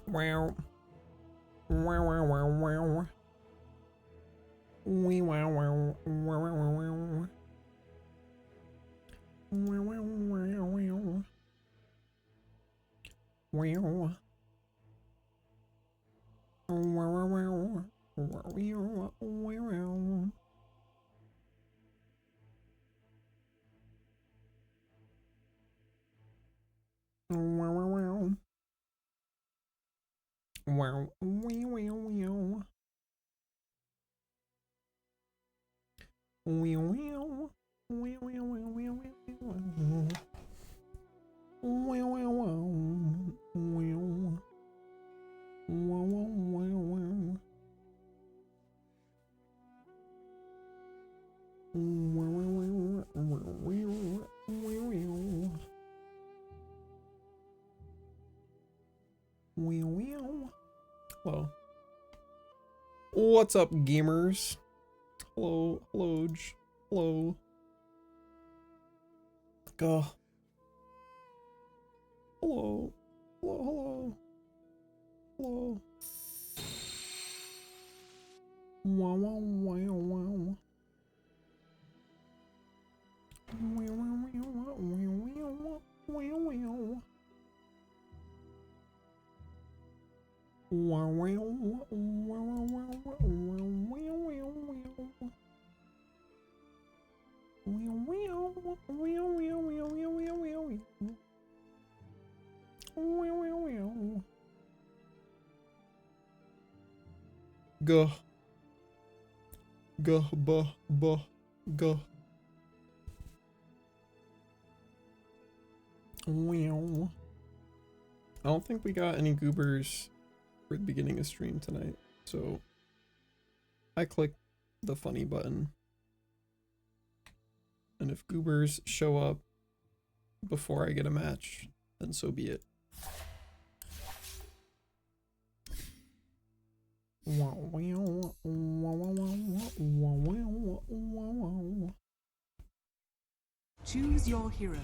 Wow. Wow, wow, wow, wow. Wee, wow, wow, wow, wow, wow. Wow, wow, wow, wow. Wow. Wow, wow, wow. Wow, wow. Wow, wow, wow. Wow, wow, wow, wow. Wow, wow. Wow, wow, wow, wow, wow. Wow, wow, wow. Wow. Wow, wow, wow, wow. Wow, wow, wow, wow, wow. Wow, wow. Hello. What's up, gamers? Hello, hello, hello. Go. Hello. Hello, hello. Hello. Wow, wow, wow, wow. Wow, wow, wow, wow, wow, wow, wow. Wow, wow, wow, wow, wow, wow, wow, wow. Go. Go, go. Wow. I don't think we got any goobers for the beginning of stream tonight, so I clicked the funny button. And if goobers show up before I get a match, then so be it. Choose your hero.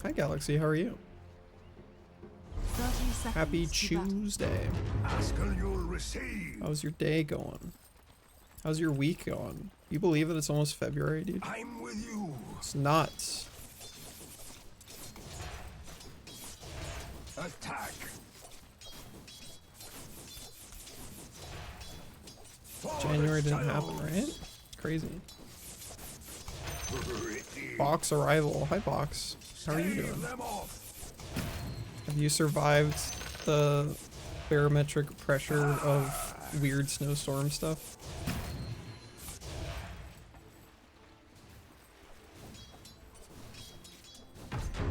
Hi Galaxy, how are you? 30 seconds. Happy Tuesday. You'll receive. How's your day going? How's your week going? You believe that it's almost February, dude? I'm with you. It's nuts. Attack. January didn't happen, right? It's crazy. Box arrival. Hi Box. How are you doing? Have you survived the barometric pressure of weird snowstorm stuff?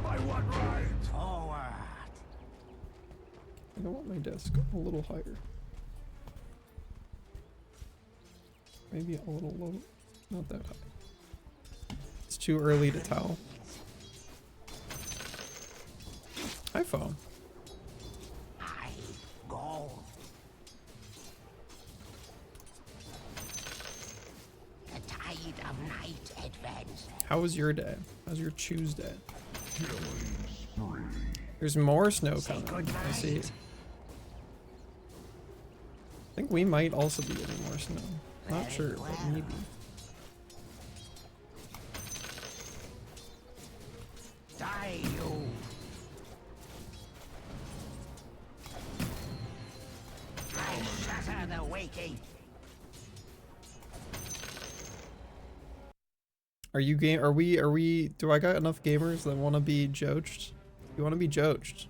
By what right? Forward. I want my desk a little higher. Maybe a little low. Not that high. It's too early to tell. Hi, phone. I go. The tide of night advances. How was your day? How's your Tuesday? There's more snow coming. I see. I think we might also be getting more snow. Not sure, but maybe. Die, you. I shatter the waking. Are you game? Are we? Do I got enough gamers that want to be joked? You want to be joked?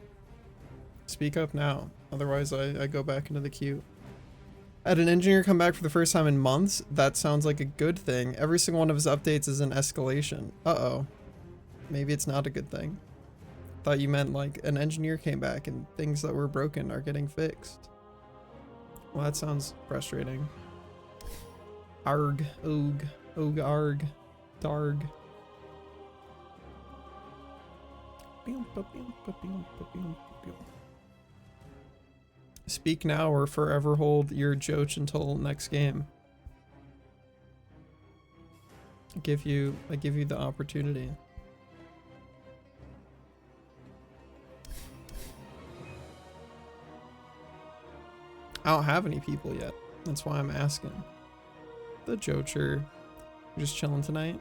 Speak up now. Otherwise, I go back into the queue. Had an engineer come back for the first time in months? That sounds like a good thing. Every single one of his updates is an escalation. Uh-oh. Maybe it's not a good thing. Thought you meant like an engineer came back and things that were broken are getting fixed. Well, that sounds frustrating. Arg. Oog. Oog arg. Darg. Speak now or forever hold your joke until next game. I give you the opportunity. I don't have any people yet. That's why I'm asking. The Jocher. Just chilling tonight.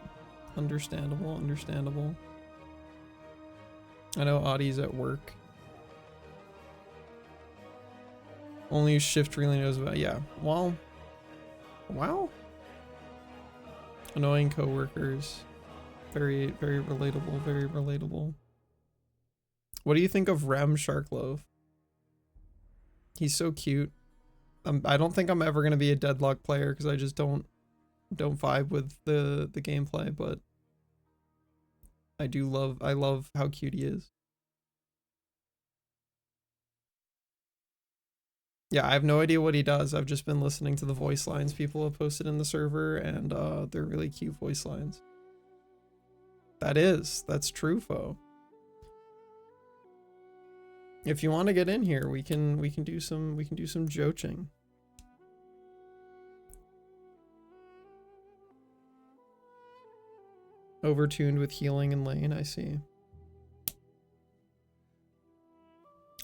Understandable, understandable. I know Audie's at work. Only Shift really knows about. Yeah. Well. Wow. Annoying coworkers. Very, very relatable. Very relatable. What do you think of Rem Sharklove? He's so cute. I don't think I'm ever gonna be a Deadlock player because I just don't vibe with the gameplay, but I love how cute he is. Yeah, I have no idea what he does. I've just been listening to the voice lines people have posted in the server, and they're really cute voice lines. That's true, Fo. If you want to get in here, we can do some joaching. Overtuned with healing and lane, I see.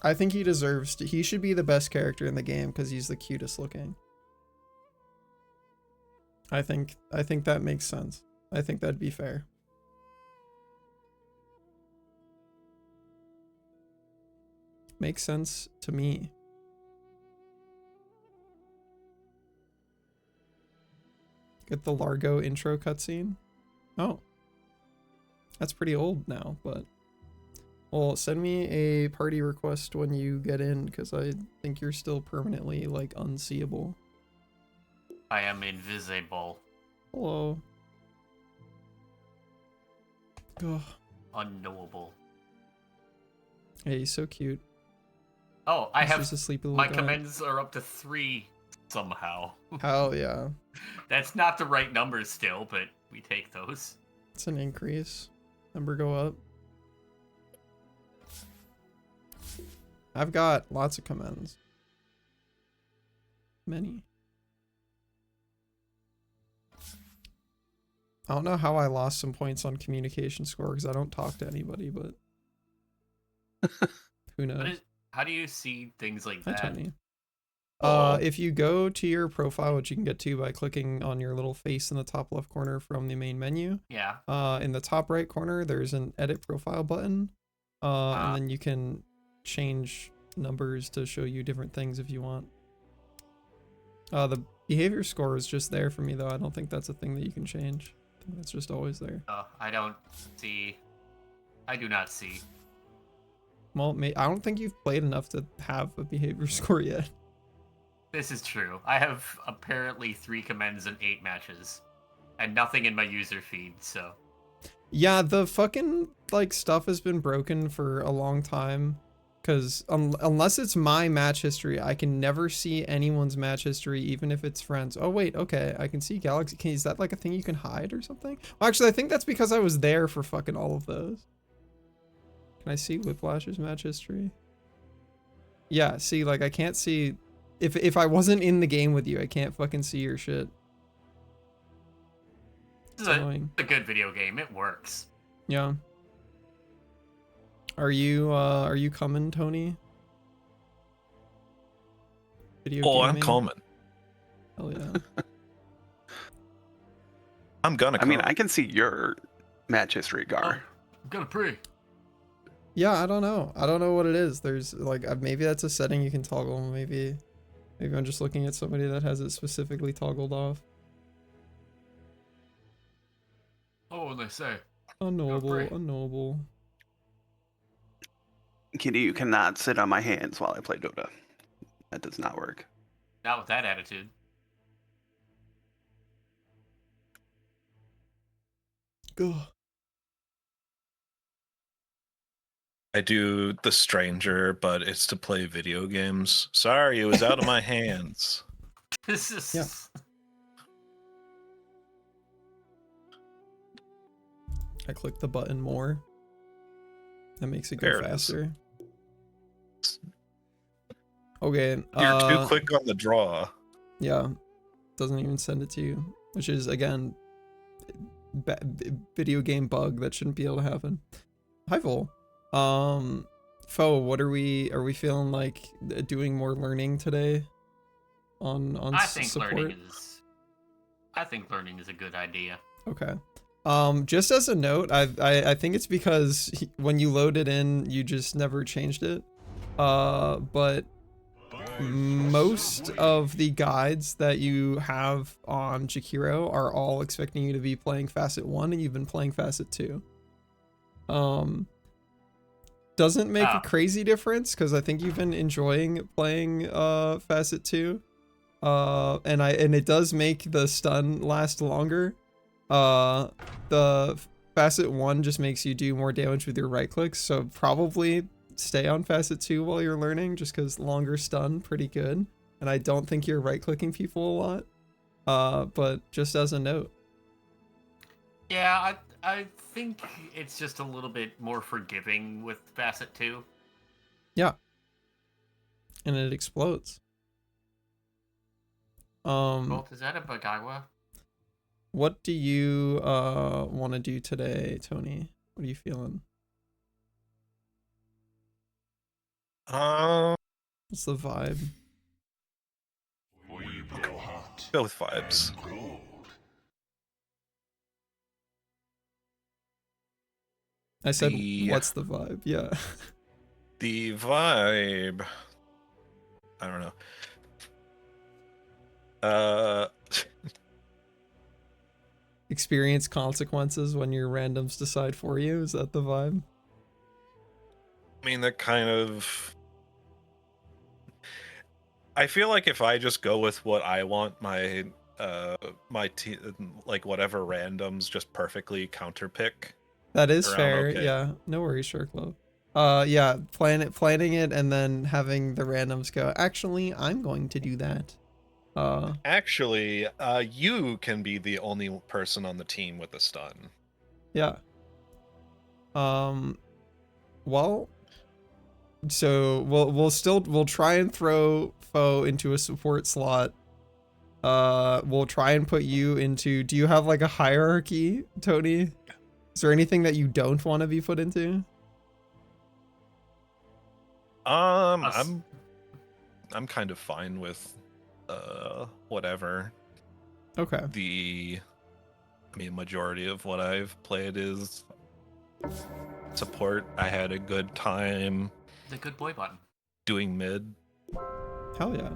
I think he deserves to. He should be the best character in the game because he's the cutest looking. I think that makes sense. I think that'd be fair. Makes sense to me. Get the Largo intro cutscene. Oh. That's pretty old now, but... Well, send me a party request when you get in, because I think you're still permanently, like, unseeable. I am invisible. Hello. Ugh. Unknowable. Hey, he's so cute. Oh, I He's have... just a sleepy little My guy. commends are up to 3 somehow. Hell yeah. That's not the right number still, but we take those. It's an increase. Number go up. I've got lots of commends. Many. I don't know how I lost some points on communication score because I don't talk to anybody, but who knows? How do you see things like Hi, that? Tony. Oh. If you go to your profile, which you can get to by clicking on your little face in the top left corner from the main menu. Yeah. In the top right corner, there's an edit profile button. And then you can change numbers to show you different things if you want. The behavior score is just there for me though. I don't think that's a thing that you can change. I think that's just always there. I don't see. I do not see. Well, I don't think you've played enough to have a behavior score yet. This is true. I have apparently 3 commends and 8 matches. And nothing in my user feed, so. Yeah, the fucking, like, stuff has been broken for a long time. Because unless it's my match history, I can never see anyone's match history, even if it's friends. Oh, wait, okay. I can see Galaxy. Is that, like, a thing you can hide or something? Well, actually, I think that's because I was there for fucking all of those. Can I see Whiplash's match history? Yeah, see, like, I can't see... If I wasn't in the game with you, I can't fucking see your shit. This is a good video game. It works. Yeah. Are you coming, Tony? Video gaming? I'm coming. Hell yeah. I'm gonna come. I mean, I can see your match history, Gar. I'm gonna pray. Yeah, I don't know. I don't know what it is. There's like maybe that's a setting you can toggle. Maybe I'm just looking at somebody that has it specifically toggled off. Oh, what they say? Unknowable, unknowable. Kitty, you cannot sit on my hands while I play Dota. That does not work. Not with that attitude. Ugh. I do the stranger, but it's to play video games. Sorry, it was out of my hands. This is... Yeah. I click the button more. That makes it go faster. Okay. You're too quick on the draw. Yeah. Doesn't even send it to you. Which is, again, video game bug that shouldn't be able to happen. Hi, Vol. Fo, what are we feeling like doing more learning today? I think support? learning is a good idea. Okay. Just as a note, I think it's because when you load it in, you just never changed it. But most of the guides that you have on Jakiro are all expecting you to be playing Facet 1, and you've been playing Facet 2. Doesn't make a crazy difference, because I think you've been enjoying playing Facet 2. And it does make the stun last longer. The Facet 1 just makes you do more damage with your right clicks, so probably stay on Facet 2 while you're learning, just because longer stun, pretty good. And I don't think you're right clicking people a lot. But just as a note. Yeah, I think it's just a little bit more forgiving with Facet 2. Yeah. And it explodes. Bolt, is that a Bagawa? What do you want to do today, Tony? What are you feeling? What's the vibe? Go with vibes. I said, what's the vibe? Yeah. The vibe. I don't know. Experience consequences when your randoms decide for you. Is that the vibe? I mean, that kind of. I feel like if I just go with what I want, my like whatever randoms just perfectly counterpick. That is fair. Okay. Yeah. No worries, Sharklove. Yeah, planning it and then having the randoms go, actually, I'm going to do that. Actually, you can be the only person on the team with a stun. Yeah. Well, so we'll try and throw Foe into a support slot. We'll try and put you into. Do you have like a hierarchy, Tony? Is there anything that you don't want to be put into? I'm kind of fine with whatever. Okay. Majority of what I've played is support. I had a good time. The good boy button. Doing mid. Hell yeah.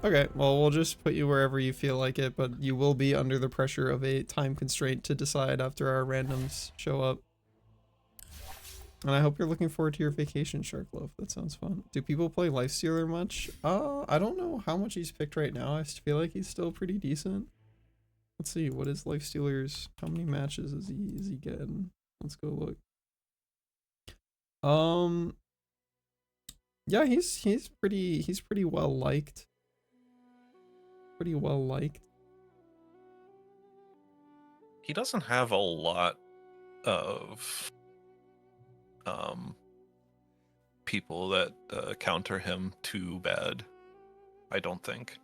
Okay, well, we'll just put you wherever you feel like it, but you will be under the pressure of a time constraint to decide after our randoms show up. And I hope you're looking forward to your vacation, Sharklove. That sounds fun. Do people play Lifestealer much? I don't know how much he's picked right now. I feel like he's still pretty decent. Let's see, what is Lifestealer's? How many matches is he getting? Let's go look. Yeah, he's pretty well liked. Pretty well liked. He doesn't have a lot of people that counter him too bad, I don't think.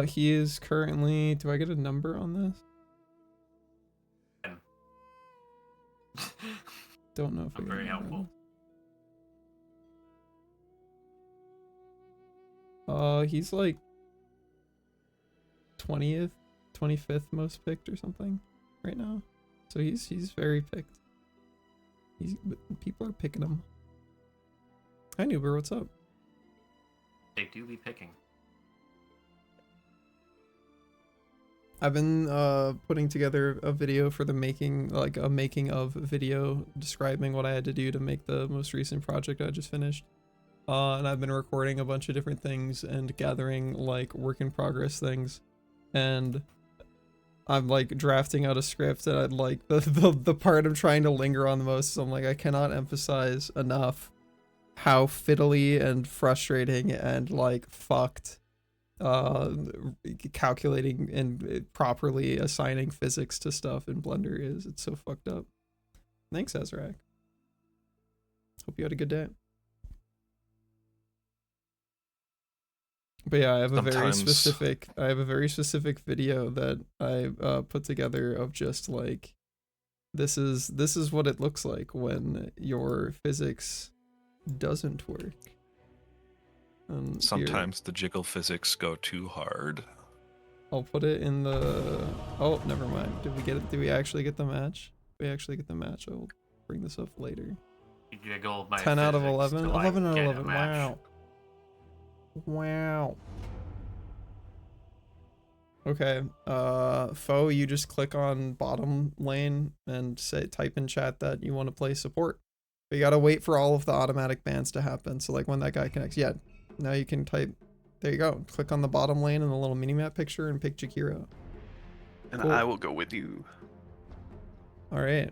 He is currently, do I get a number on this? Don't know if I'm very helpful. He's like 20th, 25th most picked or something right now. So he's very picked. People are picking him. Hi Nuber, what's up? They do be picking. I've been putting together a video for the making of video describing what I had to do to make the most recent project I just finished. And I've been recording a bunch of different things and gathering like work in progress things. And I'm like drafting out a script, and I'd like the part I'm trying to linger on the most is I'm like, I cannot emphasize enough how fiddly and frustrating and like fucked calculating and properly assigning physics to stuff in Blender is. It's so fucked up. Thanks, Ezrak. Hope you had a good day. But yeah, I have a very Sometimes- specific video that I put together of just like this is what it looks like when your physics doesn't work. And here, Sometimes the jiggle physics go too hard. I'll put it in the. Oh, never mind. Did we get it? Did we actually get the match? If we actually get the match, I will bring this up later. You jiggle my 10 out of physics 11. till I 11 out of get a 11. match. Wow. Wow. Okay. Foe, you just click on bottom lane and type in chat that you want to play support. But you gotta wait for all of the automatic bans to happen. So like when that guy connects, yeah. Now you can type. There you go. Click on the bottom lane in the little minimap picture and pick Jakiro. And Cool. I will go with you. All right.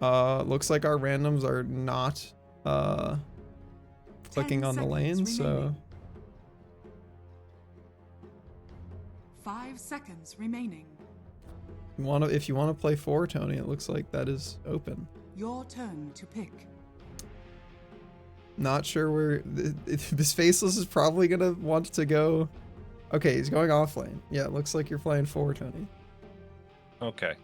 Looks like our randoms are not clicking 10 on the seconds lane, so remaining. 5 seconds remaining. if you want to play 4, Tony, it looks like that is open. Your turn to pick. Not sure where this Faceless is probably gonna want to go. Okay, he's going off lane. Yeah, it looks like you're playing 4, Tony. Okay.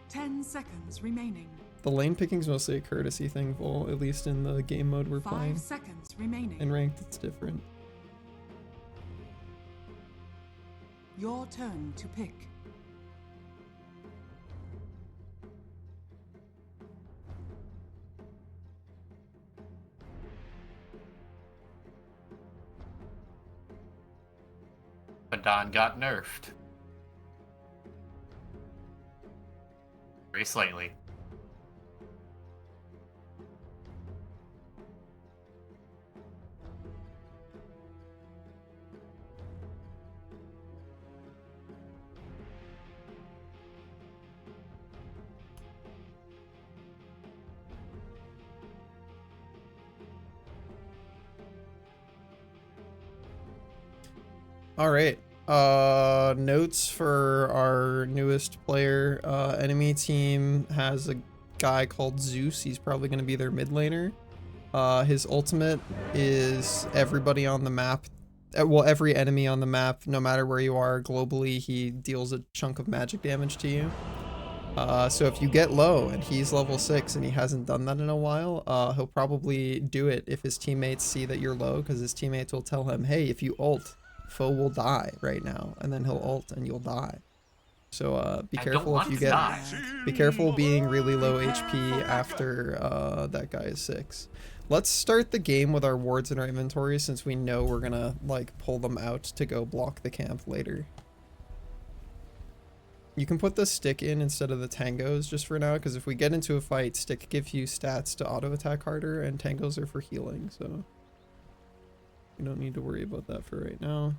10 seconds remaining. The lane picking's mostly a courtesy thing, Vol, at least in the game mode we're 5 playing. seconds remaining. In ranked, it's different. Your turn to pick. Badon got nerfed. Very slightly. All right. Notes for our newest player. Enemy team has a guy called Zeus. He's probably going to be their mid laner. His ultimate is everybody on the map. Well, every enemy on the map, no matter where you are globally, he deals a chunk of magic damage to you. So if you get low and he's level 6 and he hasn't done that in a while, he'll probably do it if his teammates see that you're low, because his teammates will tell him, hey, if you ult, Foe will die right now, and then he'll ult and you'll die. So be careful if you get. Be careful being really low HP after that guy is 6. Let's start the game with our wards in our inventory, since we know we're gonna like pull them out to go block the camp later. You can put the stick in instead of the tangos just for now, because if we get into a fight, stick gives you stats to auto attack harder, and tangos are for healing, so we don't need to worry about that for right now.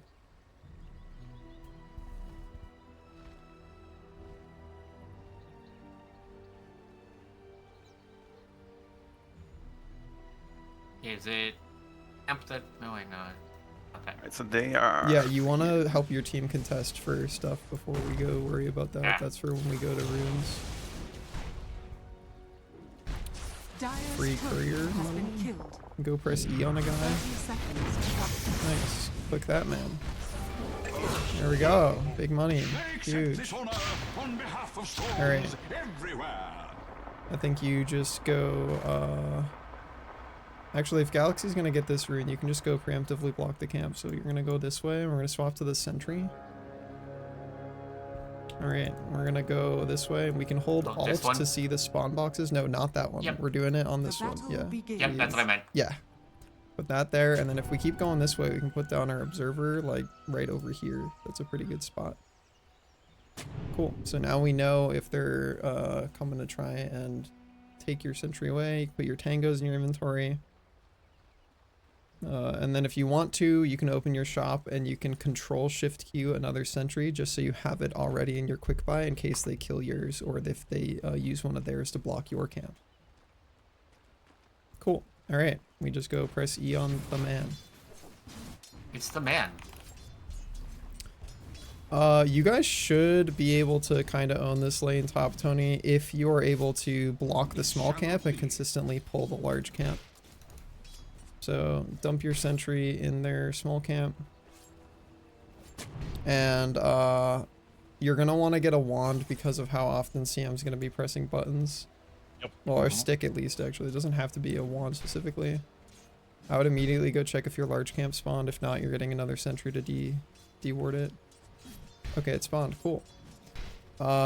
Is it empty? No, wait, no. Okay. Alright, so they are. Yeah, you want to help your team contest for stuff before we go worry about that. Yeah. That's for when we go to runes. Dire's Free turret courier has been mode. killed. Go press E on a guy. 30 seconds to drop. Nice. Click that, man. There we go. Big money. Huge. Alright. I think you just go, Actually, if Galaxy's gonna get this rune, you can just go preemptively block the camp. So you're gonna go this way, and we're gonna swap to the sentry. Alright, we're gonna go this way, and we can hold Oh, this Alt one? to see the spawn boxes. No, not that one. Yep. We're doing it on The this one. battle Yeah. begins. Yep, that's what I meant. Yeah. Put that there, and then if we keep going this way, we can put down our observer, like, right over here. That's a pretty good spot. Cool. So now we know if they're coming to try and take your sentry away. You can put your tangos in your inventory. And then if you want to, you can open your shop and you can control shift Q another sentry just so you have it already in your quick buy in case they kill yours or if they use one of theirs to block your camp. Cool. All right. We just go press E on the man. It's the man. You guys should be able to kind of own this lane top, Tony, if you are able to block the small camp and consistently pull the large camp. So dump your sentry in their small camp. And you're gonna want to get a wand because of how often CM's gonna be pressing buttons. Yep. Well, or stick at least, actually. It doesn't have to be a wand specifically. I would immediately go check if your large camp spawned. If not, you're getting another sentry to de-ward it. Okay, it spawned. Cool.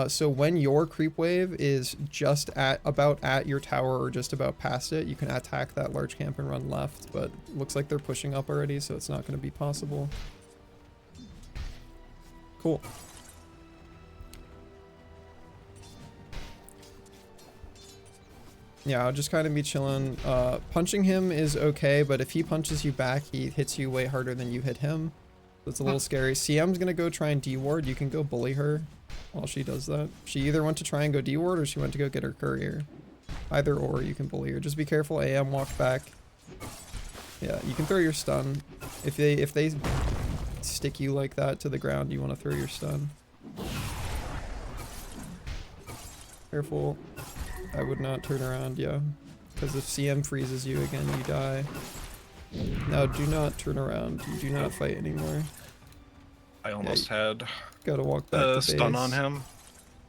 So when your creep wave is just about at your tower or just about past it, you can attack that large camp and run left, but looks like they're pushing up already, so it's not going to be possible. Cool. Yeah, I'll just kind of be chilling. Punching him is okay, but if he punches you back, he hits you way harder than you hit him. So it's a little scary. CM's gonna go try and D-ward. You can go bully her while she does that. She either went to try and go D-ward or she went to go get her courier. Either or, you can bully her. Just be careful, AM, walk back. Yeah, you can throw your stun. If they stick you like that to the ground, you want to throw your stun. Careful. I would not turn around, yeah. Because if CM freezes you again, you die. No, do not turn around. You do not fight anymore. I almost had Gotta walk back to base. stun on him.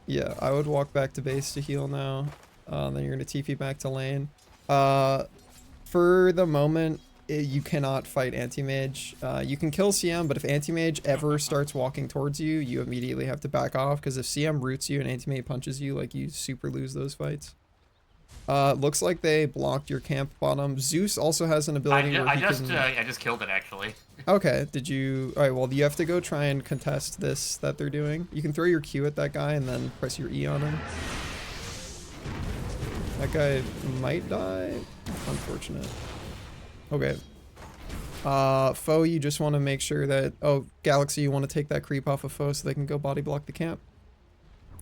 Yeah, I would walk back to base to heal now. Then you're gonna TP back to lane. For the moment, you cannot fight anti-mage. You can kill CM, but if anti-mage ever starts walking towards you, you immediately have to back off, because if CM roots you and anti-mage punches you, like, you super lose those fights. Looks like they blocked your camp bottom. Zeus also has an ability where he can... I just killed it, actually. Okay, did you... Alright, well, you have to go try and contest this that they're doing. You can throw your Q at that guy and then press your E on him. That guy might die. Unfortunate. Okay. Foe, you just want to make sure that... Oh, Galaxy, you want to take that creep off of Foe so they can go body block the camp.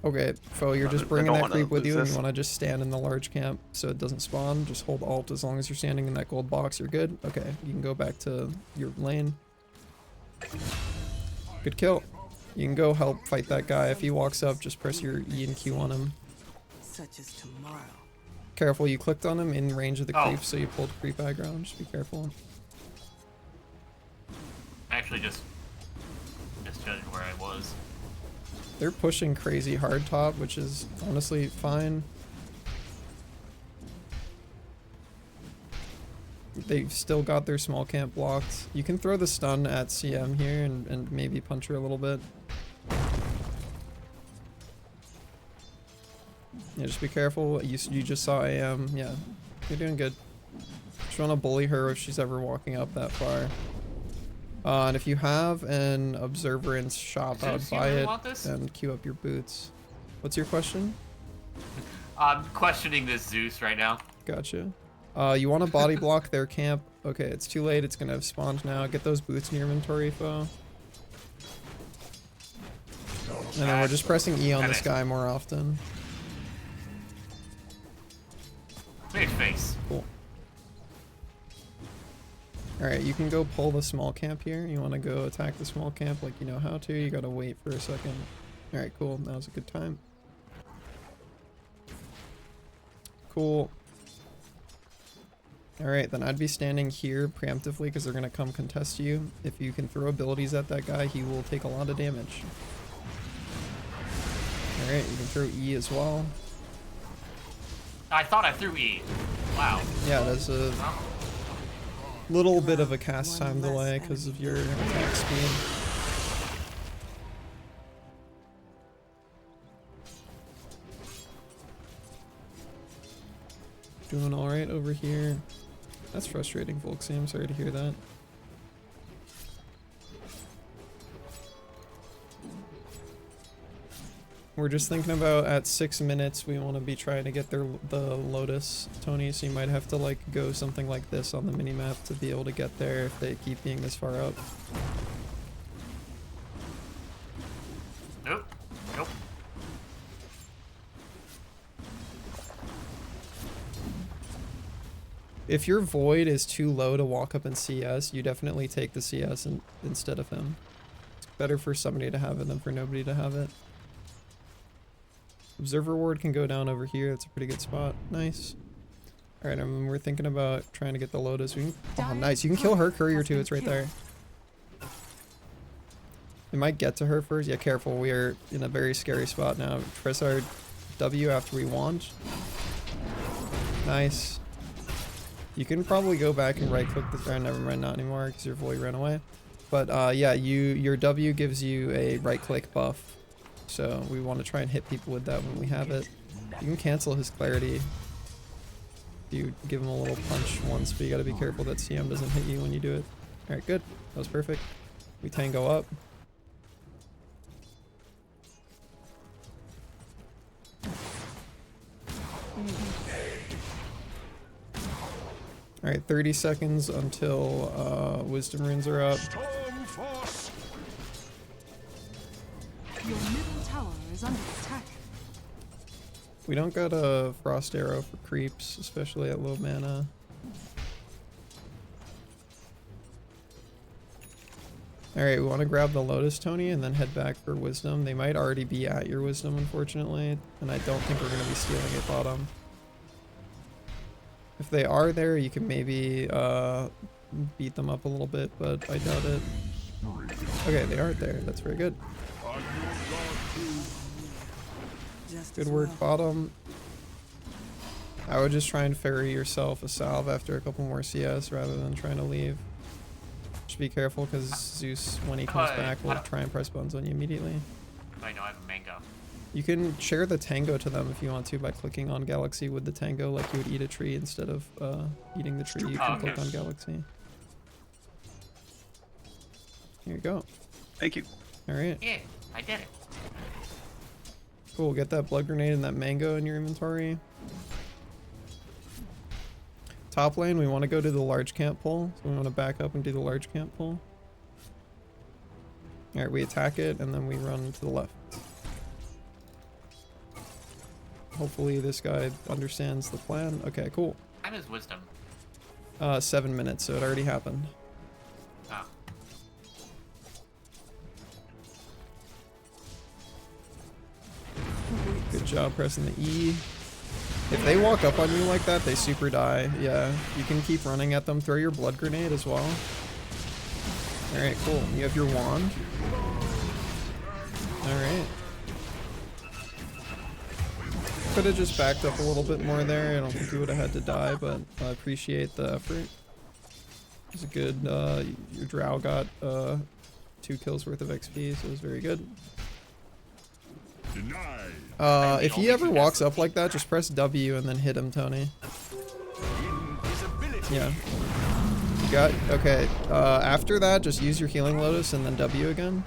Okay, Foe, you're just bringing that creep with you and you want to just stand in the large camp so it doesn't spawn. Just hold alt as long as you're standing in that gold box. You're good. Okay, you can go back to your lane. Good kill. You can go help fight that guy. If he walks up, just press your E and Q on him. Such as tomorrow. Careful, you clicked on him in range of the creep, so you pulled creep aggro. Just be careful. I actually just judged where I was. They're pushing crazy hard top, which is honestly fine. They've still got their small camp blocked. You can throw the stun at CM here and maybe punch her a little bit. Yeah, just be careful. You just saw AM. Yeah, you're doing good. Just want to bully her if she's ever walking up that far. And if you have an observer in shop, I would buy it and queue up your boots. What's your question? I'm questioning this Zeus right now. Gotcha. You want to body block their camp. Okay, it's too late. It's going to have spawned now. Get those boots in your inventory, Foe. And then we're just pressing E on this guy more often. Mage face. Cool. Alright, you can go pull the small camp here. You want to go attack the small camp like you know how to. You gotta wait for a second. Alright, cool. Now's a good time. Cool. Alright, then I'd be standing here preemptively because they're gonna come contest you. If you can throw abilities at that guy, he will take a lot of damage. Alright, you can throw E as well. I thought I threw E. Wow. Yeah, there's a little bit of a cast time delay because of your attack speed. Doing alright over here. That's frustrating, Volksy. I'm sorry to hear that. We're just thinking about at 6 minutes we want to be trying to get the Lotus, Tony, so you might have to like go something like this on the minimap to be able to get there if they keep being this far up. Nope. Nope. If your Void is too low to walk up in CS, you definitely take the CS instead of him. It's better for somebody to have it than for nobody to have it. Observer ward can go down over here. That's a pretty good spot. Nice. Alright, we're thinking about trying to get the Lotus. Oh, nice. You can kill her courier too. It's right there. We might get to her first. Yeah, careful. We are in a very scary spot now. Press our W after we wand. Nice. You can probably go back and right click this. Never mind, not anymore because your volley ran away. But yeah, your W gives you a right click buff. So we want to try and hit people with that when we have it. You can cancel his clarity. You give him a little punch once, but you gotta be careful that CM doesn't hit you when you do it. Alright, good. That was perfect. We tango up. Alright, 30 seconds until wisdom runes are up. Your middle tower is under attack. We don't got a frost arrow for creeps, especially at low mana. Alright, we want to grab the Lotus, Tony, and then head back for wisdom. They might already be at your wisdom, unfortunately, and I don't think we're going to be stealing it bottom. If they are there, you can maybe beat them up a little bit, but I doubt it. Okay, they aren't there. That's very good. Good work, bottom. I would just try and ferry yourself a salve after a couple more CS rather than trying to leave. Just be careful because Zeus, when he comes back, will try and press buttons on you immediately. I know I have a mango. You can share the tango to them if you want to by clicking on Galaxy with the tango, like you would eat a tree instead of eating the tree. You can click on Galaxy. Here you go. Thank you. Alright. Yeah, I did it. Cool, get that blood grenade and that mango in your inventory. Top lane, we want to go to the large camp pull, so we want to back up and do the large camp pull. Alright, we attack it and then we run to the left. Hopefully this guy understands the plan. Okay, cool. Time is wisdom. 7 minutes, so it already happened. Oh. Good job pressing the E. If they walk up on you like that, they super die. Yeah, you can keep running at them. Throw your blood grenade as well. Alright, cool. You have your wand. Alright. Could have just backed up a little bit more there. I don't think you would have had to die, but I appreciate the effort. It was a good, your drow got 2 kills worth of XP, so it was very good. If he ever walks up like that, just press W and then hit him, Tony. Yeah. You got, okay, after that, just use your healing Lotus and then W again.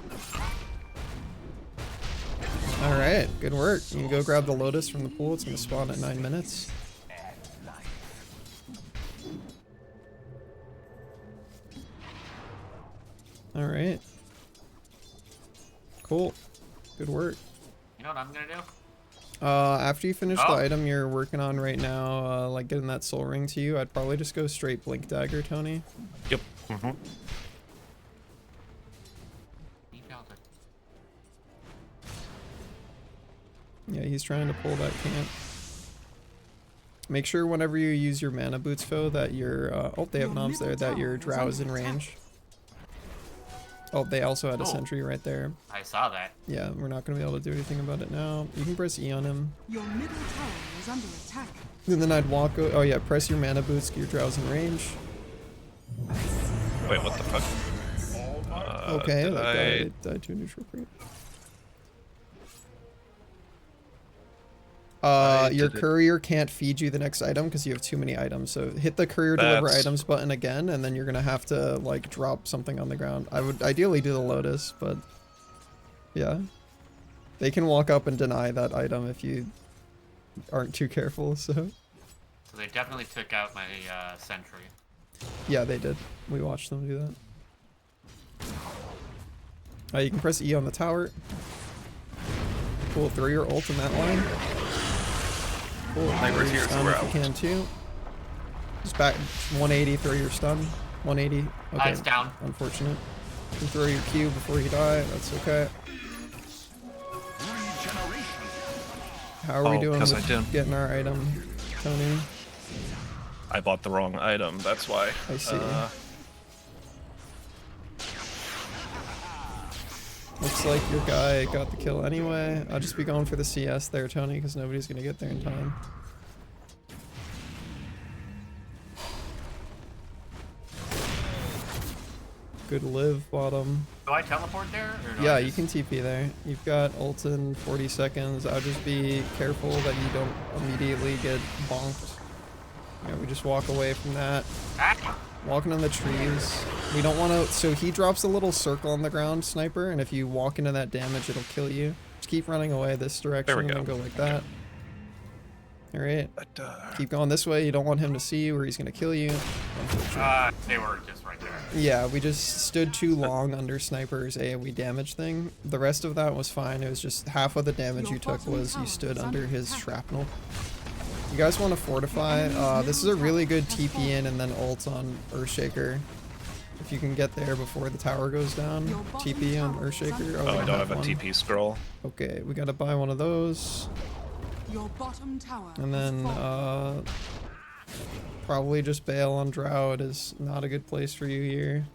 Alright, good work. You can go grab the Lotus from the pool. It's going to spawn at 9 minutes. Alright. Cool. Good work. You know what I'm gonna do? After you finish the item you're working on right now, like getting that soul ring to you, I'd probably just go straight Blink Dagger, Tony. Yep. Mm-hmm. Yeah, he's trying to pull that camp. Make sure whenever you use your mana boots, Fo, that your oh, they have noms there, that your drow is in range. Oh, they also had a sentry right there. I saw that. Yeah, we're not going to be able to do anything about it now. You can press E on him. Your middle tower is under attack. And then I'd walk. Oh yeah, press your mana boots. Get your drow's in range. Wait, what the fuck? Okay, that guy died to a neutral creep. Your courier can't feed you the next item because you have too many items. So hit the courier deliver items button again, and then you're gonna have to like drop something on the ground. I would ideally do the Lotus, but yeah, they can walk up and deny that item if you aren't too careful. So they definitely took out my sentry. Yeah, they did. We watched them do that. You can press E on the tower. Cool. Throw your ult in that line. Cool. Throw your stun if you can too. Just back 180. Throw your stun. 180. Okay. It's down. Unfortunate. You can throw your Q before you die. That's okay. How are we doing with getting our item, Tony? I bought the wrong item. That's why. I see. Looks like your guy got the kill anyway. I'll just be going for the CS there, Tony, because nobody's gonna get there in time. Good live, bottom. Do I teleport there? Or do Yeah, I you just... can TP there. You've got ult in 40 seconds. I'll just be careful that you don't immediately get bonked. Yeah, we just walk away from that. Ah! Walking in the trees. We don't want to... So he drops a little circle on the ground, sniper, and if you walk into that damage, it'll kill you. Just keep running away this direction and then go like that. Alright. Keep going this way. You don't want him to see you or he's going to kill you. They were just right there. Yeah, we just stood too long under sniper's AoE damage thing. The rest of that was fine. It was just half of the damage you took was you stood under his shrapnel. You guys want to fortify? This is a really good TP in and then ult on Earthshaker. If you can get there before the tower goes down. TP on Earthshaker. Oh, I don't have a one. TP scroll. Okay, we gotta buy one of those. Your bottom tower And then, probably just bail on Drow. It is not a good place for you here.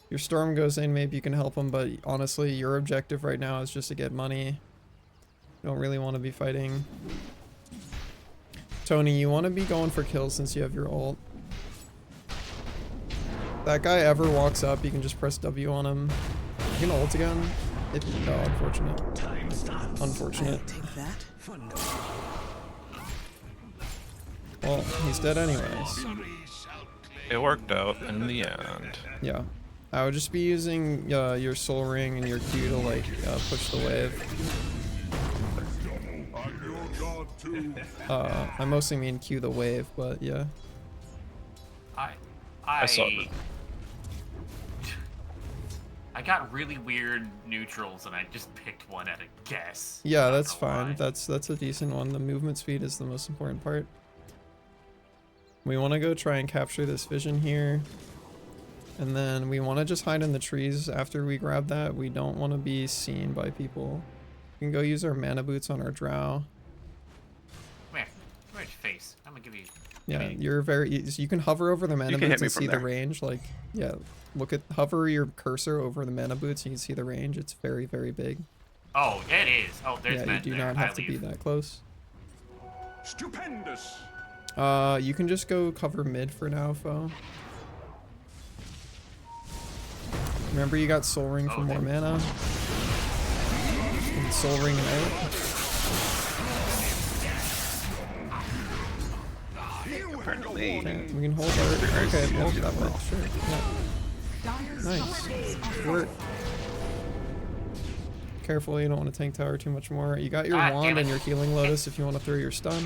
Your storm goes in, maybe you can help him, but honestly, your objective right now is just to get money. You don't really want to be fighting. Tony, you want to be going for kills since you have your ult. If that guy ever walks up, you can just press W on him. You can ult again. Oh, unfortunate. Unfortunate. Well, he's dead anyways. It worked out in the end. Yeah. I would just be using your soul ring and your Q to like push the wave. I mostly mean Q the wave, but yeah. I saw it. I got really weird neutrals and I just picked one at a guess. Yeah, Not that's gonna fine. lie. That's a decent one. The movement speed is the most important part. We want to go try and capture this vision here. And then we want to just hide in the trees after we grab that. We don't want to be seen by people. We can go use our mana boots on our drow. Come here. Come here, face. I'm gonna give you... Yeah, you're very easy. You can hover over the mana can hit boots me and from see the there. range. Like, yeah, hover your cursor over the mana boots and you can see the range. It's very, very big. Oh, it is. Oh, there's Yeah, you men do there. not I have to be leave. that close. Stupendous. You can just go cover mid for now, foe. Remember you got Soul Ring for more mana. And Soul Ring and out. Apparently. Okay, we can hold our... Okay, well, that worked, sure. Yeah. Dire's Nice. structures are Good work. Careful, you don't want to tank tower too much more. You got your Ah, damn wand it. and your healing lotus if you want to throw your stun.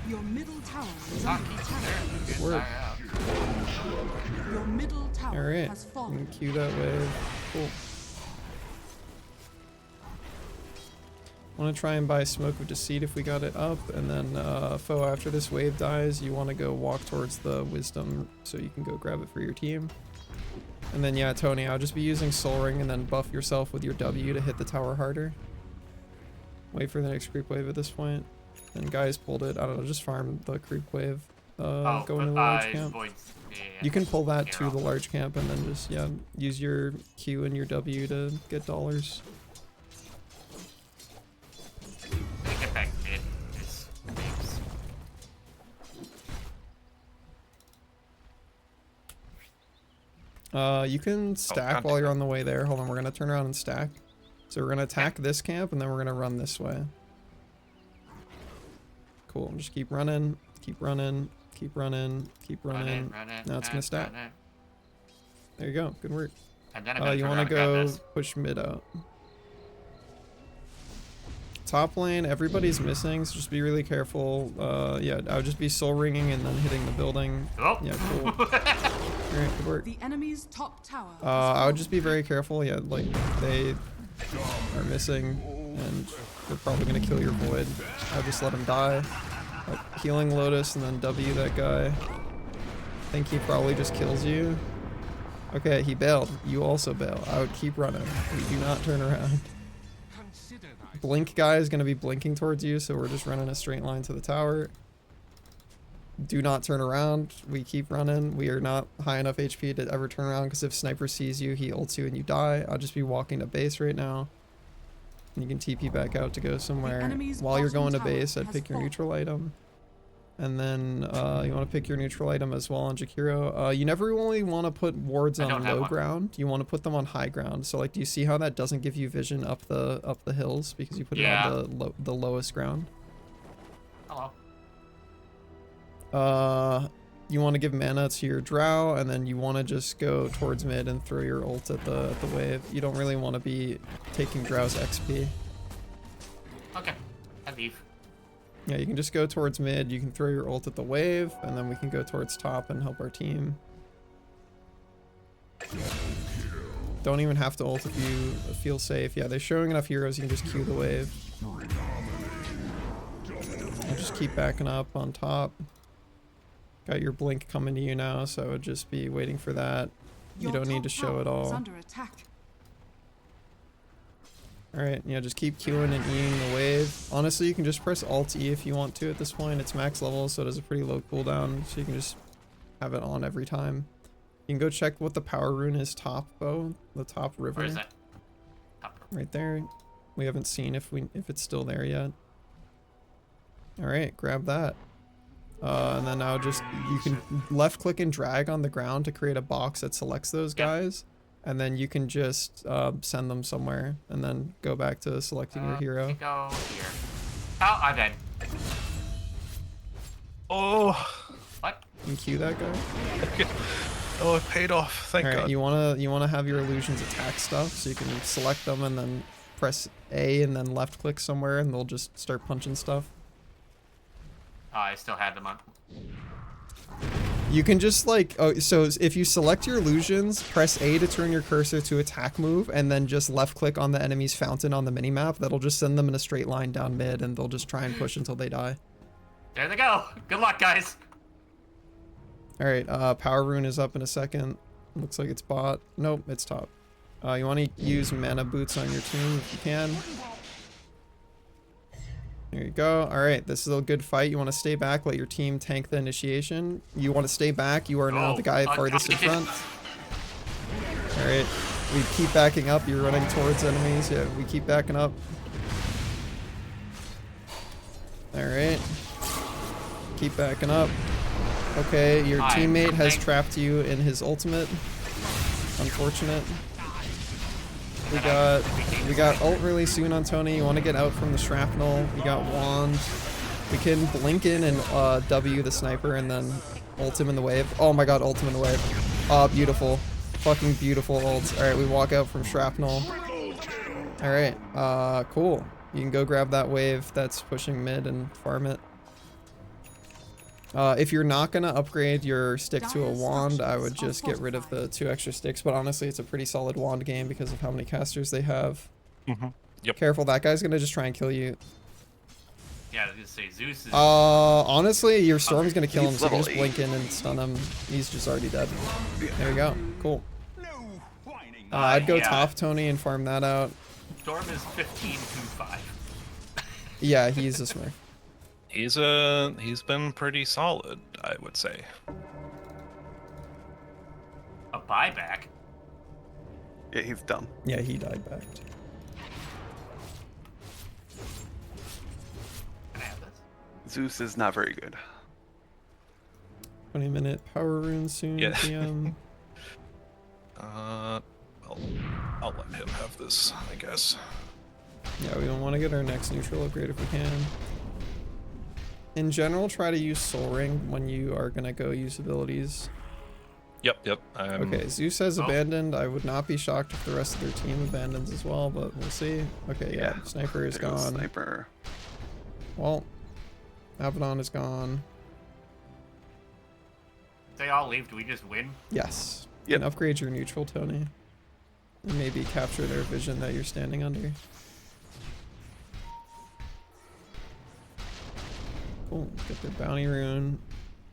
Your middle tower is Ah, under keep attack. there. Good work. fire out. Your middle tower Alright, has fallen. and cue that wave. Cool. Want to try and buy Smoke of Deceit if we got it up, and then foe, after this wave dies, you want to go walk towards the Wisdom so you can go grab it for your team. And then yeah, Tony, I'll just be using Soul Ring and then buff yourself with your W to hit the tower harder. Wait for the next creep wave at this point. And guys pulled it. I don't know, just farm the creep wave. Go into the large camp. Voids. Yeah, You can pull that Here, to the large camp and then just, yeah, use your Q and your W to get dollars. Get back mid. This things. You can stack while you're on the way there. Hold on, we're gonna turn around and stack. So we're gonna attack this camp and then we're gonna run this way. Cool, just keep running, keep running, keep running, keep running. Run it, Now it's gonna stack. run it. There you go, good work. And then I'm gonna You turn wanna around and grab go this. push mid out. Top lane, everybody's missing, so just be really careful. Yeah, I would just be soul ringing and then hitting the building. Oh. Yeah, cool. Alright, good work. The enemy's top tower. has I would fallen. just be very careful. Yeah, like they are missing, and they're probably gonna kill your void. I would just let him die. Healing Lotus and then W that guy. I think he probably just kills you. Okay, he bailed. You also bail. I would keep running. We do not turn around. Blink guy is gonna be blinking towards you, so we're just running a straight line to the tower. do not turn around. We keep running. We are not high enough HP to ever turn around because if Sniper sees you, he ults you and you die. I'll just be walking to base right now. And you can TP back out to go somewhere. enemy's While you're bottom going to tower base, I'd has pick your fallen. neutral item. And then you want to pick your neutral item as well on Jakiro. You never really want to put wards I on don't have low one. ground. You want to put them on high ground. So like, do you see how that doesn't give you vision up the hills because you put it Yeah. on the lowest ground? Hello. You want to give mana to your drow, and then you want to just go towards mid and throw your ult at the wave. You don't really want to be taking drow's XP. Okay. I leave. Yeah, you can just go towards mid, you can throw your ult at the wave, and then we can go towards top and help our team. Don't even have to ult if you feel safe. Yeah, they're showing enough heroes, you can just queue the wave. I'll just keep backing up on top. Got your blink coming to you now, so I would just be waiting for that. You Your don't need top to show it tower is all. under attack. Alright, yeah, just keep queuing and Eing the wave. Honestly, you can just press Alt E if you want to at this point. It's max level, so it has a pretty low cooldown, so you can just have it on every time. You can go check what the power rune is top, Bo. The top river. Where is that? Top row. Right there. We haven't seen if it's still there yet. Alright, grab that. And then now just, you can left click and drag on the ground to create a box that selects those Yeah. guys. And then you can just send them somewhere and then go back to selecting your hero. We go here. Oh, I'm dead. Oh, What? You can queue that guy. oh, it paid off. Thank Alright, God. you wanna have your illusions attack stuff, so you can select them and then press A and then left click somewhere and they'll just start punching stuff. Oh, I still had them on. You can just like, oh, so if you select your illusions, press A to turn your cursor to attack move, and then just left click on the enemy's fountain on the minimap. That'll just send them in a straight line down mid, and they'll just try and push until they die. There they go. Good luck, guys. Alright, power rune is up in a second. Looks like it's bot. Nope, it's top. You want to use mana boots on your team if you can. There you go. Alright, this is a good fight. You want to stay back, let your team tank the initiation. You want to stay back, you are now the guy farthest in front. Alright, we keep backing up, you're running towards enemies. Yeah, we keep backing up. Alright. Keep backing up. Okay, your Hi, teammate has thank- trapped you in his ultimate. Unfortunate. We got ult really soon on Tony. You want to get out from the shrapnel. You got wand. We can blink in and W the sniper and then ult him in the wave. Oh my god, ult him in the wave. Oh, beautiful. Fucking beautiful ult. Alright, we walk out from shrapnel. Alright, cool. You can go grab that wave that's pushing mid and farm it. If you're not gonna upgrade your stick to a wand, I would just get rid of the 2 extra sticks, but honestly it's a pretty solid wand game because of how many casters they have. Yep. Careful, that guy's gonna just try and kill you. Yeah, I was gonna say Zeus is. Honestly, your storm's gonna kill him, He's so you can level just blink in and stun him. He's just already dead. There you go. Cool. I'd go yeah. top Tony and farm that out. Storm is 15-5. Yeah, he's a smurf. He's been pretty solid, I would say. A buyback. Yeah, he's dumb. Yeah, he died back. Can I have this? Zeus is not very good. 20-minute power rune soon, Yeah. PM. Well, I'll let him have this, I guess. Yeah, we don't want to get our next neutral upgrade if we can. In general, try to use Soul Ring when you are gonna go use abilities. Yep. Okay, Zeus has Oh. abandoned. I would not be shocked if the rest of their team abandons as well, but we'll see. Okay, yeah, Sniper is There goes gone. Sniper. Well, Abaddon is gone. If they all leave, do we just win? Yes. You Yep. can upgrade your neutral, Tony. And maybe capture their vision that you're standing under. Cool. Get their bounty rune.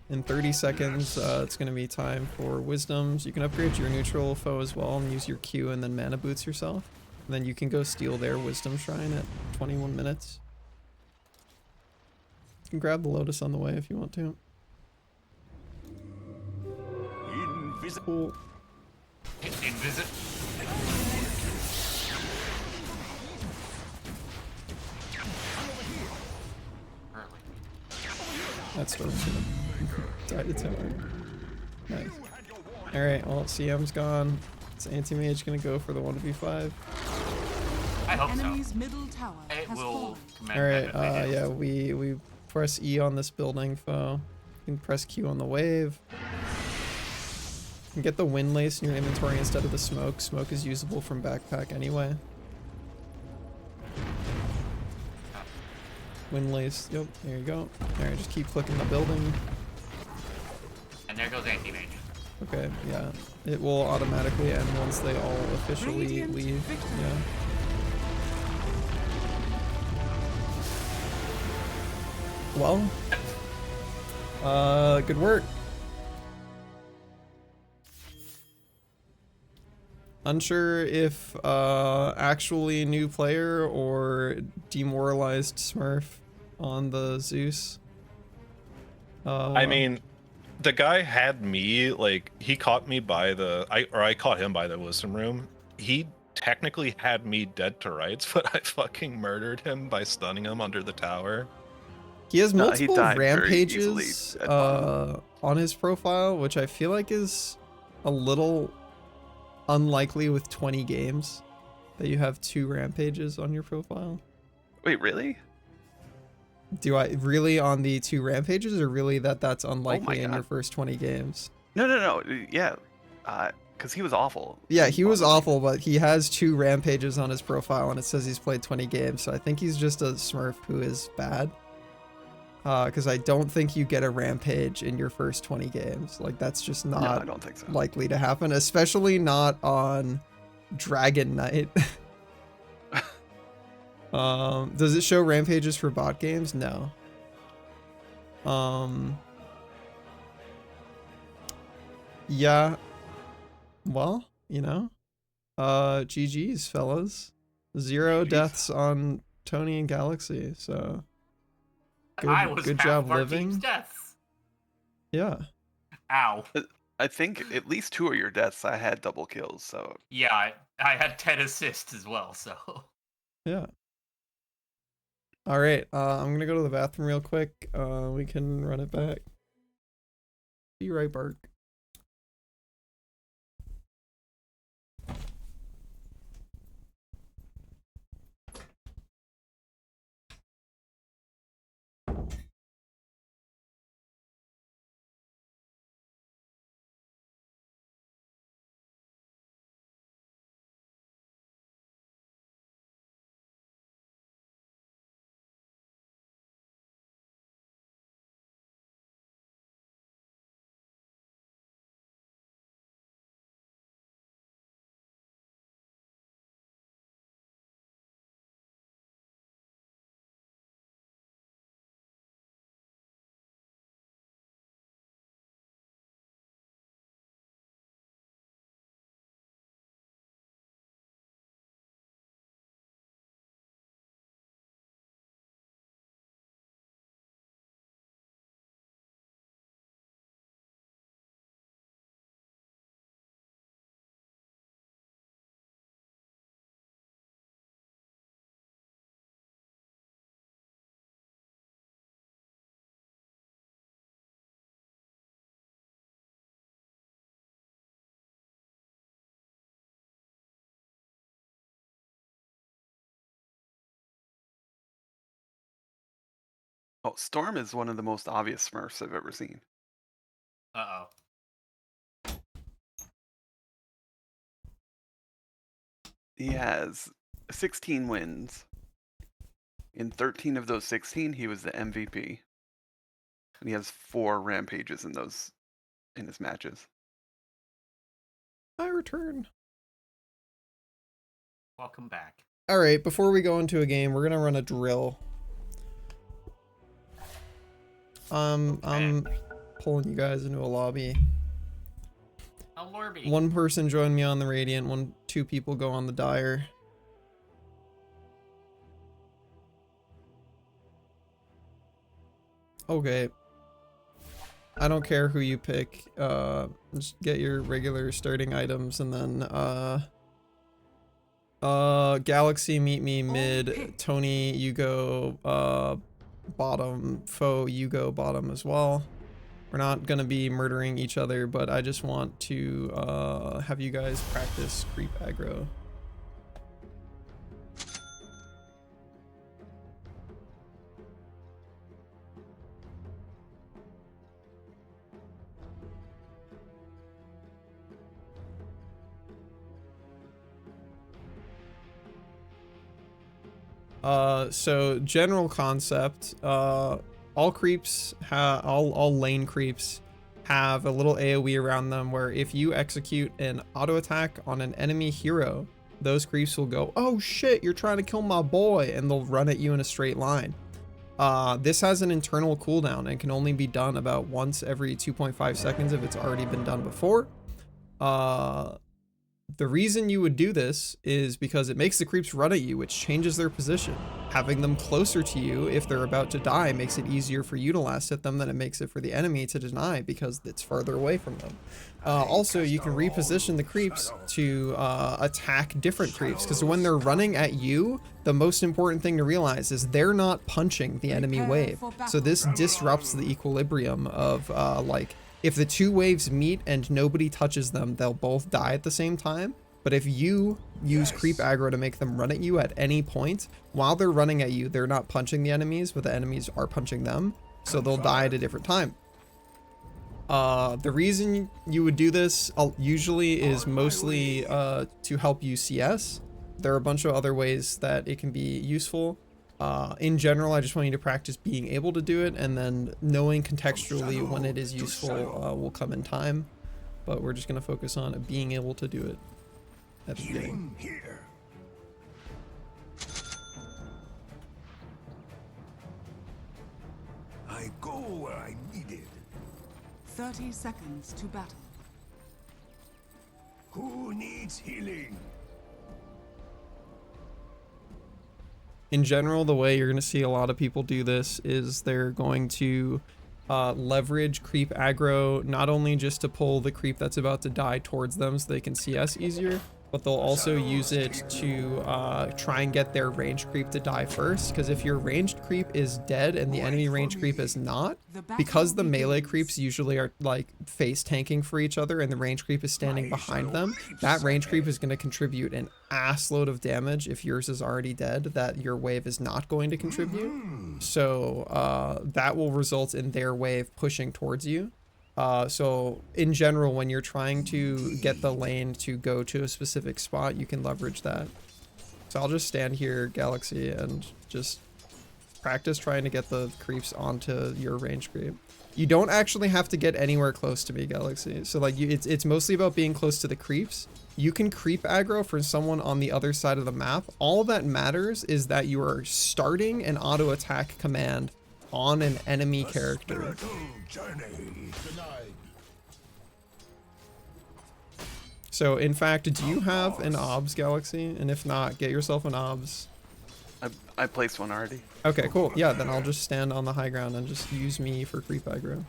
In 30 seconds, it's going to be time for wisdoms. You can upgrade your neutral foe as well and use your Q and then mana boots yourself. And then you can go steal their wisdom shrine at 21 minutes. You can grab the lotus on the way if you want to. Cool. Invisit. Apparently. That's Storm's gonna die to tower. Nice. Alright, well, CM's gone. Is anti-mage gonna go for the 1v5? I hope so. Enemy's middle tower It has will fallen. command Alright, them if they yeah, do. we press E on this building foe. You can press Q on the wave. You can get the wind lace in your inventory instead of the smoke. Smoke is usable from backpack anyway. Wind lace, yep, there you go. Alright, just keep clicking the building. And there goes anti-mage. Okay, yeah. It will automatically end once they all officially Radiant leave. victory. Yeah. Well, good work. Unsure if actually new player or demoralized Smurf on the Zeus. I mean, the guy had me, like, he caught me by I caught him by the wisdom room. He technically had me dead to rights, but I fucking murdered him by stunning him under the tower. He has No, he multiple died very easily rampages at bottom. on his profile, which I feel like is a little unlikely with 20 games that you have 2 rampages on your profile. Wait, really? Do I really on the 2 rampages, or really that's unlikely in your God. first 20 games? No. Yeah. Because he was awful. Yeah, in he was bottom lane. awful, but he has 2 rampages on his profile and it says he's played 20 games, so I think he's just a Smurf who is bad. Because I don't think you get a rampage in your first 20 games. Like, that's just No, not I don't think so. likely to happen, especially not on Dragon Knight. Does it show rampages for bot games? No. Yeah. Well, you know. GG's, fellas. 0 GGs. deaths on Tony and Galaxy, so I was good half job of our team's living. deaths. Yeah. Ow. I think at least 2 of your deaths I had double kills, so Yeah, I had 10 assists as well, so. Yeah. All right, I'm gonna go to the bathroom real quick. We can run it back. Be right back. oh, Storm is one of the most obvious Smurfs I've ever seen. Uh-oh. He has 16 wins. In 13 of those 16, he was the MVP. And he has 4 rampages in his matches. I return. Welcome back. All right, before we go into a game, we're gonna run a drill. I'm pulling you guys into a lobby. Oh, Lorby. One person join me on the Radiant, 2 people go on the Dire. Okay. I don't care who you pick. Just get your regular starting items, and then Galaxy meet me mid. Tony, you go bottom. Foe, you go bottom as well. We're not gonna be murdering each other, but I just want to have you guys practice creep aggro. So general concept, all creeps all lane creeps have a little AoE around them where if you execute an auto attack on an enemy hero, those creeps will go, "Oh shit, you're trying to kill my boy," and they'll run at you in a straight line. This has an internal cooldown and can only be done about once every 2.5 seconds if it's already been done before. The reason you would do this is because it makes the creeps run at you, which changes their position. Having them closer to you if they're about to die makes it easier for you to last hit them than it makes it for the enemy to deny because it's farther away from them. Also, you can reposition the creeps to attack different creeps, because when they're running at you, the most important thing to realize is they're not punching the enemy wave. So this disrupts the equilibrium of like, if the two waves meet and nobody touches them, they'll both die at the same time. But if you use creep aggro to make them run at you at any point, while they're running at you, they're not punching the enemies, but the enemies are punching them. So they'll die at a different time. The reason you would do this usually is mostly to help you CS. There are a bunch of other ways that it can be useful. In general, I just want you to practice being able to do it, and then knowing contextually when it is useful will come in time. But we're just going to focus on being able to do it at the beginning. Here. I go where I'm needed. 30 seconds to battle. Who needs healing? In general, the way you're going to see a lot of people do this is they're going to leverage creep aggro, not only just to pull the creep that's about to die towards them so they can CS easier, but they'll also use it to try and get their ranged creep to die first, because if your ranged creep is dead and the enemy ranged creep is not, because the melee creeps usually are like face tanking for each other and the ranged creep is standing behind them, that ranged creep is going to contribute an ass load of damage if yours is already dead that your wave is not going to contribute. So that will result in their wave pushing towards you. So in general, when you're trying to get the lane to go to a specific spot, you can leverage that. So I'll just stand here, Galaxy, and just practice trying to get the creeps onto your range creep. You don't actually have to get anywhere close to me, Galaxy. So like it's mostly about being close to the creeps. You can creep aggro for someone on the other side of the map. All that matters is that you are starting an auto attack command on an enemy character. So in fact, do you have an OBS, Galaxy? And if not, get yourself an OBS. I placed one already. Okay, cool. Yeah, then I'll just stand on the high ground and just use me for creep aggro.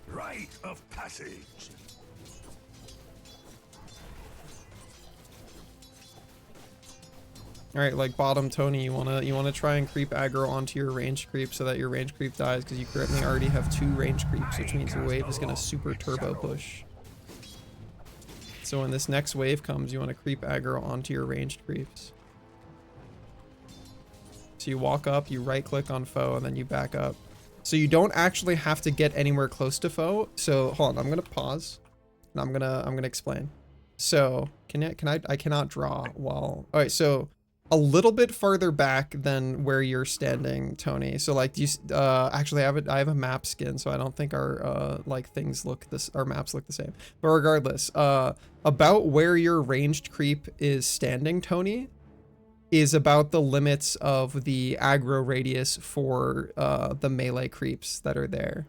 Rite of passage. All right, like bottom Tony, you wanna try and creep aggro onto your range creep so that your range creep dies, because you currently already have 2 range creeps, which means your wave is gonna super turbo push. So when this next wave comes, you want to creep aggro onto your ranged creeps. So you walk up, you right click on foe, and then you back up. So you don't actually have to get anywhere close to foe. So hold on, I'm gonna pause, and I'm gonna explain. So I cannot draw while. All right, so a little bit farther back than where you're standing, Tony. So like, do you actually I have a map skin, so I don't think our like things look our maps look the same. But regardless, about where your ranged creep is standing, Tony, is about the limits of the aggro radius for the melee creeps that are there.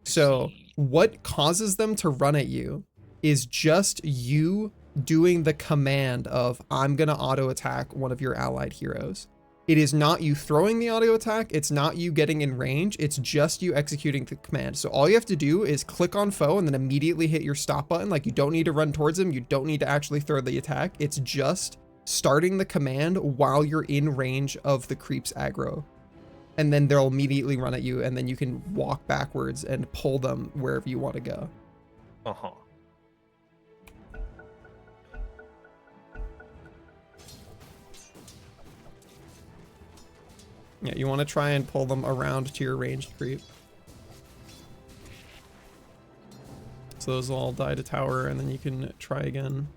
So what causes them to run at you is just you doing the command of, I'm gonna auto attack one of your allied heroes. It is not you throwing the auto attack. It's not you getting in range. It's just you executing the command. So all you have to do is click on foe and then immediately hit your stop button. Like, you don't need to run towards him. You don't need to actually throw the attack. It's just starting the command while you're in range of the creep's aggro. And then they'll immediately run at you, and then you can walk backwards and pull them wherever you want to go. Uh-huh. Yeah, you want to try and pull them around to your ranged creep. So those will all die to tower, and then you can try again.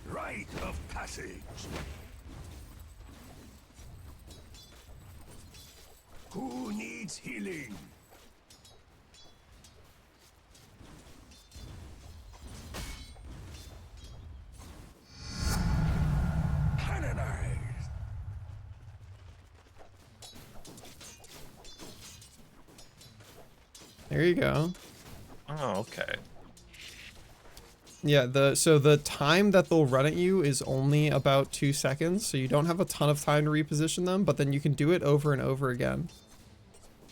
Rite of passage. Who needs healing? Canonized. There you go. Oh, okay. Yeah, so the time that they'll run at you is only about 2 seconds, so you don't have a ton of time to reposition them, but then you can do it over and over again.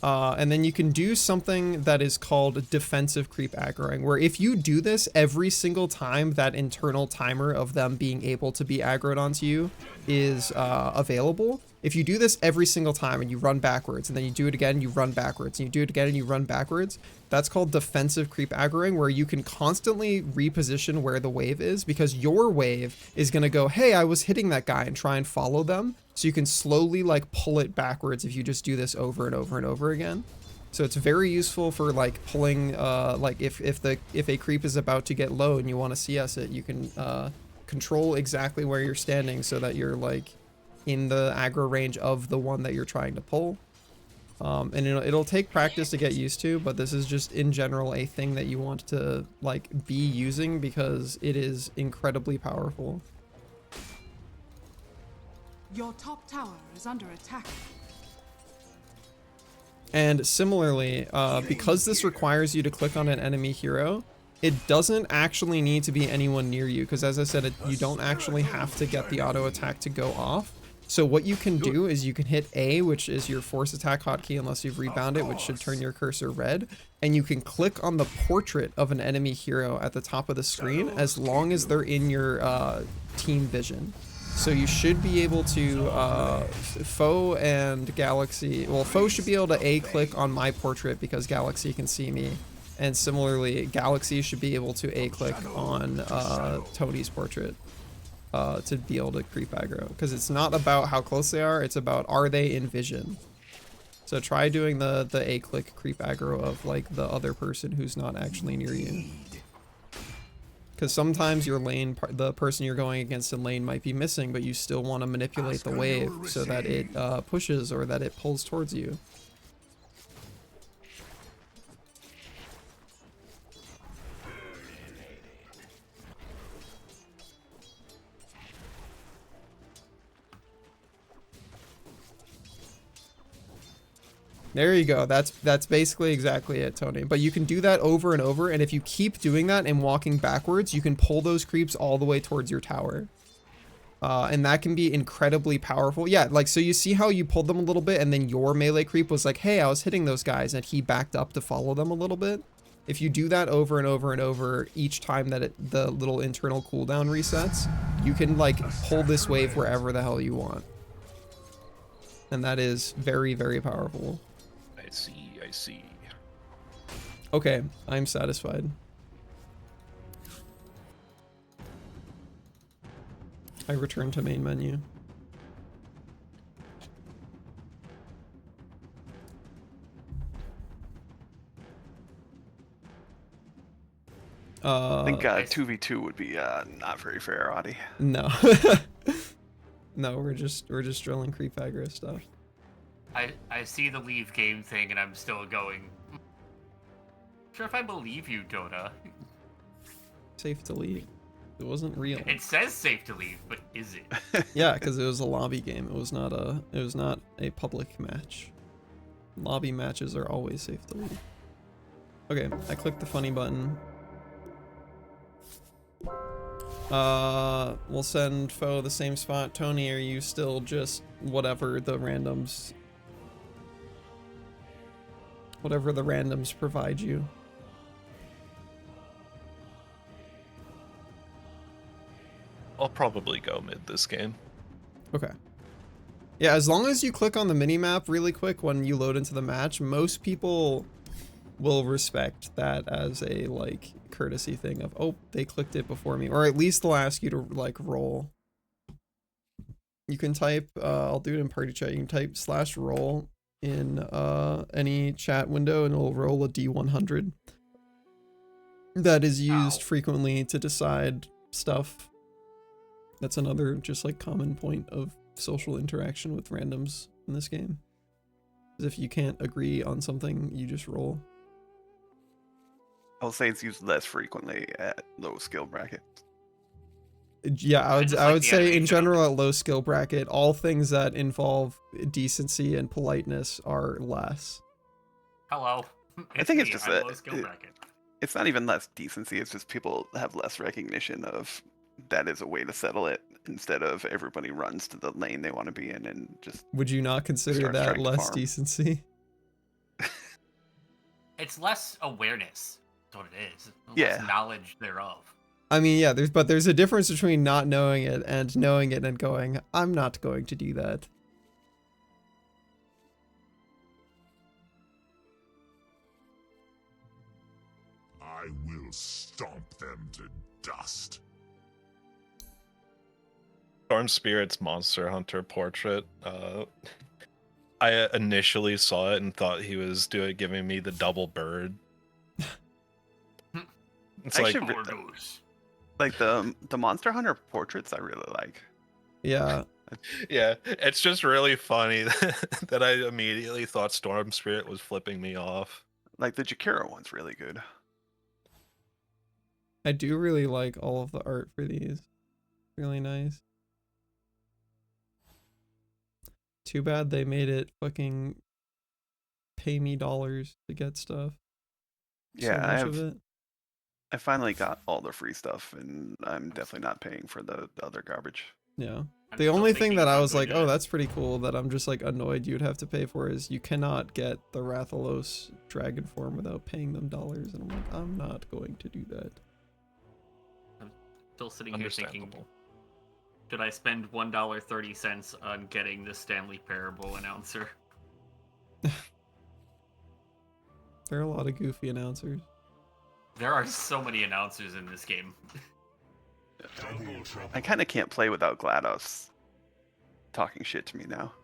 And then you can do something that is called defensive creep aggroing, where if you do this every single time that internal timer of them being able to be aggroed onto you is available, if you do this every single time and you run backwards, and then you do it again, you run backwards, and you do it again and you run backwards, that's called defensive creep aggroing, where you can constantly reposition where the wave is, because your wave is going to go, hey, I was hitting that guy, and try and follow them. So you can slowly like pull it backwards if you just do this over and over and over again. So it's very useful for like pulling, like if a creep is about to get low and you want to CS it, you can control exactly where you're standing so that you're like in the aggro range of the one that you're trying to pull. And it'll take practice to get used to, but this is just in general a thing that you want to like be using because it is incredibly powerful. Your top tower is under attack. And similarly, because this requires you to click on an enemy hero, it doesn't actually need to be anyone near you, because as I said, you don't actually have to get the auto attack to go off. So what you can do is you can hit A, which is your force attack hotkey unless you've rebound it, which should turn your cursor red, and you can click on the portrait of an enemy hero at the top of the screen as long as they're in your team vision. So you should be able to, Foe and Galaxy, well, Foe should be able to A-click on my portrait because Galaxy can see me. And similarly, Galaxy should be able to A-click on Tony's portrait to be able to creep aggro. Because it's not about how close they are they in vision. So try doing the A-click creep aggro of like the other person who's not actually near you. Because sometimes your lane, the person you're going against in lane might be missing, but you still want to manipulate the wave so that it pushes or that it pulls towards you. There you go. That's basically exactly it, Tony. But you can do that over and over, and if you keep doing that and walking backwards, you can pull those creeps all the way towards your tower. And that can be incredibly powerful. Yeah, like, so you see how you pulled them a little bit, and then your melee creep was like, hey, I was hitting those guys, and he backed up to follow them a little bit. If you do that over and over and over each time that the little internal cooldown resets, you can, like, pull this wave wherever the hell you want. And that is very, very powerful. I see. Okay, I'm satisfied. I return to main menu. I think 2v2 would be not very fair, Audie. No. No, we're just drilling creep aggro stuff. I see the leave game thing and I'm still going. Sure if I believe you, Dota. Safe to leave. It wasn't real. It says safe to leave, but is it? Yeah, because it was a lobby game. It was not a public match. Lobby matches are always safe to leave. Okay, I clicked the funny button. We'll send foe the same spot. Tony, are you still just whatever the randoms provide you? I'll probably go mid this game. Okay. Yeah, as long as you click on the minimap really quick when you load into the match, most people will respect that as a like courtesy thing of, oh, they clicked it before me, or at least they'll ask you to like roll. You can type, I'll do it in party chat. You can type /roll in any chat window and it'll roll a D100. That is used frequently to decide stuff. That's another just like common point of social interaction with randoms in this game. Is if you can't agree on something, you just roll. I'll say it's used less frequently at low skill brackets. Yeah, I just would like the say in animation of general at low skill bracket, all things that involve decency and politeness are less. Hello. I think it's me. just I'm that low skill bracket. it's not even less decency. It's just people have less recognition of that is a way to settle it instead of everybody runs to the lane they want to be in and just. Would you not consider starts that trying to less farm. decency? It's less awareness. That's what it is. Less Yeah. knowledge thereof. I mean, yeah, there's a difference between not knowing it and knowing it and going, I'm not going to do that. I will stomp them to dust. Storm Spirit's Monster Hunter portrait. I initially saw it and thought he was giving me the double bird. It's like, Actually, like the Monster Hunter portraits, I really like. Yeah. yeah, it's just really funny that I immediately thought Storm Spirit was flipping me off. Like the Jakiro one's really good. I do really like all of the art for these. Really nice. Too bad they made it fucking pay me dollars to get stuff. Yeah, so much of it. I finally got all the free stuff, and I'm definitely not paying for the other garbage. Yeah. I'm The still only thing thinking that I about was doing like, oh, it. that's pretty cool, that I'm just like annoyed you'd have to pay for is you cannot get the Rathalos dragon form without paying them dollars. And I'm like, I'm not going to do that. I'm still sitting here thinking, Understandable. should I spend $1.30 on getting the Stanley Parable announcer? There are a lot of goofy announcers. There are so many announcers in this game. Double trouble. I kind of can't play without GLaDOS talking shit to me now.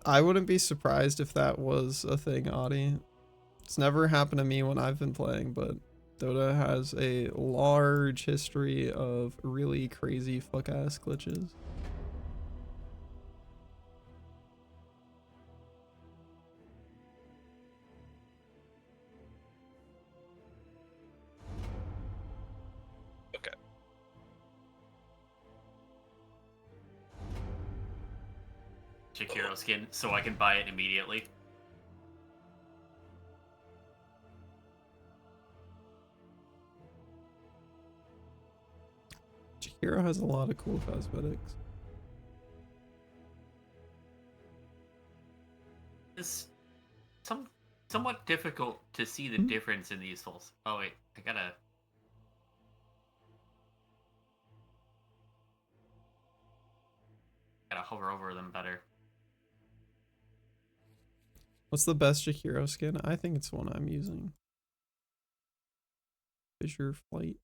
I wouldn't be surprised if that was a thing, Audie. It's never happened to me when I've been playing, but Dota has a large history of really crazy fuck-ass glitches. Okay. Jakiro skin, so I can buy it immediately. Jakiro has a lot of cool cosmetics. It's somewhat difficult to see the difference in these souls. Oh wait, I gotta hover over them better. What's the best Jakiro skin? I think it's one I'm using. Fissure Flight.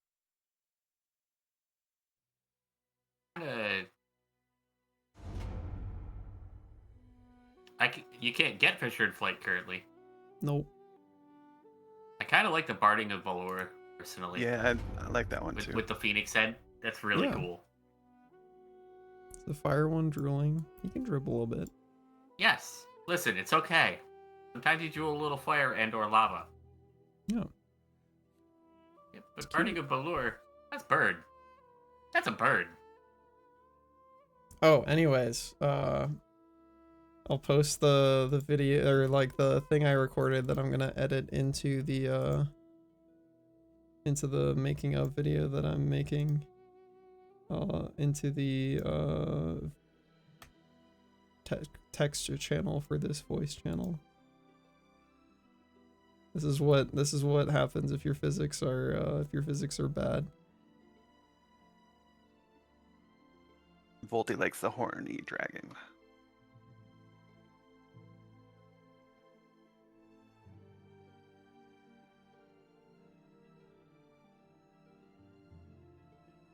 You can't get Fissured Flight currently. Nope. I kind of like the Barding of Valor personally. Yeah, I like that one too. With the Phoenix head, that's really Yeah. cool. The fire one drooling. He can dribble a bit. Yes. Listen, it's okay. Sometimes you drool a little fire and or lava. Yeah. Yep, but Barding of Valor, that's bird. That's a bird. Oh, anyways, I'll post the video or like the thing I recorded that I'm gonna edit into the into the making of video that I'm making into the texture channel for this voice channel. This is what happens if your physics are bad. Volty likes the horny dragon.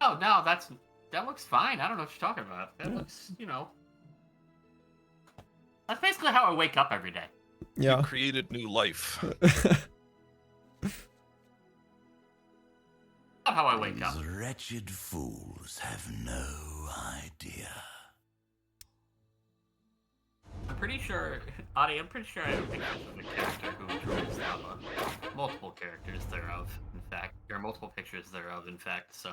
Oh no, that looks fine. I don't know what you're talking about. That looks, you know. That's basically how I wake up every day. Yeah. You created new life. Not how I wake up. These wretched fools have no idea. I'm pretty sure, Adi, I'm pretty sure I have pictures of a character who joins lava. Multiple characters thereof, in fact. There are multiple pictures thereof, in fact, so.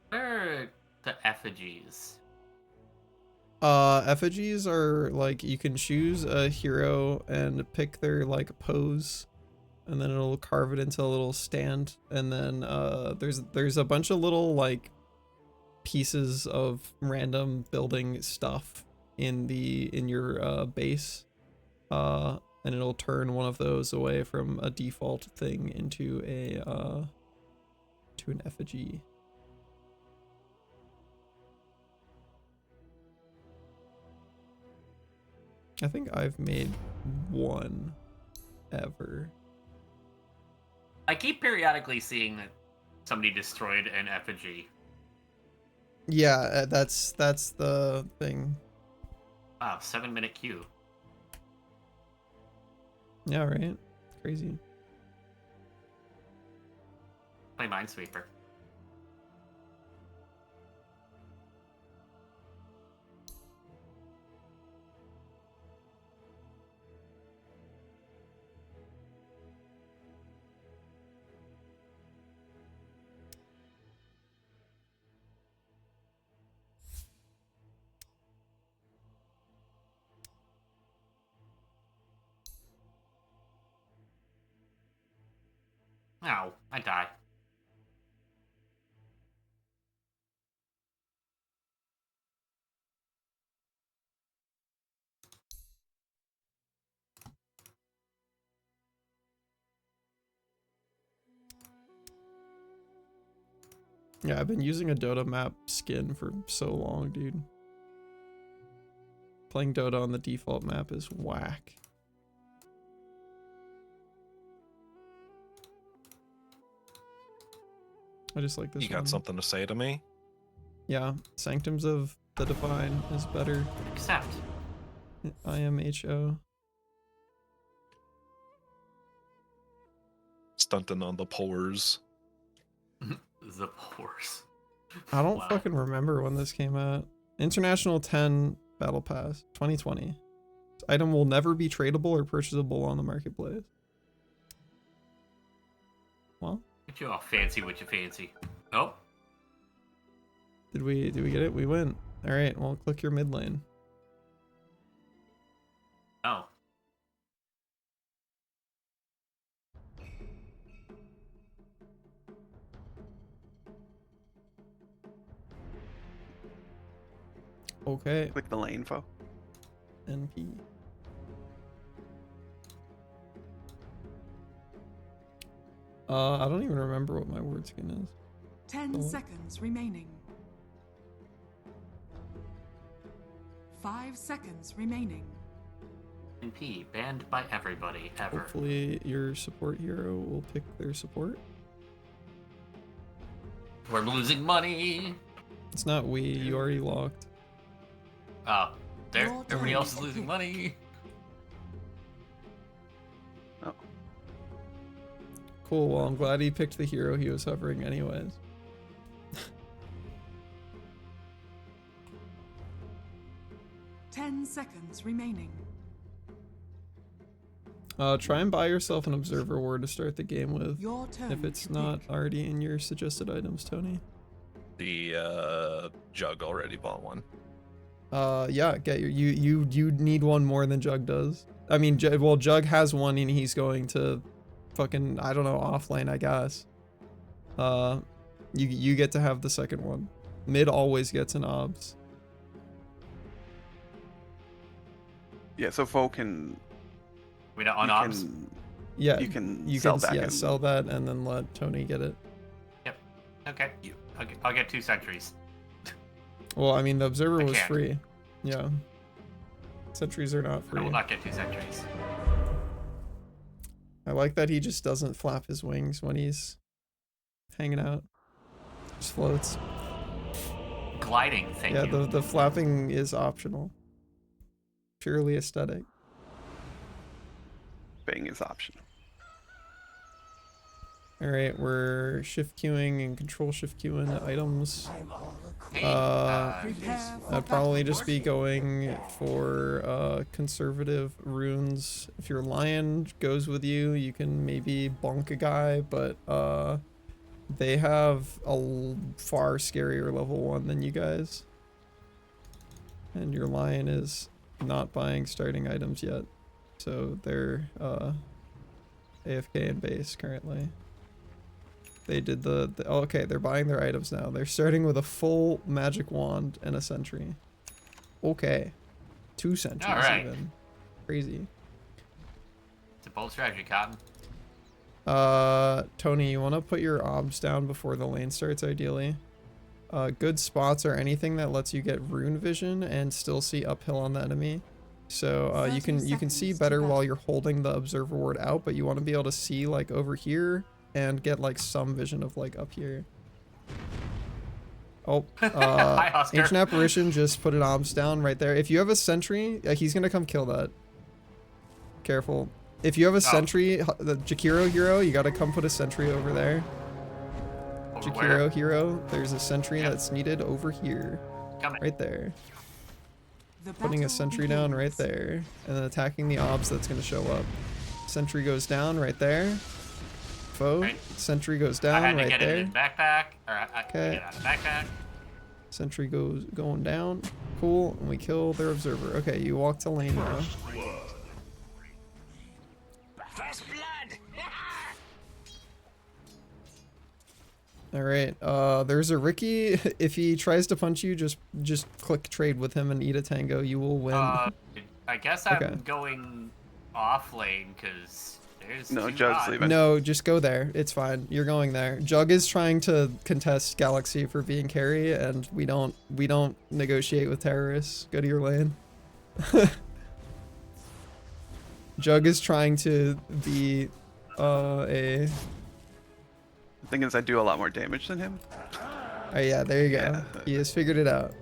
Where are the effigies? Effigies are like, you can choose a hero and pick their like pose, and then it'll carve it into a little stand, and then there's a bunch of little like pieces of random building stuff in your base, and it'll turn one of those away from a default thing into an effigy. I think I've made one ever. I keep periodically seeing that somebody destroyed an effigy. Yeah, that's the thing. Wow, 7-minute queue. Yeah, right? Crazy. Play Minesweeper. Ow, I die. Yeah, I've been using a Dota map skin for so long, dude. Playing Dota on the default map is whack. I just like this You got one. something to say to me? Yeah, Sanctums of the Divine is better. Accept. IMHO. Stunting on the pores. The pores. I don't Wow. fucking remember when this came out. International 10 Battle Pass, 2020. This item will never be tradable or purchasable on the marketplace. Well, Get you all fancy what you fancy. Oh, did we get it? We win. All right, well, click your mid lane. oh. Okay, Click the lane info. NP. I don't even remember what my word skin is. 10 Oh. seconds remaining. 5 seconds remaining. NP, banned by everybody, ever. Hopefully your support hero will pick their support. We're losing money! It's not we, you already locked. Oh, there. Your Everybody turn. else is losing money. Oh, Cool, well I'm glad he picked the hero he was hovering anyways. Ten seconds remaining. Try and buy yourself an observer ward to start the game with. Your turn If it's to not pick. already in your suggested items, Tony. The Jug already bought one. Yeah, get your you need one more than Jug does. I mean, well, Jug has one and he's going to fucking, I don't know, off lane, I guess. You get to have the second one. Mid always gets an obs. Yeah, so Foe can. We don't You on obs. can, Yeah, you can you sell can back yeah and- sell that and then let Tony get it. Yep. Okay. I'll get 2 sentries. Well, I mean, the observer I was can't. free. Yeah. Sentries are not I free. will not get 2 sentries. I like that he just doesn't flap his wings when he's hanging out. Just floats. Gliding, thank Yeah, you. the flapping is optional. Purely aesthetic. Bang is optional. Alright, we're shift queuing and control shift queuing items. Hey, Prepare for I'd probably battle. just be going for conservative runes. If your lion goes with you, you can maybe bonk a guy, but they have a far scarier level 1 than you guys. And your lion is not buying starting items yet. So they're AFK in base currently. They did oh, okay, they're buying their items now. They're starting with a full magic wand and a sentry. Okay. 2 sentries Alright. even. Crazy. it's a bold strategy, Cotton. Tony, you want to put your obs down before the lane starts, ideally. Good spots are anything that lets you get rune vision and still see uphill on the enemy. So you 30 can see seconds to better while battle. you're holding the observer ward out, but you want to be able to see like over here and get like some vision of like up here. Oh, Hi, Oscar. Ancient Apparition just put an obs down right there. If you have a sentry, he's gonna come kill that. Careful. If you have a sentry, the Jakiro hero, you gotta come put a sentry over there. Over Jakiro where? hero, there's a sentry Yep. that's needed over here. Coming. Right there. The Putting a battle sentry down right begins. there. And then attacking the obs that's gonna show up. Sentry goes down right there. Foe. Right. Sentry goes I down had to right get it there. in backpack. Or I Okay. get out of backpack. Sentry goes going down. Cool. And we kill their observer. Okay, you walk to lane now. First blood! Alright, there's a Ricky. If he tries to punch you, just click trade with him and eat a tango. You will win. I guess I'm Okay. going off lane because there's No, 2 Jug's bots. leaving. No, just go there. It's fine. You're going there. Jug is trying to contest Galaxy for being carry, and we don't negotiate with terrorists. Go to your lane. Jug is trying to be a The thing is, I do a lot more damage than him. oh yeah, there you go. Yeah. He has figured it out.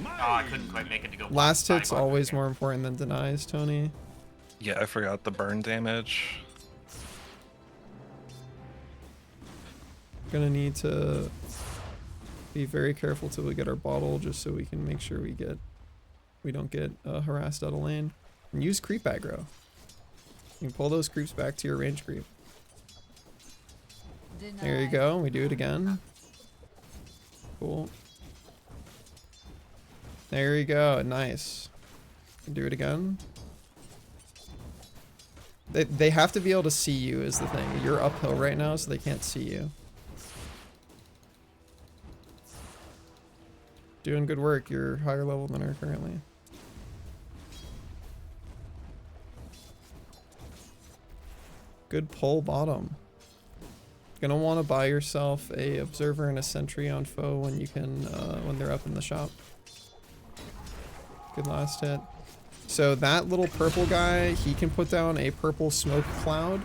Oh, I couldn't quite make it to go. Last buy hit's one. always Okay. more important than denies, Tony. Yeah, I forgot the burn damage. Gonna need to be very careful till we get our bottle, just so we can make sure we don't get harassed out of lane. And use creep aggro. You can pull those creeps back to your range creep. There you go. We do it again. Cool. There you go. Nice. Do it again. They have to be able to see you is the thing. You're uphill right now, so they can't see you. Doing good work. You're higher level than her currently. Good pull bottom. Gonna want to buy yourself a observer and a sentry on foe when you can when they're up in the shop. Good last hit. So that little purple guy, he can put down a purple smoke cloud.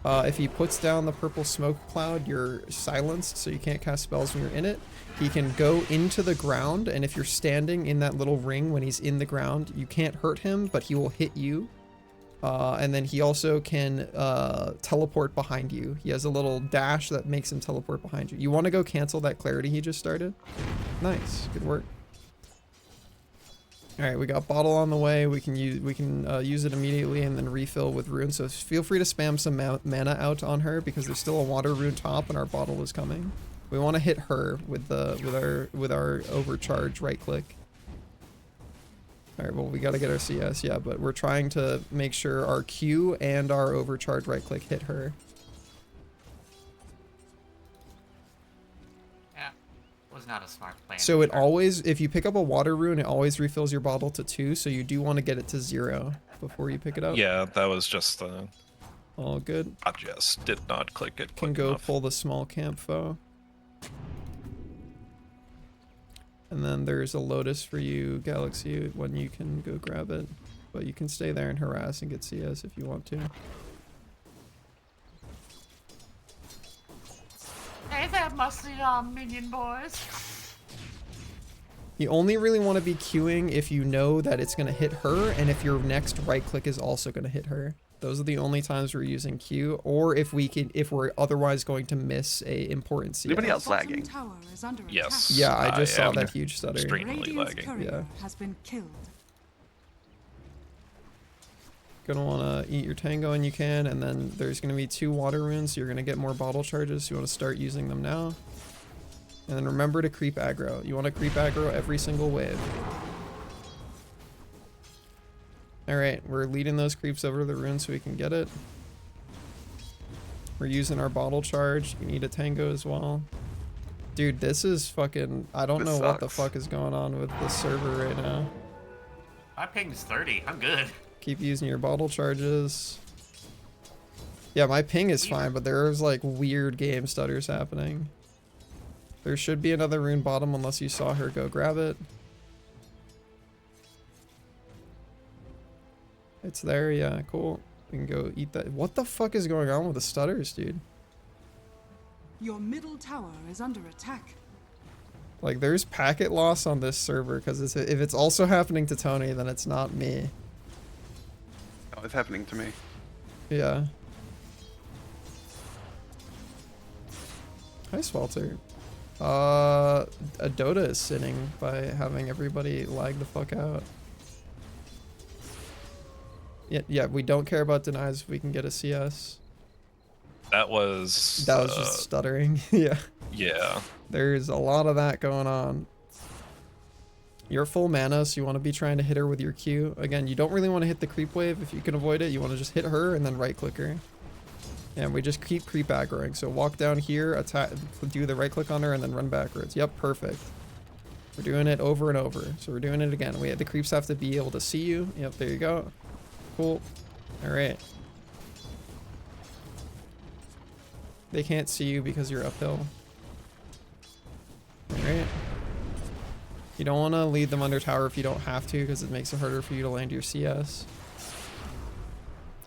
If he puts down the purple smoke cloud, you're silenced, so you can't cast spells when you're in it. He can go into the ground, and if you're standing in that little ring when he's in the ground, you can't hurt him, but he will hit you. And then he also can teleport behind you. He has a little dash that makes him teleport behind you. You want to go cancel that clarity he just started? Nice, good work. All right, we got bottle on the way. We can use it immediately and then refill with rune. So feel free to spam some mana out on her because there's still a water rune top and our bottle is coming. We want to hit her with our overcharge right click. All right, well we got to get our CS, yeah, but we're trying to make sure our Q and our overcharge right click hit her. Was not a smart plan. So it always, if you pick up a water rune, it always refills your bottle to 2, so you do want to get it to 0 before you pick it up. Yeah, that was just all good. I just did not click it. Can go pull the small camp foe. And then there's a lotus for you, Galaxy, when you can go grab it. But you can stay there and harass and get CS if you want to. Hey there, musty minion boys. You only really want to be queuing if you know that it's going to hit her and if your next right click is also going to hit her. Those are the only times we're using Q, or if we're otherwise going to miss a important CS. Anybody else lagging? Yes. Yeah, I just saw that huge stutter. Extremely lagging. Yeah. Has been killed. Gonna want to eat your tango when you can, and then there's gonna be 2 water runes, so you're gonna get more bottle charges, so you want to start using them now. And then remember to creep aggro. You want to creep aggro every single wave. Alright, we're leading those creeps over to the rune so we can get it. We're using our bottle charge. You need a tango as well. Dude, this is fucking... I don't know what the fuck is going on with this server right now. My ping's 30. I'm good. Keep using your bottle charges. Yeah, my ping is fine, but there's like weird game stutters happening. There should be another rune bottom unless you saw her go grab it. It's there, yeah, cool. We can go eat that. What the fuck is going on with the stutters, dude? Your middle tower is under attack. Like, there's packet loss on this server, because if it's also happening to Tony, then it's not me. Oh, it's happening to me. Yeah. Hi, Swelter. A Dota is sinning by having everybody lag the fuck out. Yeah, we don't care about denies if we can get a CS. That was just stuttering. Yeah. Yeah. There's a lot of that going on. You're full mana, so you want to be trying to hit her with your Q. Again, you don't really want to hit the creep wave if you can avoid it. You want to just hit her and then right click her. And we just keep creep aggroing. So walk down here, attack, do the right click on her, and then run backwards. Yep, perfect. We're doing it over and over. So we're doing it again. The creeps have to be able to see you. Yep, there you go. Cool. Alright. They can't see you because you're uphill. Alright. You don't want to lead them under tower if you don't have to, because it makes it harder for you to land your CS.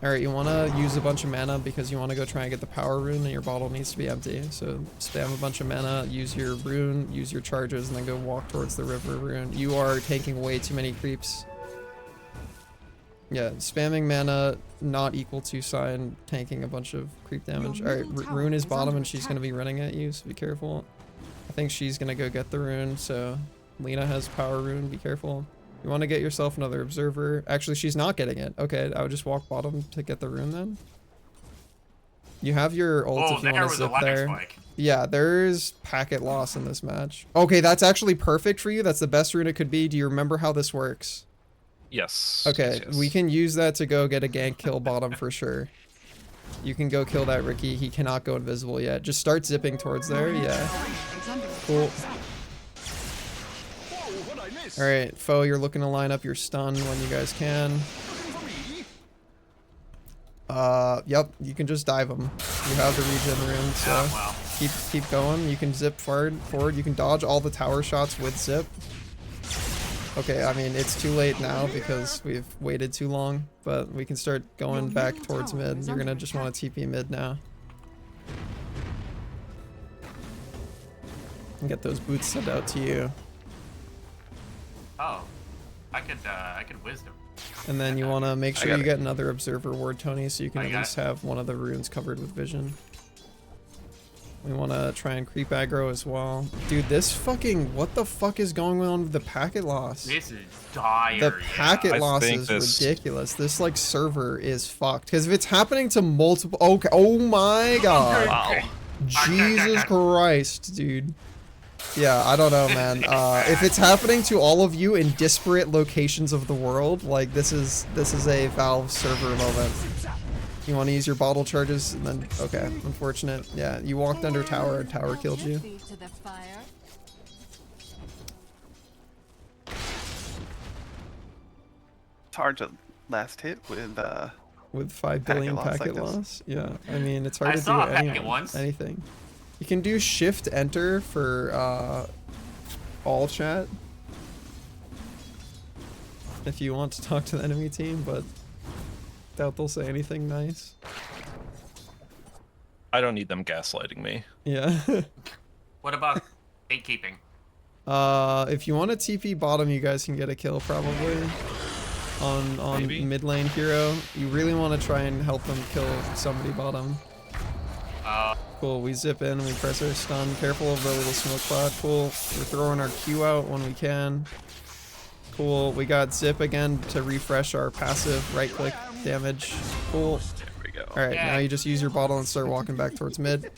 Alright, you want to use a bunch of mana because you want to go try and get the power rune, and your bottle needs to be empty. So spam a bunch of mana, use your rune, use your charges, and then go walk towards the river rune. You are taking way too many creeps. Yeah, spamming mana not equal to sign tanking a bunch of creep damage. Alright, rune is bottom and she's going to be running at you, so be careful. I think she's going to go get the rune, so Lena has power rune, be careful. You want to get yourself another observer. Actually, she's not getting it. Okay, I would just walk bottom to get the rune then. You have your ult if you want to zip there. Spike. Yeah, there's packet loss in this match. Okay, that's actually perfect for you. That's the best rune it could be. Do you remember how this works? Yes. Okay, yes. We can use that to go get a gank kill bottom for sure. You can go kill that Ricky. He cannot go invisible yet. Just start zipping towards there. Yeah. Cool. Alright, foe, you're looking to line up your stun when you guys can. Yep, you can just dive them. You have the regen rune, so keep going. You can zip forward. You can dodge all the tower shots with zip. Okay, I mean, it's too late now because we've waited too long, but we can start going back towards mid. You're gonna just want to TP mid now. And get those boots sent out to you. Oh, I could wisdom. And then you want to make sure you get another observer ward, Tony, so you can at least have one of the runes covered with vision. We want to try and creep aggro as well. Dude, this fucking... What the fuck is going on with the packet loss? This is dire. The packet I loss think is this- ridiculous. This, like, server is fucked. Because if it's happening to multiple... Okay. Oh my god. Wow. Jesus Christ, dude. Yeah, I don't know, man. If it's happening to all of you in disparate locations of the world, like, this is a Valve server moment. You want to use your bottle charges, and then... Okay, unfortunate. Yeah, you walked under tower, and tower killed you. To the fire. It's hard to last hit with 5 billion packet packet loss like loss. Yeah, I mean, it's hard I to do saw a packet once. anything. You can do shift enter for all chat if you want to talk to the enemy team, but doubt they'll say anything nice. I don't need them gaslighting me. Yeah. What about gatekeeping? If you want to TP bottom, you guys can get a kill probably on Maybe. mid lane hero. You really want to try and help them kill somebody bottom. Cool, we zip in, we press our stun. Careful of the little smoke cloud. Cool, we're throwing our Q out when we can. Cool, we got zip again to refresh our passive right click damage. Cool. There we go. Alright, now you just use your bottle and start walking back towards mid.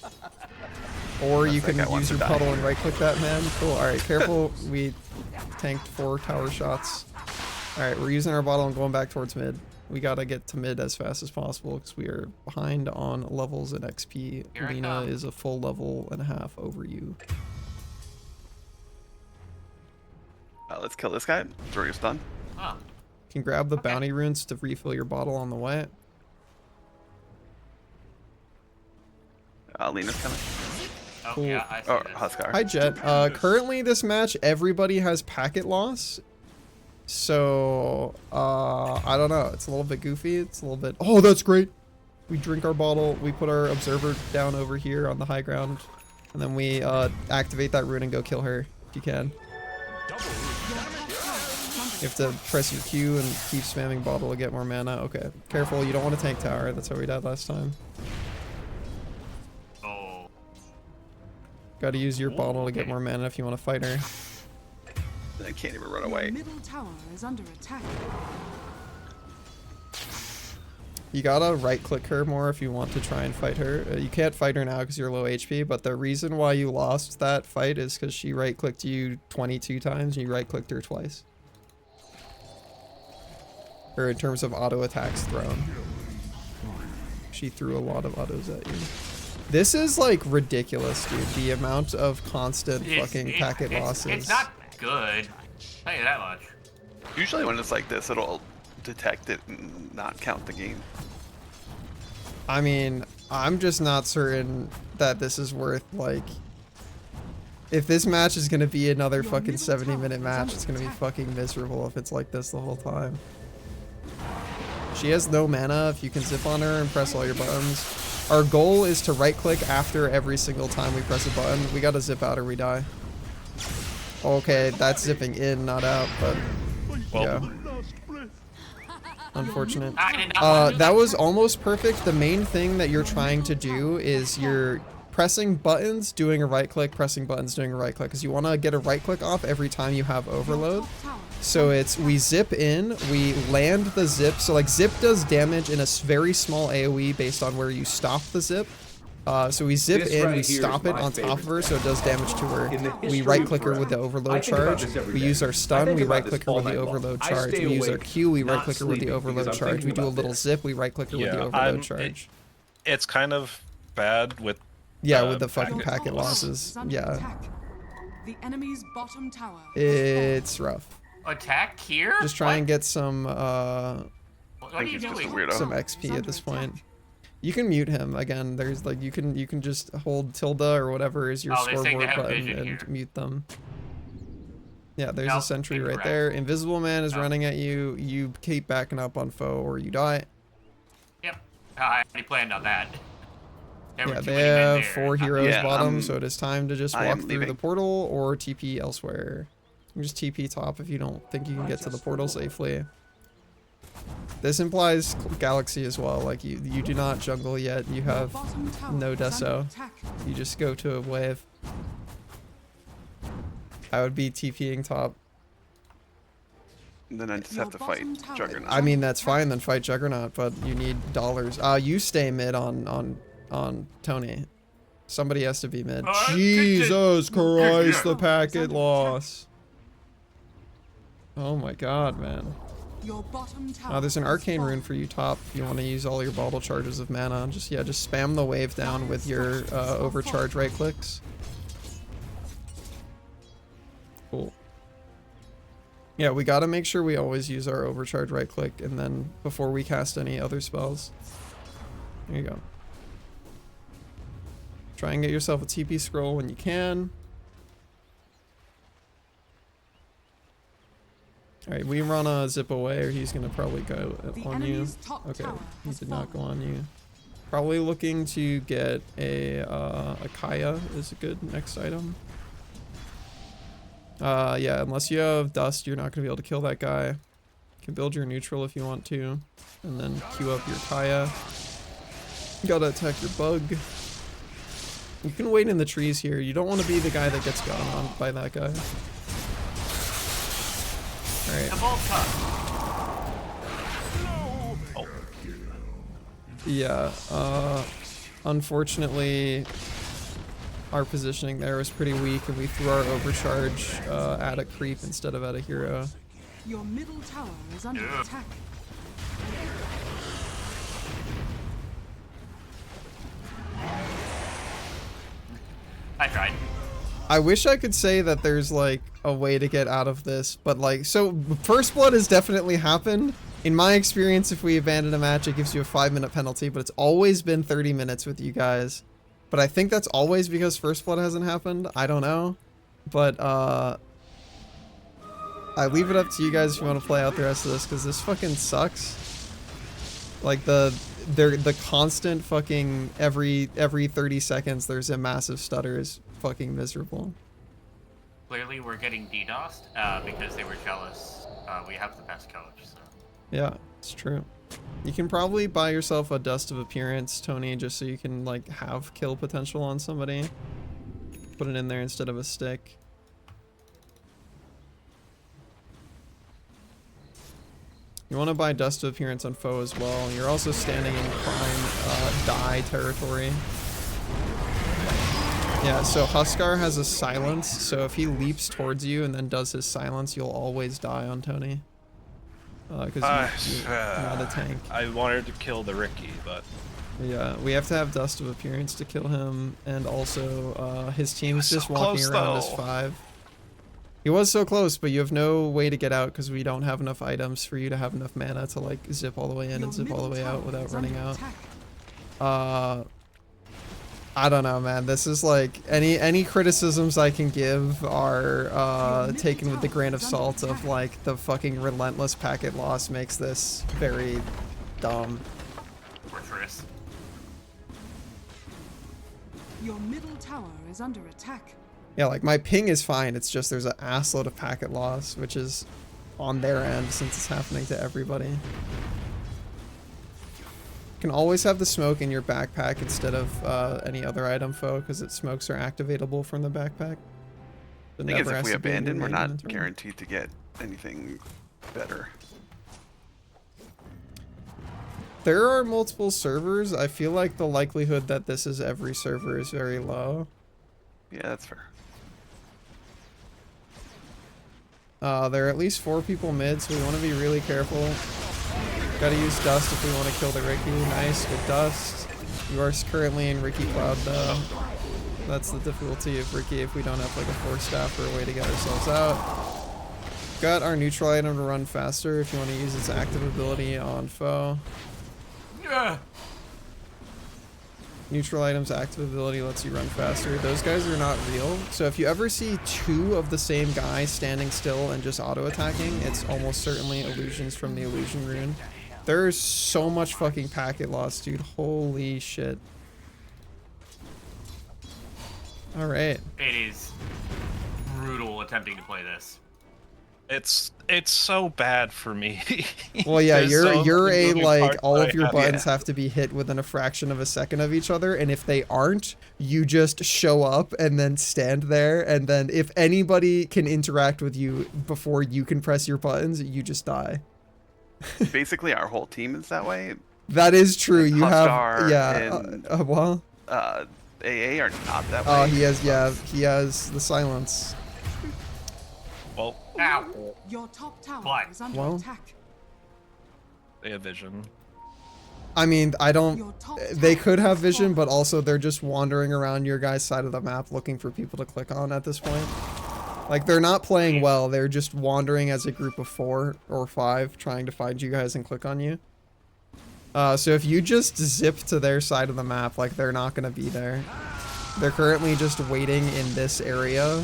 Or you can guy wants use to your die. puddle and right click that man. Cool, alright, careful. We tanked 4 tower shots. Alright, we're using our bottle and going back towards mid. We gotta get to mid as fast as possible because we are behind on levels and XP. Here I Lena come. is a full level and a half over you. Let's kill this guy. Throw your stun. Oh, You can grab the bounty runes to refill your bottle on the way. Lena's coming. oh Cool. yeah, I see Or this. Huskar. Hi Jet. Currently this match everybody has packet loss. So I don't know. It's a little bit goofy. It's a little bit... Oh, that's great. We drink our bottle. We put our observer down over here on the high ground. And then we activate that rune and go kill her if you can. You have to press your Q and keep spamming bottle to get more mana. Okay. Careful, you don't want to tank tower. That's how we died last time. Oh, Gotta use your bottle to get more mana if you want to fight her. I can't even run Your away. middle tower is under attack. You gotta right click her more if you want to try and fight her. You can't fight her now because you're low HP, but the reason why you lost that fight is because she right clicked you 22 times and you right clicked her twice. Or in terms of auto attacks thrown. She threw a lot of autos at you. This is like ridiculous, dude. The amount of constant fucking packet losses. It's not good. Tell you that much. Usually when it's like this, it'll detect it and not count the game. I mean, I'm just not certain that this is worth, like... If this match is gonna be another fucking 70-minute match, it's gonna be fucking miserable if it's like this the whole time. She has no mana. If you can zip on her and press all your buttons. Our goal is to right-click after every single time we press a button. We gotta zip out or we die. Okay, that's zipping in, not out, but... Well, yeah. Unfortunate. I did not want to do That was almost perfect. The main thing that you're trying to do is you're pressing buttons, doing a right click, pressing buttons, doing a right click, because you want to get a right click off every time you have overload. So it's we zip in, we land the zip. So like zip does damage in a very small AoE based on where you stop the zip. So we zip This in, right we here stop is it my on top of her, favorite so it does damage to her. In the We history right of click her with the forever. overload I think about charge. this every We day. use our I stun, think we about right this click her all with the night long. overload I charge. stay We use our awake, Q, we right not click her with the sleeping, overload because I'm charge. We thinking do a about little this. zip, we right click her with the Yeah, overload charge. it's kind of bad with Yeah, with the fucking packet packet loss. losses. Yeah, The enemy's bottom tower. it's rough. Attack here? Just try and get some What are you he's just a doing? weirdo. some XP at this point. You can mute him again. There's like you can just hold tilde or whatever is your Oh, they're saying they scoreboard have button vision and here. mute them. Yeah, there's a Nope, sentry right incorrect. there. Invisible Man is Oh. running at you. You keep backing up on foe or you die. Yep. I already planned on that. There were Yeah, too they many men have there. 4 heroes Yeah, bottom, so it is time to just I walk am through leaving. the portal or TP elsewhere. You can just TP top if you don't think you can get to the portal safely. This implies Galaxy as well. Like you do not jungle yet. You have no Deso. You just go to a wave. I would be TPing top. And then I just have to fight Juggernaut. I mean, that's fine. Then fight Juggernaut, but you need dollars. You stay mid on Tony. Somebody has to be mid. Jesus Christ, the packet loss. Oh my god, man. There's an arcane rune for you top if you want to use all your bauble charges of mana. Just spam the wave down with your overcharge right clicks. Cool. Yeah, we gotta make sure we always use our overcharge right click and then before we cast any other spells. There you go. Try and get yourself a TP scroll when you can. Alright, we run a zip away or he's gonna probably go on you. Okay, he did not go on you. Probably looking to get a Kaya is a good next item. Yeah, unless you have dust, you're not gonna be able to kill that guy. You can build your neutral if you want to, and then queue up your Kaya. You gotta attack your bug. You can wait in the trees here. You don't want to be the guy that gets gone on by that guy. Alright. Yeah, unfortunately, our positioning there was pretty weak and we threw our overcharge at a creep instead of at a hero. Your middle tower is under attack. I tried. I wish I could say that there's like a way to get out of this, but like, so first blood has definitely happened. In my experience, if we abandon a match, it gives you a 5-minute penalty, but it's always been 30 minutes with you guys. But I think that's always because first blood hasn't happened. I don't know. But I leave it up to you guys if you want to play out the rest of this, because this fucking sucks. Like the constant fucking every 30 seconds there's a massive stutter is fucking miserable. Clearly we're getting DDoSed because they were jealous. We have the best coach, so. Yeah, it's true. You can probably buy yourself a Dust of Appearance, Tony, just so you can like have kill potential on somebody. Put it in there instead of a stick. You want to buy Dust of Appearance on foe as well. You're also standing in prime die territory. Yeah, so Huskar has a silence, so if he leaps towards you and then does his silence, you'll always die on Tony. Because you're not a tank. I wanted to kill the Ricky, but... Yeah, we have to have Dust of Appearance to kill him, and also his team's just walking around as 5. He was so close, but you have no way to get out because we don't have enough items for you to have enough mana to like zip all the way in and zip all the way out without running out. I don't know, man. This is like any criticisms I can give are taken with the grain of salt of like the fucking relentless packet loss makes this very dumb. Torturous. Your middle tower is under attack. Yeah, like my ping is fine. It's just there's an assload of packet loss, which is on their end since it's happening to everybody. You can always have the smoke in your backpack instead of any other item foe, because its smokes are activatable from the backpack. The thing is, if we abandon, we're not guaranteed to get anything better. There are multiple servers. I feel like the likelihood that this is every server is very low. Yeah, that's fair. There are at least 4 people mid, so we want to be really careful. Gotta use Dust if we want to kill the Ricky. Nice, good Dust. You are currently in Ricky Cloud though. That's the difficulty of Ricky if we don't have like a Force Staff or a way to get ourselves out. Got our neutral item to run faster if you want to use its active ability on foe. Yeah. Neutral item's active ability lets you run faster. Those guys are not real. So if you ever see 2 of the same guy standing still and just auto-attacking, it's almost certainly illusions from the illusion rune. There's so much fucking packet loss, dude. Holy shit. Alright. It is brutal attempting to play this. It's so bad for me. Well, yeah, There's so you're many a moving like parts all that of I your have- buttons have to be hit within a fraction of a second of each other, and if they aren't, you just show up and then stand there, and then if anybody can interact with you before you can press your buttons, you just die. Basically, our whole team is that way. That is true. And You have Hustar yeah. and Well, AA are not that way. he has the silence. Well, Ow! Your top tower Why? is under Well. attack. they have vision. I mean, I Your don't. top They tower could have is vision, but falling. also they're just wandering around your guys' side of the map looking for people to click on at this point. Like, they're not playing well, they're just wandering as a group of 4 or 5 trying to find you guys and click on you. So if you just zip to their side of the map, like, they're not gonna be there. They're currently just waiting in this area,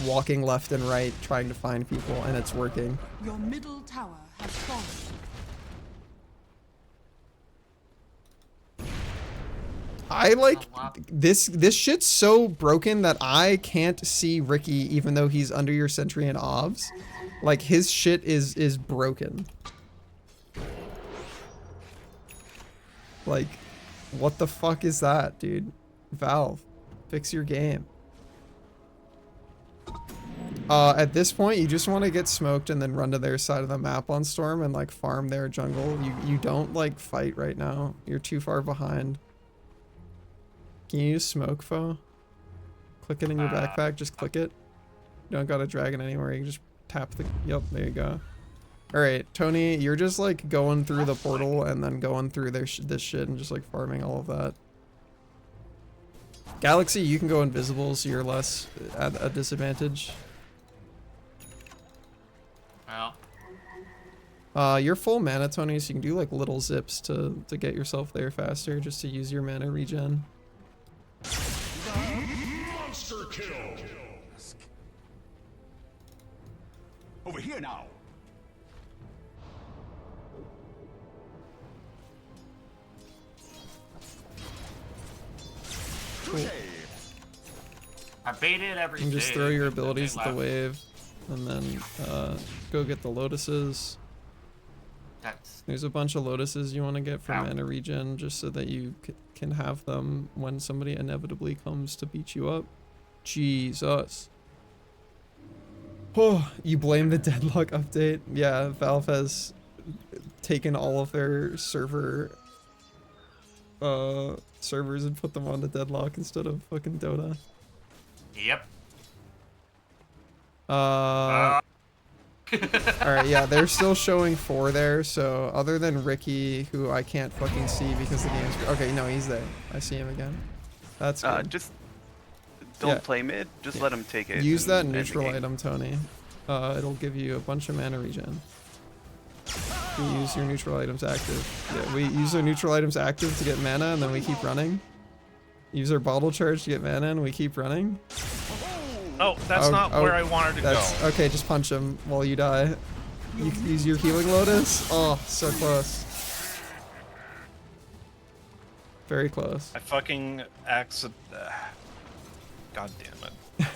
walking left and right, trying to find people, and it's working. Your middle tower has fallen. I like this shit's so broken that I can't see Ricky even though he's under your sentry and obs. Like his shit is broken. Like what the fuck is that, dude? Valve, fix your game. At this point you just want to get smoked and then run to their side of the map on Storm and like farm their jungle. You don't like fight right now. You're too far behind. Can you use smoke, foe? Click it in your backpack, just click it. You don't gotta drag it anywhere, you can just tap the, yep, there you go. Alright, Tony, you're just like going through the portal and then going through this shit and just like farming all of that. Galaxy, you can go invisible so you're less at a disadvantage. Well, You're full mana, Tony, so you can do like little zips to get yourself there faster, just to use your mana regen. Monster kill. Over here now. I baited everything. And just throw your abilities at the wave, and then go get the lotuses. There's a bunch of lotuses you want to get for mana regen, just so that you can have them when somebody inevitably comes to beat you up. Jesus. Oh, you blame the deadlock update? Yeah, Valve has taken all of their servers and put them on the deadlock instead of fucking Dota. Yep. Alright, yeah, they're still showing 4 there, so other than Ricky, who I can't fucking see because the game's... Okay, no, he's there. I see him again. That's good. Just don't play mid, just let him take it. Use that and end the neutral game. item, Tony. It'll give you a bunch of mana regen. We use your neutral items active. Yeah, we use our neutral items active to get mana, and then we keep running. Use our bottle charge to get mana, and we keep running. Oh, that's not where I wanted to go. Okay, just punch him while you die. You can use your healing lotus. Oh, so close. Very close. I fucking God damn it.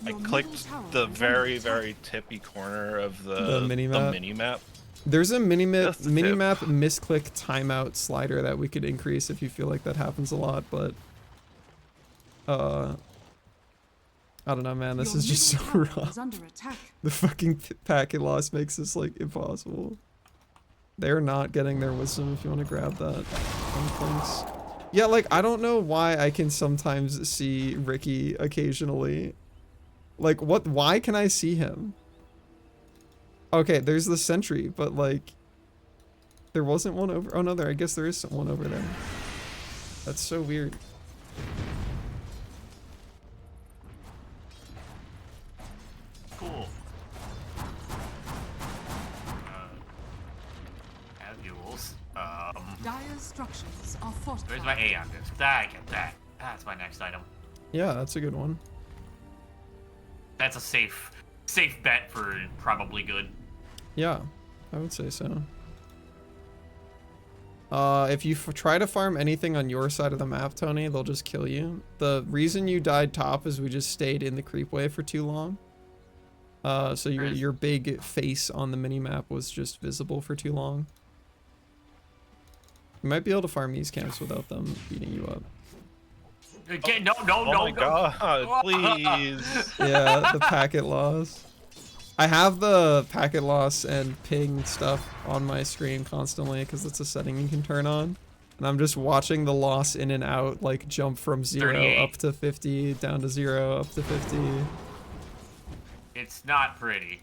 I clicked the very tippy corner of the mini-map. There's a mini-map misclick timeout slider that we could increase if you feel like that happens a lot, but I don't know, man. This is just so rough. The fucking packet loss makes this like impossible. They're not getting their wisdom if you want to grab that. Thanks. Yeah, like I don't know why I can sometimes see Ricky occasionally. Like what? Why can I see him? Okay, there's the sentry, but like there wasn't one over. Oh no, I guess there is one over there. That's so weird. Cool. As duels. Dire structures are fortified. Where's my A on this? I get that. That's my next item. Yeah, that's a good one. That's a safe bet for probably good. Yeah, I would say so. If you try to farm anything on your side of the map, Tony, they'll just kill you. The reason you died top is we just stayed in the creep wave for too long. So your big face on the minimap was just visible for too long. You might be able to farm these camps without them beating you up. No, Oh my god, please. Yeah, the packet loss. I have the packet loss and ping stuff on my screen constantly because it's a setting you can turn on. And I'm just watching the loss in and out, like jump from 0 38. up to 50, down to 0, up to 50. It's not pretty.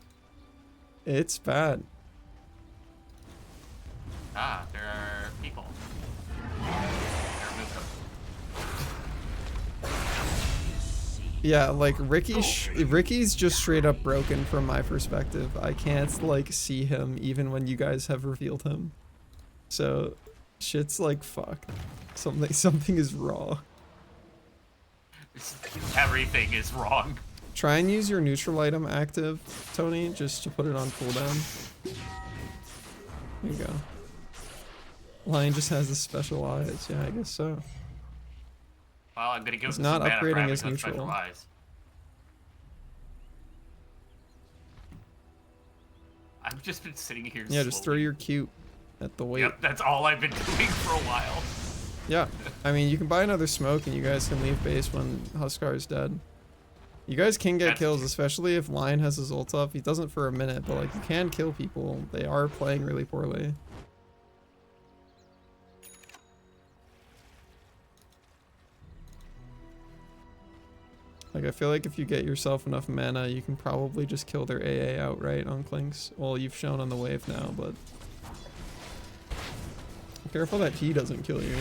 It's bad. Ah, there are people. They're moved up. Yeah, like Ricky's just straight up broken from my perspective. I can't like see him even when you guys have revealed him. So shit's like fuck. Something is wrong. Everything is wrong. Try and use your neutral item active, Tony, just to put it on cooldown. There you go. Lion just has the special eyes. Yeah, I guess so. Well, I'm gonna give He's him not some mana for upgrading having his those neutral. special eyes. I've just been sitting here. Yeah, just throw slowly. your cute at the weight. Yep, that's all I've been doing for a while. Yeah, I mean, you can buy another smoke and you guys can leave base when Huskar is dead. You guys can get kills, especially if Lion has his ult up. He doesn't for a minute, but like you can kill people. They are playing really poorly. Like I feel like if you get yourself enough mana, you can probably just kill their AA outright on Clinks. Well, you've shown on the wave now, but be careful that he doesn't kill you.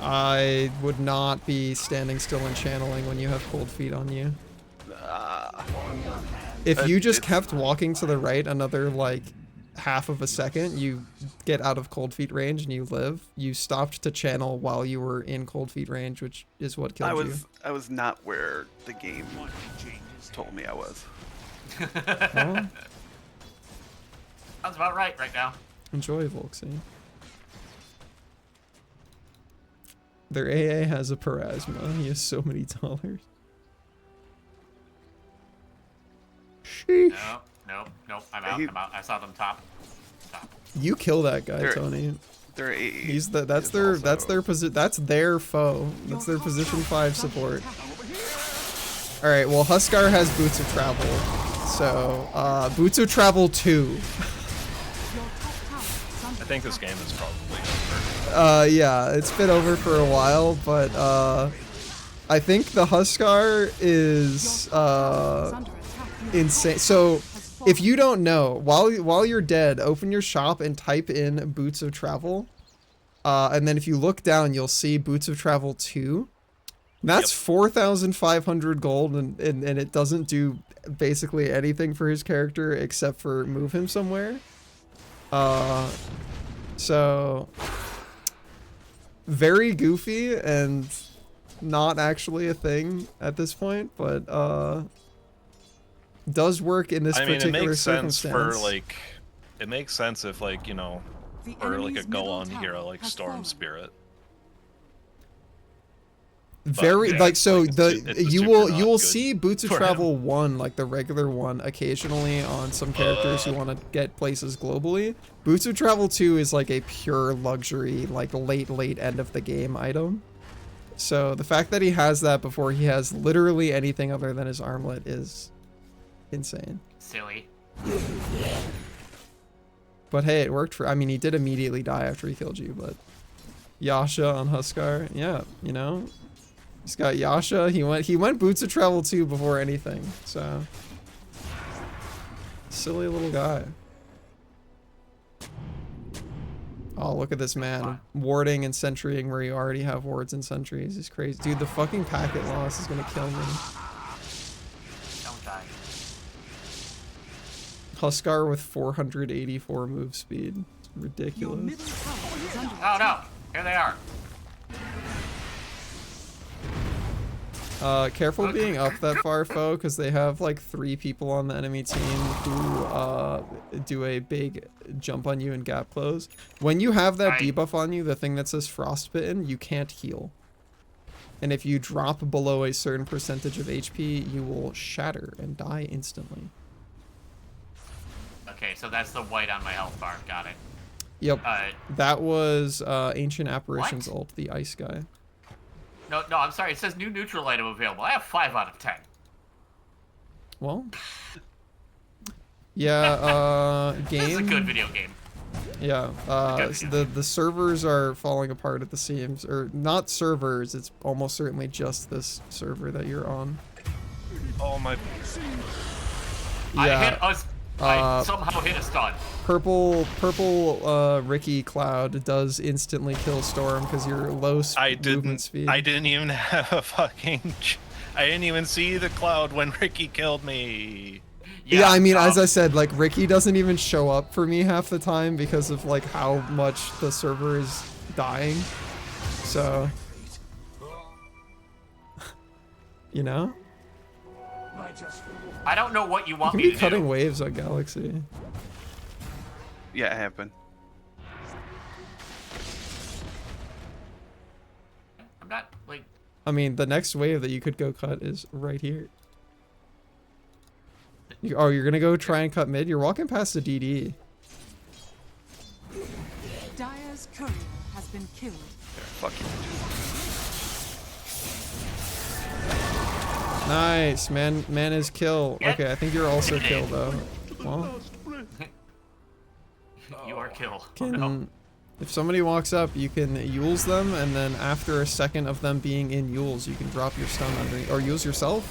I would not be standing still and channeling when you have cold feet on you. If you just kept walking to the right another like half of a second, you get out of cold feet range and you live. You stopped to channel while you were in cold feet range, which is what killed you. I was not where the game told me I was. Well, Sounds about right now. enjoy, Volksy. Their AA has a parasma. He has so many dollars. Sheesh. Nope. I'm out. I saw them top. You kill that guy, Tony. They're He's that's their position. That's their foe. That's their position 5 support. All right. Well, Huskar has Boots of Travel, so Boots of Travel 2. I think this game is probably over. Yeah, it's been over for a while, but I think the Huskar is insane. So if you don't know, while you're dead, open your shop and type in Boots of Travel, and then if you look down, you'll see Boots of Travel 2. That's 4,500 gold, and it doesn't do basically anything for his character except for move him somewhere. So very goofy and not actually a thing at this point, but does work in this particular it makes sense circumstance. for like, it makes sense if like, you know, or like a go-on hero like Storm Spirit. Very yeah, like so like, the it's you super will not good see Boots of for Travel 1, like the regular one, occasionally on some characters who want to get places globally. Boots of Travel 2 is like a pure luxury, like late end of the game item. So the fact that he has that before he has literally anything other than his armlet is insane. Silly. But hey, it worked for. I mean, he did immediately die after he killed you, but Yasha on Huskar, yeah, you know. He's got Yasha. He went Boots of Travel 2 before anything. So silly little guy. Oh, look at this man warding and sentrying where you already have wards and sentries. He's crazy, dude. The fucking packet loss is gonna kill me. Don't die. Huskar with 484 move speed. It's Your ridiculous. middle tower is under Oh no! Here they are. Careful being up that far, foe, because they have like 3 people on the enemy team who do a big jump on you and gap close. When you have that debuff on you, the thing that says frostbitten, you can't heal. And if you drop below a certain percentage of HP, you will shatter and die instantly. Okay, so that's the white on my health bar. Got it. Yep. That was Ancient Apparitions What? ult, the ice guy. No, I'm sorry. It says new neutral item available. I have 5 out of 10. Well. Yeah, game. This is a good video game. Yeah, the servers are falling apart at the seams, or not servers, it's almost certainly just this server that you're on. Oh my. Yeah, I somehow hit a stun. purple Ricky Cloud does instantly kill Storm because you're low movement speed. I didn't even have a fucking. I didn't even see the cloud when Ricky killed me. Yeah, I mean, as I said, like, Ricky doesn't even show up for me half the time because of, like, how much the server is dying. So, you know? I don't know what you want You me can to be cutting do. waves on Galaxy. Yeah, it happened. I'm not, like... I mean, the next wave that you could go cut is right here. Oh, you're gonna go try and cut mid? You're walking past the DD. Dire's courier has been killed. Fuck you. Nice, man is kill. Okay, I think you're also kill though. Well, You are kill. if somebody walks up, you can Yules them, and then after a second of them being in Yules, you can drop your stun underneath. Or Yules yourself.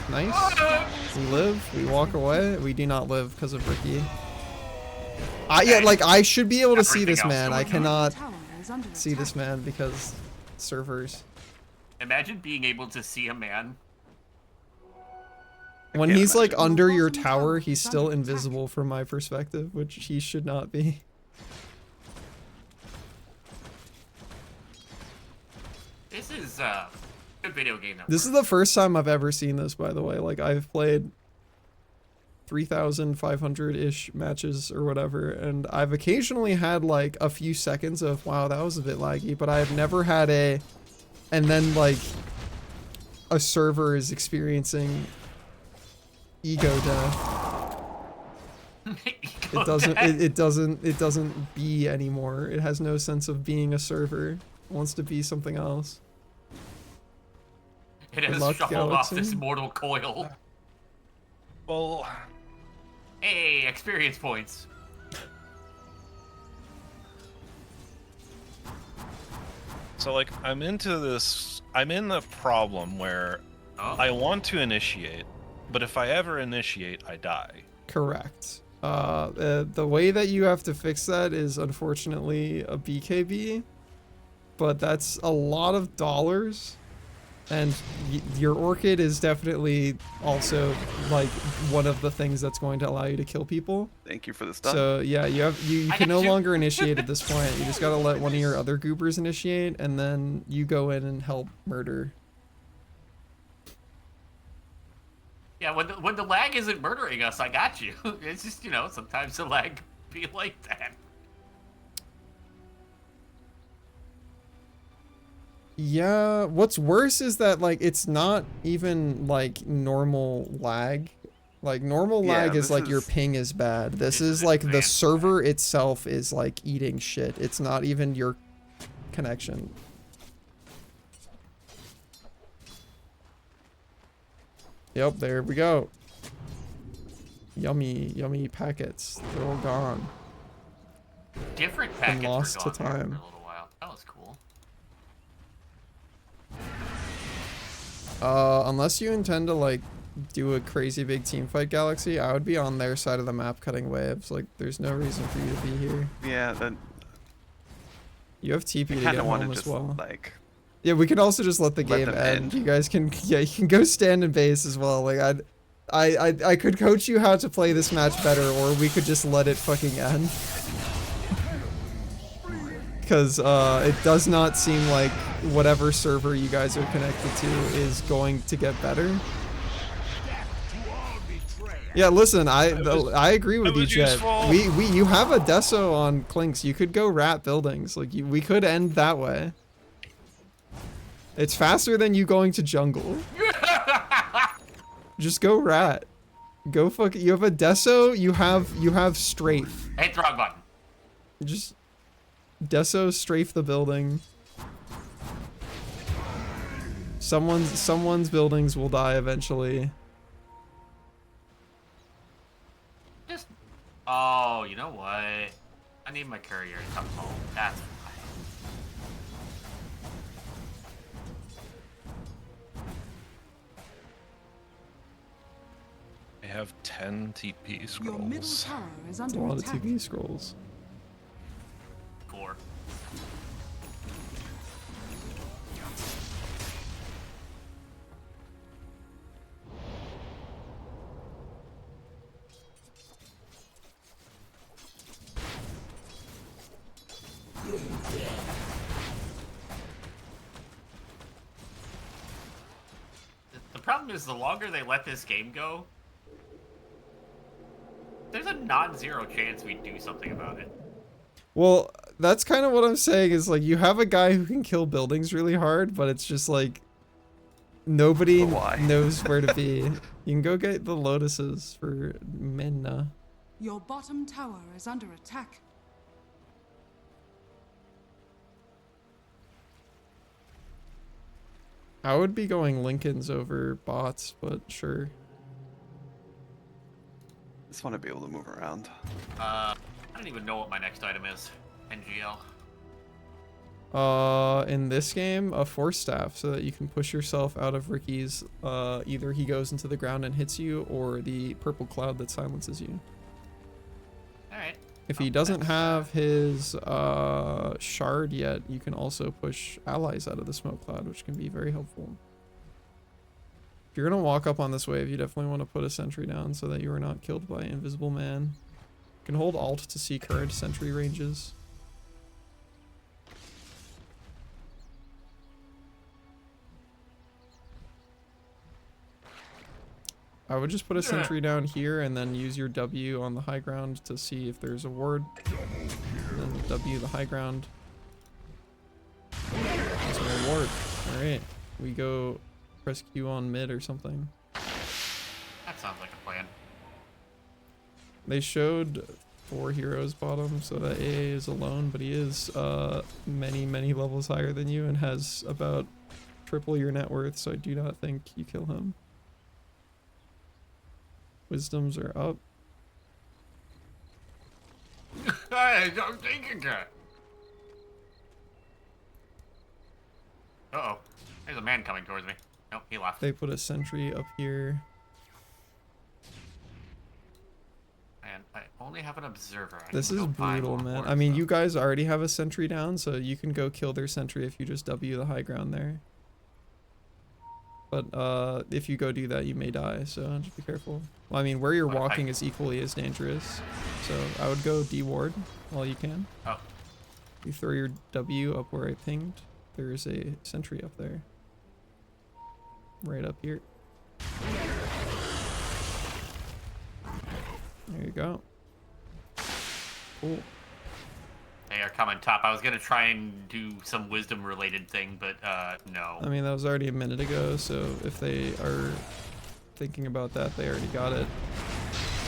Nice. We live. We walk away. We do not live because of Ricky. I should be able to see this man. I cannot see this man because servers. Imagine being able to see a man. When he's like under your tower, he's still invisible from my perspective, which he should not be. This is good video game. This is the first time I've ever seen this, by the way. Like, I've played 3,500-ish matches or whatever, and I've occasionally had like a few seconds of, wow, that was a bit laggy, but I've never had and then like a server is experiencing ego death. It doesn't be anymore. It has no sense of being a server. It wants to be something else. It has shuffled off this mortal coil. Well, hey, experience points. So like, I'm in the problem where I want to initiate, but if I ever initiate, I die. Correct. The way that you have to fix that is unfortunately a BKB, but that's a lot of dollars, and your Orchid is definitely also like one of the things that's going to allow you to kill people. Thank you for the stuff. So yeah, you can no longer initiate at this point. You just gotta let one of your other goobers initiate, and then you go in and help murder. Yeah, when the lag isn't murdering us, I got you. It's just, you know, sometimes the lag be like that. Yeah, what's worse is that like it's not even like normal lag. Like normal lag is like your ping is bad. This is like the server itself is like eating shit. It's not even your connection. Yep, there we go. Yummy, yummy packets. They're all gone. Different packets and lost were to gone there time. for a little while. That was cool. Unless you intend to like do a crazy big team fight, Galaxy, I would be on their side of the map cutting waves. Like, there's no reason for you to be here. Yeah, then you have TP to I get kinda wanna home as just, well. like, Yeah, we can also just let the game them end. end. You guys can, yeah, you can go stand in base as well. Like, I could coach you how to play this match better, or we could just let it fucking end. Because it does not seem like whatever server you guys are connected to is going to get better. Yeah, listen, I agree with you, Jet. You have a deso on Clinks. You could go rat buildings. Like, we could end that way. It's faster than you going to jungle. Just go rat. Go fuck. You have a Deso. You have strafe. Hit the wrong button. Just Deso strafe the building. Someone's buildings will die eventually. Just. Oh, you know what? I need my courier to come home. That's why. I have 10 TP Your middle scrolls. tower is A under lot of attack. TP scrolls. 4. The problem is the longer they let this game go, there's a non-zero chance we do something about it. Well, that's kind of what I'm saying is like you have a guy who can kill buildings really hard, but it's just like nobody knows where to be. You can go get the lotuses for Minna. Your bottom tower is under attack. I would be going Lincolns over bots, but sure. Just want to be able to move around. I don't even know what my next item is. NGL. In this game, a force staff so that you can push yourself out of Ricky's, either he goes into the ground and hits you or the purple cloud that silences you. Alright. If he doesn't have his shard yet, you can also push allies out of the smoke cloud, which can be very helpful. If you're gonna walk up on this wave, you definitely want to put a sentry down so that you are not killed by Invisible Man. You can hold Alt to see current sentry ranges. I would just put a sentry down here and then use your W on the high ground to see if there's a ward. And then W the high ground. There's no ward. Alright. We go press Q on mid or something. That sounds like a plan. They showed 4 heroes bottom, so that AA is alone, but he is many levels higher than you and has about triple your net worth, so I do not think you kill him. Wisdoms are up. Hey, I'm thinking that. Uh-oh. There's a man coming towards me. Nope, he left. They put a sentry up here. And I only have an observer. This is brutal, man. I mean, you guys already have a sentry down, so you can go kill their sentry if you just W the high ground there. But if you go do that, you may die, so just be careful. Well, I mean, where you're walking is equally as dangerous, so I would go D-ward while you can. Oh. You throw your W up where I pinged. There is a sentry up there. Right up here. There you go. Cool. They are coming top. I was gonna try and do some wisdom related thing, but no. I mean, that was already a minute ago, so if they are thinking about that, they already got it.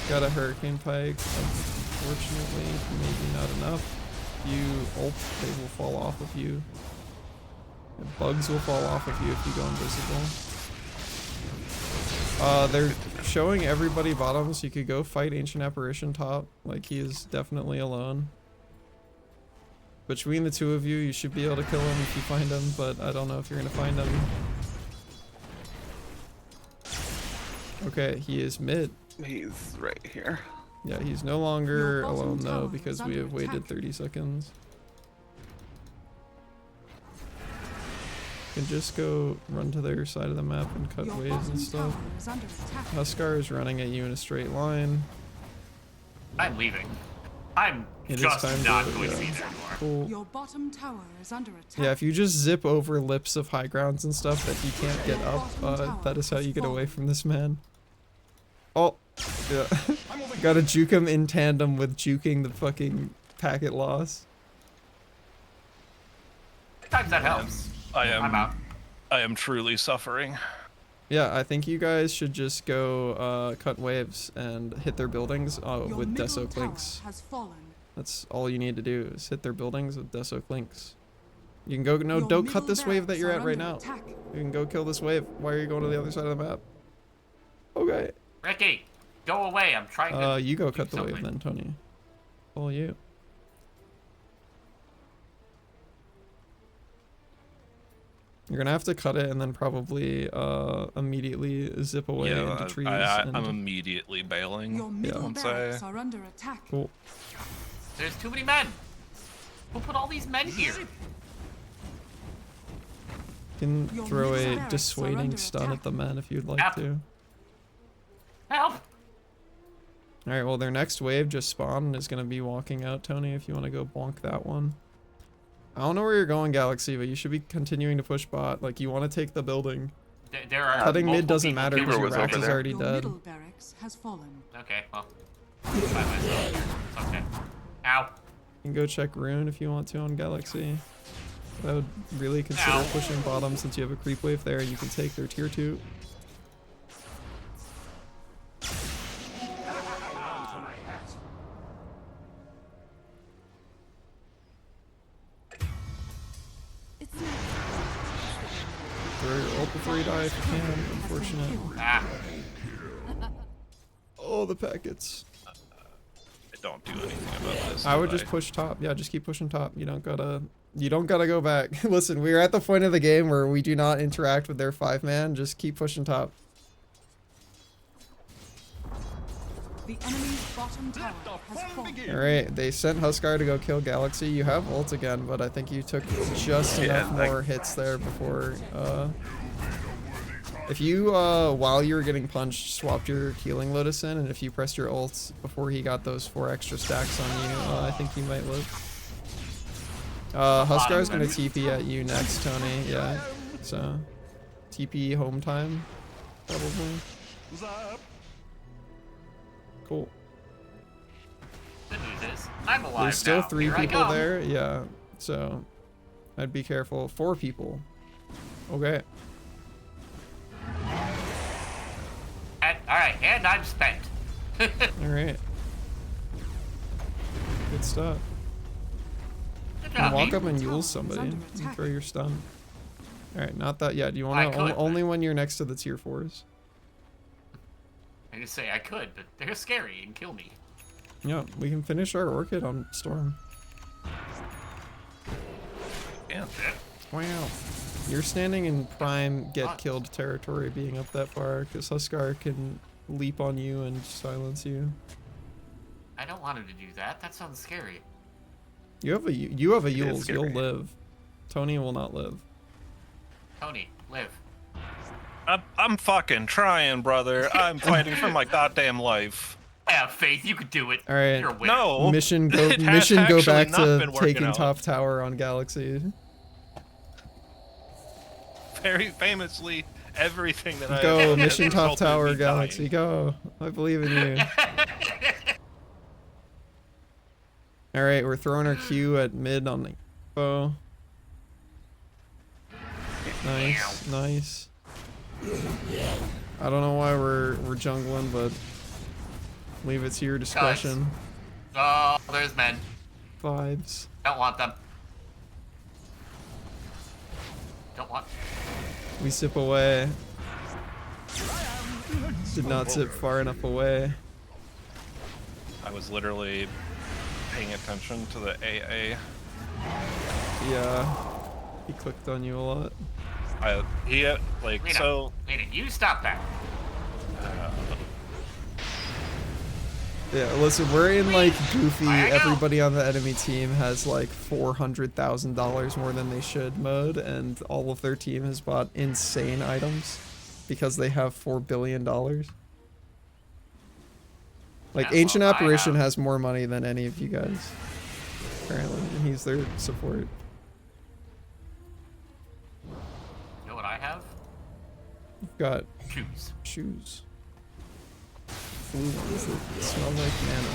Got a Hurricane Pike. Unfortunately, maybe not enough. You ult, they will fall off of you. And bugs will fall off of you if you go invisible. They're showing everybody bottom, so you could go fight Ancient Apparition top. Like, he is definitely alone. Between the two of you, you should be able to kill him if you find him, but I don't know if you're gonna find him. Okay, he is mid. He's right here. Yeah, he's no longer alone though, because we have waited 30 seconds. You can just go run to their side of the map and cut waves and stuff. Huskar is running at you in a straight line. I'm leaving. I'm just not going to be there anymore. Cool. Your bottom tower is under attack. Yeah, if you just zip over lips of high grounds and stuff that he can't get up, that is how you get away from this man. Oh, yeah. Gotta juke him in tandem with juking the fucking packet loss. Sometimes that helps. I'm out. I am truly suffering. Yeah, I think you guys should just go cut waves and hit their buildings Your with middle Deso tower Clinks. has fallen. That's all you need to do is hit their buildings with Deso Clinks. You can go, no, Your don't cut middle this wave that barracks you're are at right under now. attack. You can go kill this wave. Why are you going to the other side of the map? Okay. Ricky, go away. I'm trying to. You go do cut the wave something. then, Tony. All you. You're gonna have to cut it and then probably immediately zip away into trees. I'm immediately bailing. Your middle once barracks are under attack. Cool. There's too many men. Who put all these men here? You can Your throw middle a barracks are dissuading under stun attack. at the men if you'd like Help. to. Help! Alright, well their next wave just spawned and is gonna be walking out, Tony, if you want to go bonk that one. I don't know where you're going, Galaxy, but you should be continuing to push bot. Like, you want to take the building. There are Cutting mid multiple doesn't people matter killing because your was Rax over is there. already Your dead. middle barracks has fallen. Okay, well. I'm by myself here. It's okay. Ow. You can go check Rune if you want to on Galaxy. I would really consider Ow. pushing bottom since you have a creep wave there and you can take their tier 2. It's not Throw your ult before you die if you can, unfortunate. Ah. Oh, the packets. I don't do anything about this. I would do just push top. Yeah, just keep pushing top. You don't gotta go back. Listen, we're at the point of the game where we do not interact with their 5-man. Just keep pushing top. the enemy's bottom tower has fallen. Alright, they sent Huskar to go kill Galaxy. You have ult again, but I think you took just enough more hits there before, if you, while you were getting punched, swapped your healing Lotus in, and if you pressed your ult before he got those 4 extra stacks on you, I think you might live. Huskar's gonna TP at you next, Tony, yeah. So, TP home time, probably. Cool. Good news is, I'm alive There's still now. 3 Here I people come. there, yeah. So, I'd be careful. 4 people. Okay. Alright, and I'm spent. Alright. Good stuff. Good You can job, walk me. up and Yule somebody under and attack. throw your stun. Alright, not that yet. Do you I want could, to only when you're next to the tier 4s? I can say I could, but they're scary and kill me. Yeah, we can finish our Orchid on Storm. Yeah. Wow. You're standing in prime get killed territory being up that far because Huskar can leap on you and silence you. I don't want him to do that. That sounds scary. You have a Yules, you'll scary. live. Tony will not live. Tony, live. I'm fucking trying, brother. I'm fighting for my goddamn life. I have faith. You could do it. All right. You're a winner. No. Mission go It has mission go actually back not to been working taking out. top tower on Galaxy. Very famously, everything that I Go mission top resulted in tower me Galaxy. dying. Go. I believe in you. All right, we're throwing our Q at mid on the bow. Nice, nice. I don't know why we're jungling, but leave it to your discretion. Oh, there's men. Vibes. Don't want them. Don't want. We zip away. Did not zip far enough away. I was literally paying attention to the AA. Yeah. He clicked on you a lot. Like, Lena, so Lena, you stop that. Yeah, listen, we're in like goofy, I know. everybody on the enemy team has like $400,000 more than they should mode, and all of their team has bought insane items because they have $4 billion. Like, Yeah, Ancient well, I Apparition have- has more money than any of you guys, apparently, and he's their support. You know what I have? You've got Shoes. shoes. Blue ones that smell like mana.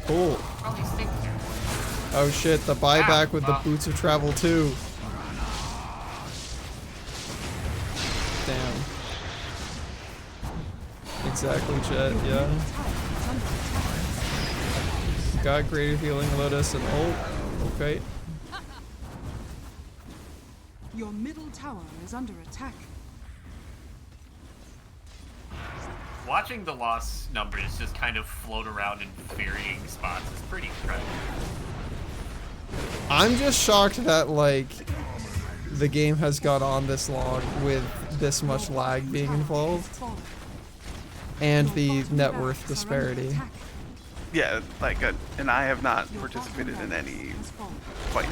Cool. All these things here. Oh shit, the buyback with the boots of travel too. Damn. Exactly, Jet, yeah. Got greater healing Lotus and ult. Okay. Your middle tower is under attack. Watching the loss numbers just kind of float around in varying spots is pretty incredible. I'm just shocked that, like, the game has got on this long with this much lag being involved. And the net worth disparity. Yeah, like, and I have not participated in any fighting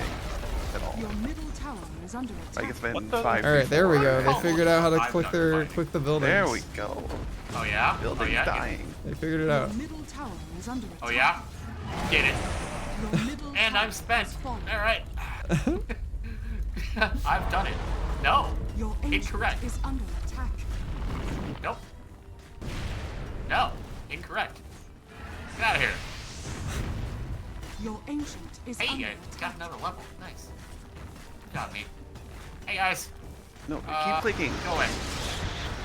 at all. Your middle tower is under attack. Like, it's been 5. Alright, there we go. They Oh, figured out how to I've click done the buildings. There we go. Oh yeah? Building's oh yeah? dying. They figured it Your out. middle tower is under attack. Oh yeah? Get it. Your middle And tower I'm spent. has fallen. Alright. I've done it. No. Your ancient Incorrect. is under attack. Nope. No. Incorrect. Get out of here. Your ancient is Hey, under it's attack. got another level. Nice. Good job, me. Hey guys. No, keep clicking. Go away.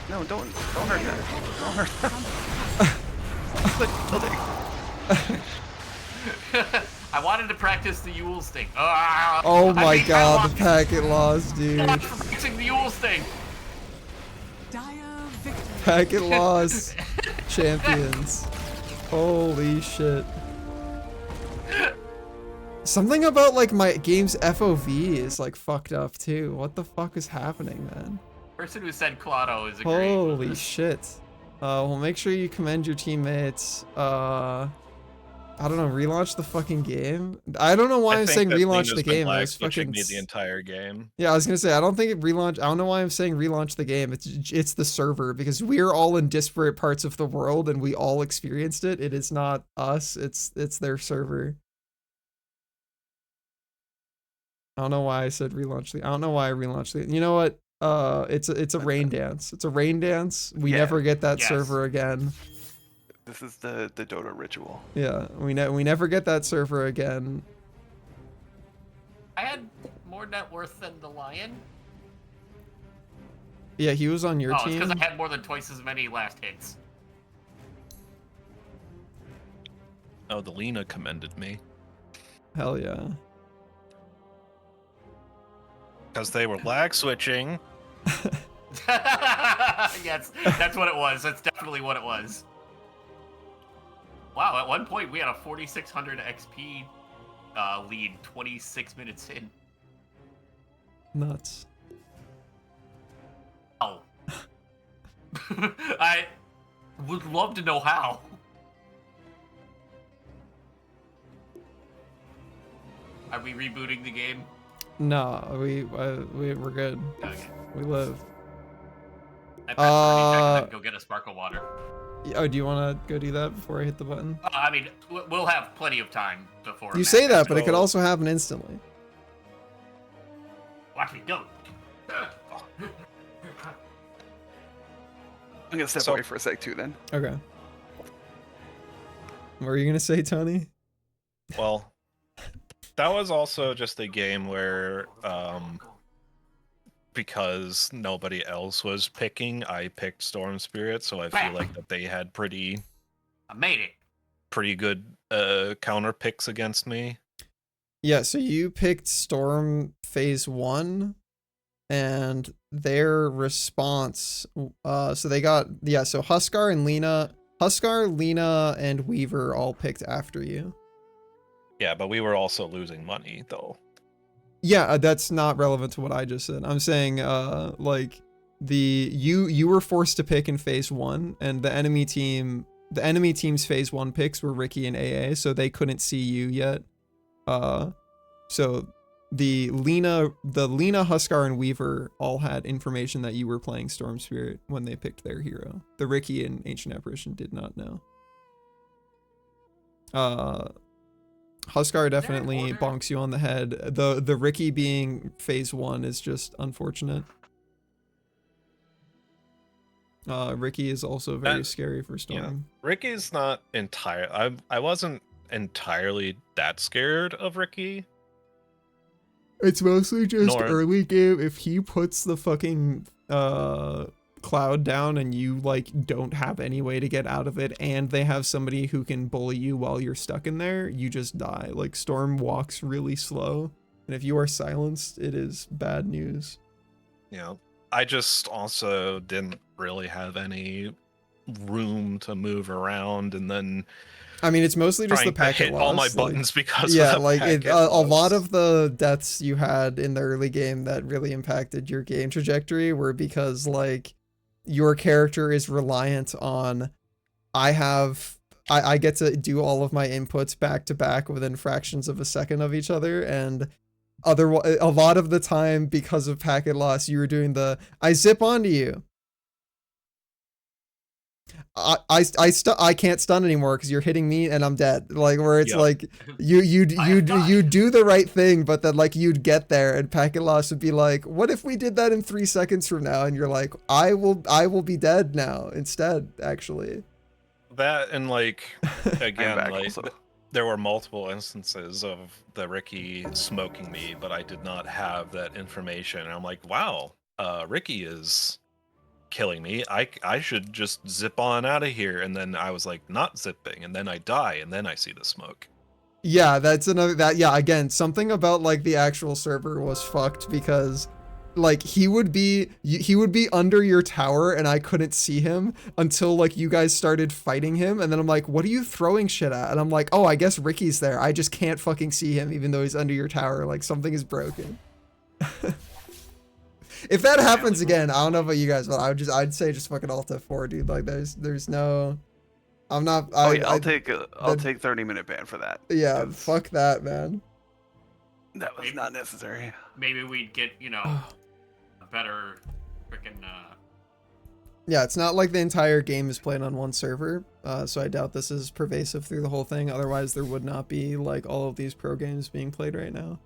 No, don't hurt that. Don't hurt that. Click building. I wanted to practice the Yule sting. Ah, Oh I my mean, I god, the lost. packet lost, dude. I lost for practicing the Yule sting. Dire victory. Packet lost. Champions. Holy shit. Something about, like, my game's FOV is, like, fucked up, too. What the fuck is happening, man? Person who said Claudio is agreeing with Holy this. shit. Well, make sure you commend your teammates. I don't know, relaunch the fucking game? I don't know why I'm saying relaunch the game. I was fucking... me the entire game. Yeah, I was gonna say, I don't think it relaunch. I don't know why I'm saying relaunch the game. It's the server, because we're all in disparate parts of the world and we all experienced it. It is not us, it's their server. I don't know why I said relaunch the... I don't know why I relaunched the... You know what? It's a rain dance. It's a rain dance. We Yeah. never get that Yes. server again. This is the Dota ritual. Yeah, we never get that server again. I had more net worth than the lion. Yeah, he was on your It's team. because I had more than twice as many last hits. Oh, the Lena commended me. Hell yeah. Because they were lag switching. Yes, that's what it was. That's definitely what it was. Wow, at one point we had a 4,600 XP lead 26 minutes in. Nuts. Oh. I would love to know how. Are we rebooting the game? No, we're good. Okay. We live. I pressed the ready check and then go get a sparkle water. Oh, do you want to go do that before I hit the button? I mean, we'll have plenty of time before. You say that, but it so- could also happen instantly. Watch me go. I'm gonna step So- away for a sec too then. Okay. What were you gonna say, Tony? Well, that was also just a game where, because nobody else was picking, I picked Storm Spirit, so I feel like that they had pretty I made it. good counter picks against me. Yeah, so you picked Storm Phase 1, and their response, so they got, yeah, so Huskar, Lena, and Weaver all picked after you. Yeah, but we were also losing money though. Yeah, that's not relevant to what I just said. I'm saying, like, you were forced to pick in Phase 1, and the enemy team's Phase 1 picks were Ricky and AA, so they couldn't see you yet. So the Lena, Huskar, and Weaver all had information that you were playing Storm Spirit when they picked their hero. The Ricky and Ancient Apparition did not know. Huskar definitely order? bonks you on the head. The Ricky being Phase 1 is just unfortunate. Ricky is also very scary for Storm. Ricky's not entire. I wasn't entirely that scared of Ricky. It's mostly just Nor- early game. If he puts the fucking cloud down and you like don't have any way to get out of it, and they have somebody who can bully you while you're stuck in there, you just die. Like Storm walks really slow, and if you are silenced, it is bad news. Yeah, I just also didn't really have any room to move around, and then I mean, it's mostly just the trying to packet hit loss. all my like- buttons because yeah, of the like it, packet a lot loss. of the deaths you had in the early game that really impacted your game trajectory were because like your character is reliant on I get to do all of my inputs back to back within fractions of a second of each other, and a lot of the time because of packet loss you were doing the I zip onto you, I can't stun anymore because you're hitting me and I'm dead. Like where it's Yep. like you died. do the right thing, but then like you'd get there and packet loss would be like, what if we did that in 3 seconds from now? And you're like, I will be dead now instead. Actually, That and like I'm again, back like also. there were multiple instances of the Ricky smoking me, but I did not have that information. And I'm like, wow, Ricky is killing me. I should just zip on out of here. And then I was like, not zipping, and then I die, and then I see the smoke. yeah, that's another that yeah. Again, something about like the actual server was fucked because like he would be under your tower and I couldn't see him until like you guys started fighting him, and then I'm like, what are you throwing shit at? And I'm like, oh, I guess Ricky's there. I just can't fucking see him even though he's under your tower. Like something is broken. If that happens again, I don't know about you guys, but I'd say just fucking Alt F4, dude. Like there's no, I'm not. Oh yeah, I'll take 30-minute ban for that. Yeah, 'cause fuck that, man. That was not necessary. Maybe we'd get, a better freaking. Yeah, it's not like the entire game is played on one server, so I doubt this is pervasive through the whole thing. Otherwise, there would not be like all of these pro games being played right now.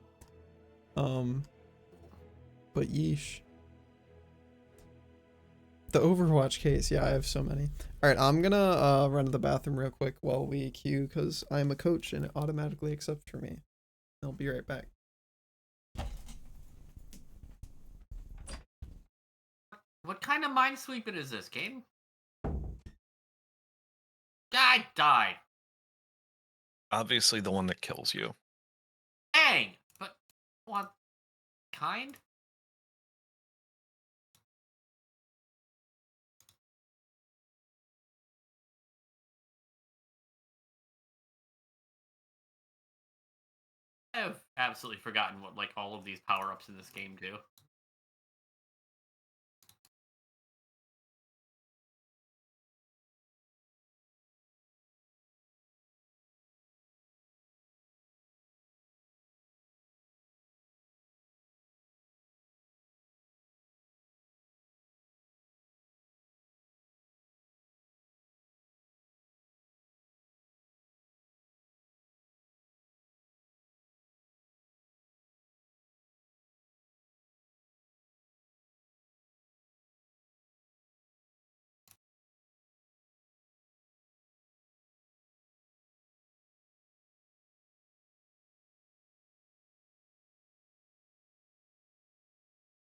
But yeesh. The Overwatch case, yeah, I have so many. All right, I'm gonna run to the bathroom real quick while we queue because I'm a coach and it automatically accepts for me. I'll be right back. What kind of minesweeping is this game? I died. Obviously, the one that kills you. Dang! But what kind? I have absolutely forgotten what like all of these power-ups in this game do.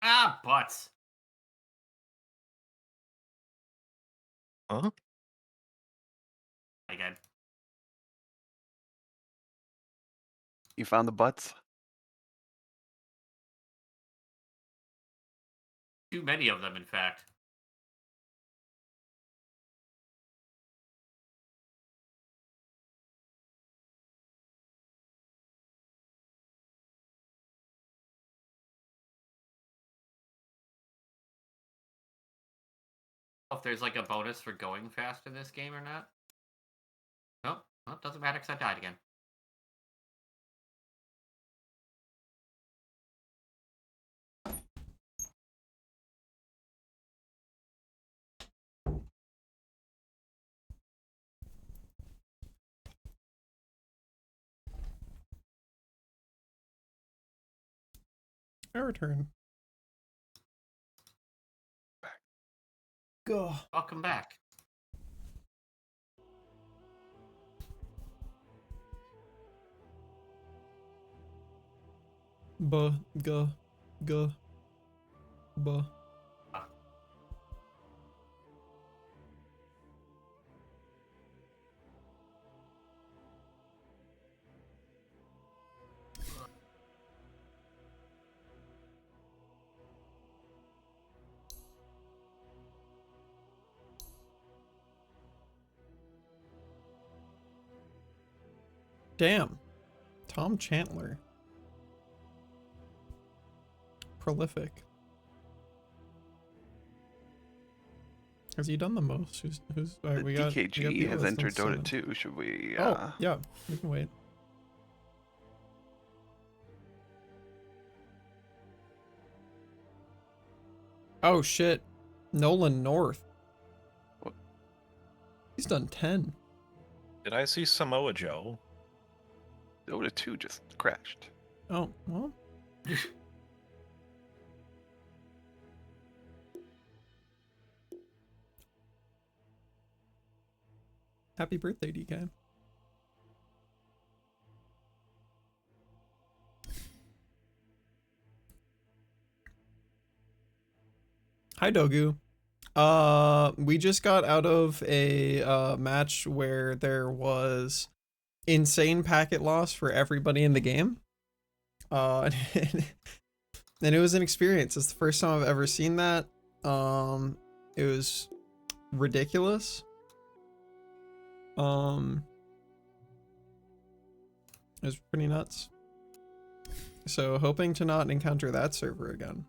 Ah, butts. Huh? Again. You found the butts? Too many of them, in fact. If there's like a bonus for going fast in this game or not. Nope. Well, doesn't matter because I died again. I return. Go. Welcome back. Buh, guh, guh, buh. Damn. Tom Chandler. Prolific. Has he done the most? Who's all right, The we got DKG people has that's done entered Dota 7. 2. Should we? Oh, yeah. We can wait. Oh shit. Nolan North. What? He's done 10. Did I see Samoa Joe? Dota 2 just crashed. Oh, well. Happy birthday, DK. Hi, Dogu. We just got out of a match where there was insane packet loss for everybody in the game. And it was an experience. It's the first time I've ever seen that. It was ridiculous. It was pretty nuts. So hoping to not encounter that server again.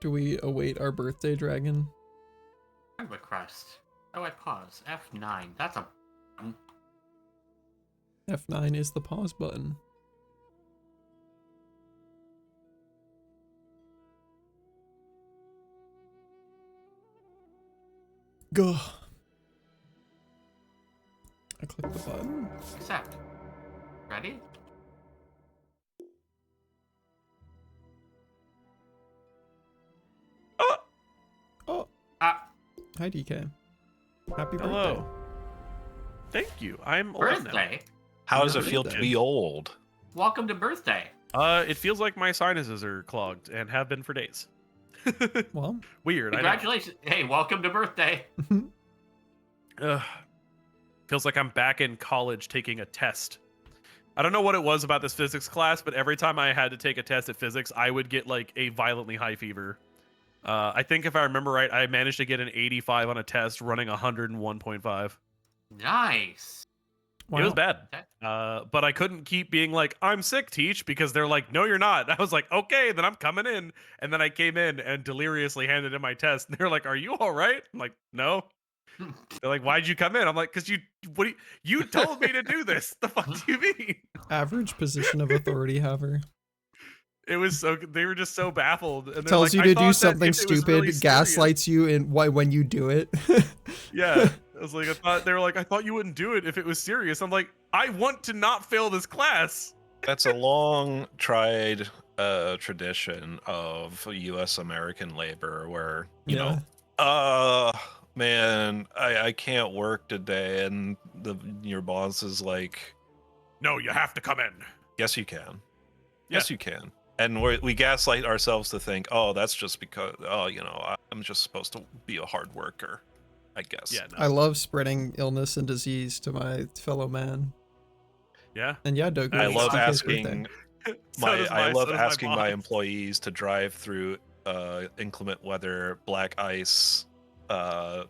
Do we await our birthday dragon? Friend request. Oh, I pause. F9. That's a. F9 is the pause button. Go. I clicked the button. Accept. Ready? Oh. Ah. Hi, DK. Happy birthday. Hello. Thank you. I'm old now. Birthday? How does it feel to birthday. be old? Welcome to birthday. It feels like my sinuses are clogged and have been for days. Well, Weird. Congratulations. Hey, welcome to birthday. I know. Feels like I'm back in college taking a test. I don't know what it was about this physics class, but every time I had to take a test at physics, I would get like a violently high fever. I think if I remember right, I managed to get an 85 on a test running 101.5. Nice. It was bad. Okay. But I couldn't keep being like, I'm sick, teach, because they're like, no, you're not. I was like, okay, then I'm coming in. And then I came in and deliriously handed in my test. And they're like, are you all right? I'm like, no. They're like, why'd you come in? I'm like, because you told me to do this. The fuck do you mean? average position of authority haver. It was so, they were just so baffled. And they're Tells like, you "I to thought do that something if it was stupid, really serious-" gaslights you in why when you do it. Yeah. I was like, they were like, I thought you wouldn't do it if it was serious. I'm like, I want to not fail this class. That's a long tried tradition of U.S. American labor where, you know, man, I can't work today. And your boss is like, No, you have to come in. yes, you can. Yes, you can. And we gaslight ourselves to think, oh, that's just because, oh, you know, I'm just supposed to be a hard worker, I guess. Yeah. No. I love spreading illness and disease to my fellow man. Yeah. And yeah, Doug. I it's love DK's birthday. asking So does I love so does my asking my boss. employees to drive through inclement weather, black ice, to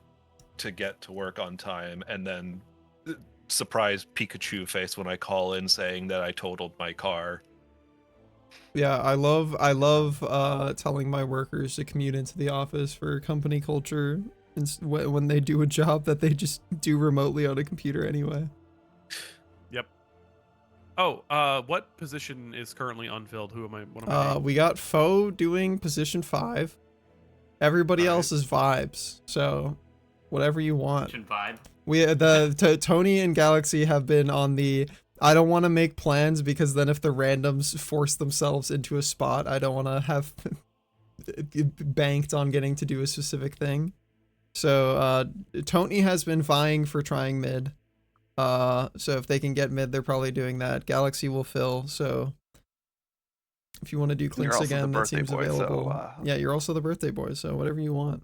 get to work on time, and then surprise Pikachu face when I call in saying that I totaled my car. Yeah, I love telling my workers to commute into the office for company culture and when they do a job that they just do remotely on a computer anyway. Yep. Oh, what position is currently unfilled? Who am I? What am I doing? We got Foe doing position 5. Everybody Alright. else is vibes. So whatever you want. Vibe. We Tony and Galaxy have been on the I don't want to make plans because then if the randoms force themselves into a spot, I don't want to have banked on getting to do a specific thing. So Tony has been vying for trying mid. So if they can get mid, they're probably doing that. Galaxy will fill. So if you want to do You're Clinks also the again, that birthday seems boy, so, available. Yeah, you're also the birthday boy. So whatever you want.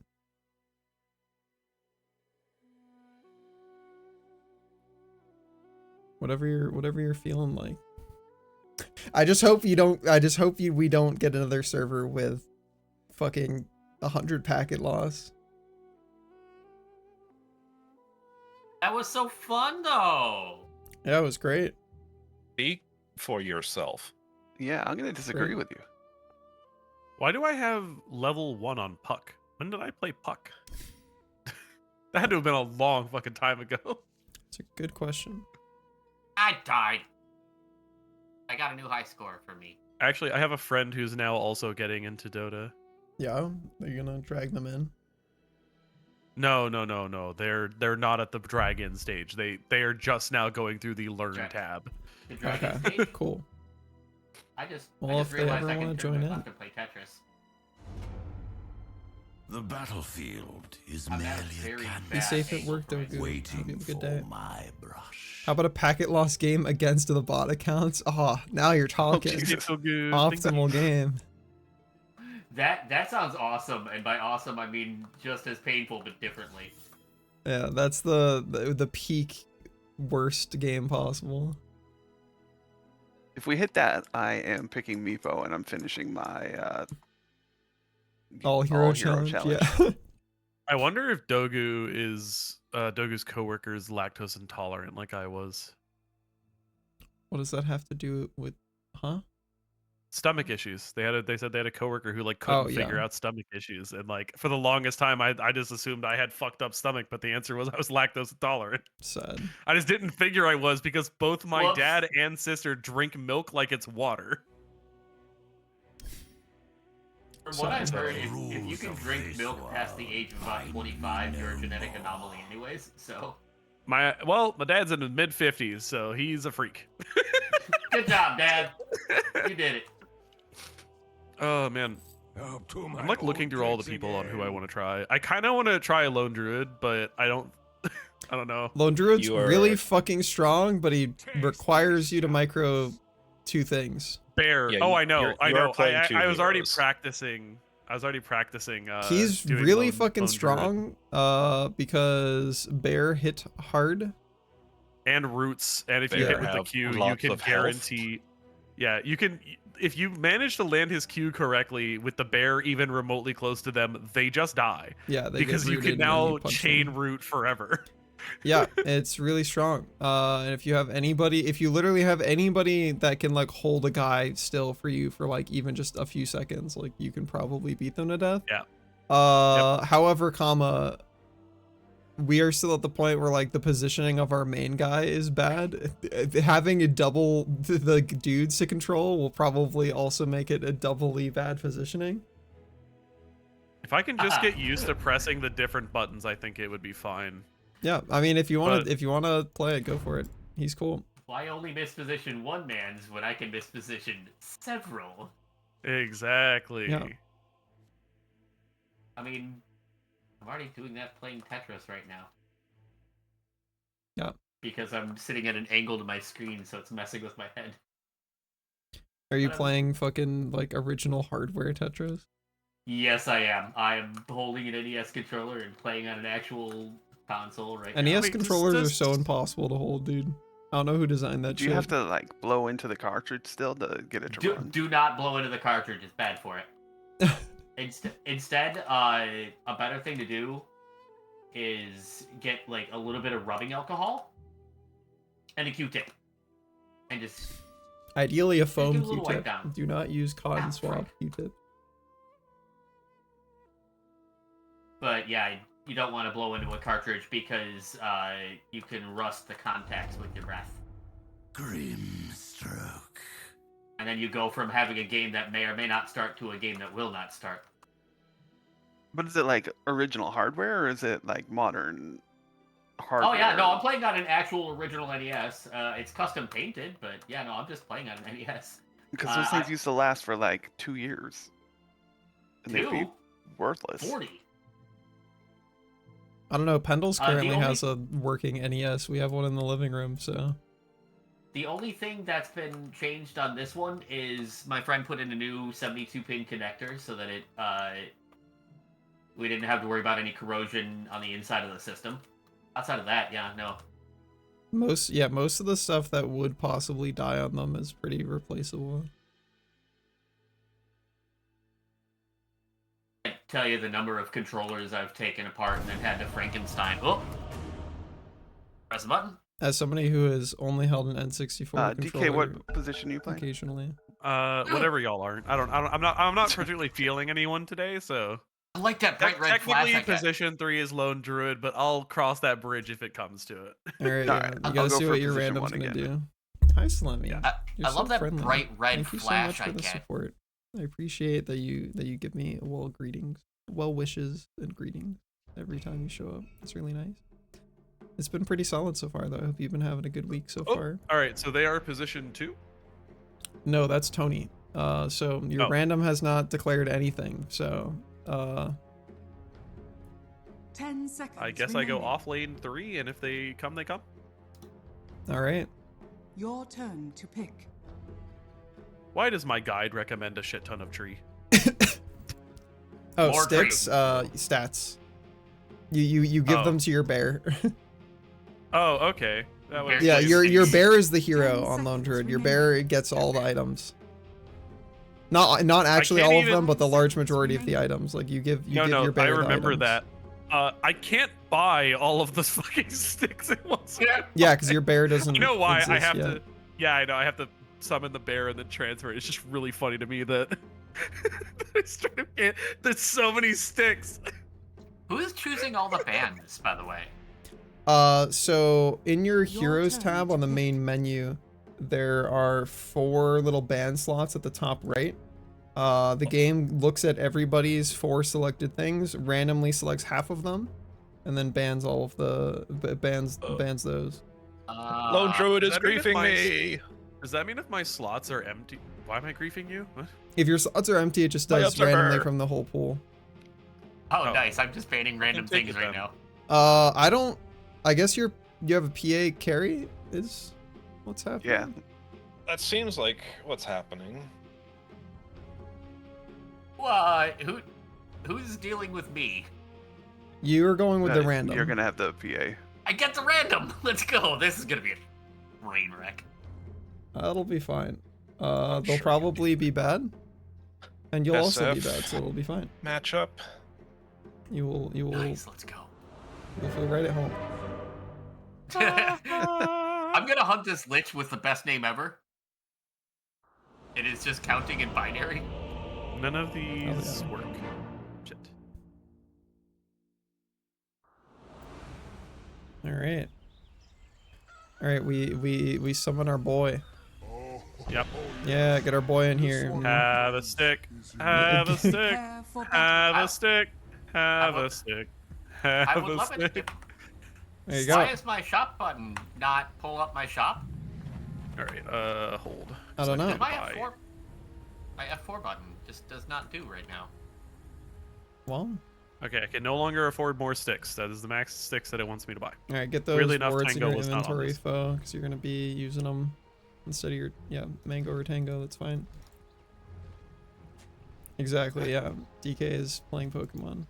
Whatever you're feeling like. I just hope we don't get another server with fucking 100 packet loss. That was so fun, though. Yeah, it was great. Speak for yourself. Yeah, I'm gonna disagree Great. with you. Why do I have level 1 on Puck? When did I play Puck? That had to have been a long fucking time ago. It's a good question. I died. I got a new high score for me. Actually, I have a friend who's now also getting into Dota. Yeah, are you gonna drag them in? No. They're not at the dragon stage. They are just now going through the learn Okay. tab. The Dragon Okay, Stage? cool. I just Well, if they realized ever I wanna can join turn my in. left and play Tetris. The battlefield is I'm merely at a very canvas Be safe at work, Waiting Dogu. waiting Have a good for day. my brush. How about a packet loss game against the bot accounts? Oh, now you're talking. Jesus. So good. Optimal game. That sounds awesome, and by awesome I mean just as painful but differently. Yeah, that's the peak worst game possible. If we hit that, I am picking Meepo and I'm finishing my All hero all-hero challenge. Yeah. I wonder if Dogu's coworker is lactose intolerant like I was. What does that have to do with? Huh? Stomach issues. They said they had a coworker who like couldn't figure out stomach issues, and like for the longest time I just assumed I had fucked up stomach, but the answer was I was lactose intolerant. Sad. I just didn't figure I was because both my Whoops. dad and sister drink milk like it's water. From what I've Sorry. heard, if you can drink milk past the age of about 25, you're a genetic anomaly anyways, so... My dad's in his mid 50s, so he's a freak. Good job, Dad! You did it. Oh man, I'm like looking through all the people on who I want to try. I kind of want to try a lone druid, but I don't know. Lone Druid's You are- really fucking strong, but he requires you to micro two things. Bear. Yeah, oh, you- I know. you're- I you are know. playing two I was already heroes. practicing. He's doing really lone fucking druid. strong, because Bear hit hard. And roots, and if you Bear hit with the have Q, you lots can of health. guarantee. Yeah, you can. If you manage to land his Q correctly with the bear even remotely close to them, they just die Yeah, they because get you rooted can and then now you punch chain them. root forever. Yeah, it's really strong. And if you literally have anybody that can like hold a guy still for you for like even just a few seconds, like you can probably beat them to death. Yeah. However, we are still at the point where like the positioning of our main guy is bad. Having a double the dudes to control will probably also make it a doubly bad positioning. If I can just get used to pressing the different buttons, I think it would be fine. Yeah, I mean, if you want But- to play it, go for it. He's cool. Why only misposition one man's when I can misposition several? Exactly. Yeah. I mean, I'm already doing that playing Tetris right now. Yeah. Because I'm sitting at an angle to my screen, so it's messing with my head. Are you But, playing fucking like original hardware Tetris? Yes, I am. I'm holding an NES controller and playing on an actual console right now. NES Wait, controllers are does- so impossible to hold, dude. I don't know who designed that Do shit. you have to like blow into the cartridge still to get it to run? Do not blow into the cartridge. It's bad for it. Instead, a better thing to do is get like a little bit of rubbing alcohol and a Q-tip, and just Ideally, a give foam it a little wipe Q-tip. down. Do not use cotton Ah, swab frick. Q-tip. But yeah, you don't want to blow into a cartridge because you can rust the contacts with your breath. Grim stroke. And then you go from having a game that may or may not start to a game that will not start. But is it like original hardware or is it like modern hardware? Oh yeah, no, I'm playing on an actual original NES. It's custom painted, but yeah, no, I'm just playing on an NES. Because those things used to last for like 2 years. And they'd be Two? worthless. 40. I don't know. Pendle's The currently only- has a working NES. We have one in the living room, so. The only thing that's been changed on this one is my friend put in a new 72-pin connector so that we didn't have to worry about any corrosion on the inside of the system. Outside of that, yeah, no. Most of the stuff that would possibly die on them is pretty replaceable. I can't tell you the number of controllers I've taken apart and then had to Frankenstein. Oh! Press the button. As somebody who has only held an N64 controller DK, what position are you playing? occasionally. Whatever y'all are. I'm not particularly feeling anyone today, so. I like that bright red flash. Technically, position 3 is lone druid, but I'll cross that bridge if it comes to it. All right, Alright, you I'll gotta go see for what your position random's 1 gonna again. do. Hi, Slemmy. I You're love so that friendly. bright red Thank you so flash much for I the get. support. I appreciate that you give me well wishes and greetings every time you show up. It's really nice. It's been pretty solid so far, though. I hope you've been having a good week so far. All right, so they are position 2. No, that's Tony. So your random has not declared anything. So, 10 seconds. I guess I go remaining. off lane 3, and if they come, they come. all right. Your turn to pick. Why does my guide recommend a shit ton of tree? Oh, More sticks. Stats. You give them to your bear. Oh, okay. That would Yeah, explain your things. bear is the hero 10 on Lone seconds Druid. Your remaining. bear gets all the items. Not actually can't all of even- them, but the large majority of the items. Like you give your I bear the remember items. that. I can't buy all of the fucking sticks at once. Yeah, because your bear doesn't. You know why? I exist have yet. to. Yeah, I know. I have to summon the bear and then transfer it. It's just really funny to me that there's so many sticks. Who's choosing all the bands, by the way? So in your Your heroes turn tab to on the pick. main menu, there are 4 little band slots at the top right. The game looks at everybody's 4 selected things, randomly selects half of them, and then bans all of the bans those. Lone Druid is does that mean if griefing my- me. Does that mean if my slots are empty? Why am I griefing you? What? If your slots are empty, it just My does ups are randomly her. from the whole pool. Oh, Oh. nice. I'm just banning random take things it right then. now. I don't. I guess you have a PA carry. Is what's happening? Yeah. That seems like what's happening. Who's dealing with me? You are going with the Uh, random. You're gonna have the PA. I get the random. Let's go. This is gonna be a train wreck. That'll be fine. They'll sure probably be bad, and you'll also be SF. bad, so it'll be fine. Matchup. You will Nice. Let's go. you'll feel right at home. I'm gonna hunt this lich with the best name ever. It is just counting in binary. None of these yeah. work. Shit. All right. All right. We summon our boy. Yep. Yeah, get our boy in here. Have a stick. Have a stick. Prepare for battle. Have a stick. Have I would- a stick. I Have would a love it. stick. There you Why go. is my shop button not pull up my shop? All right. Hold. I don't know. can My buy- F4, my F4 button just does not do right now. Well, Okay, I can no longer afford more sticks. That is the max sticks that it wants me to buy. all right. Get those Weirdly enough, words in Tango your was not on inventory, this. foe, because you're gonna be using them instead of your mango or tango. That's fine. Exactly. Yeah. DK is playing Pokemon.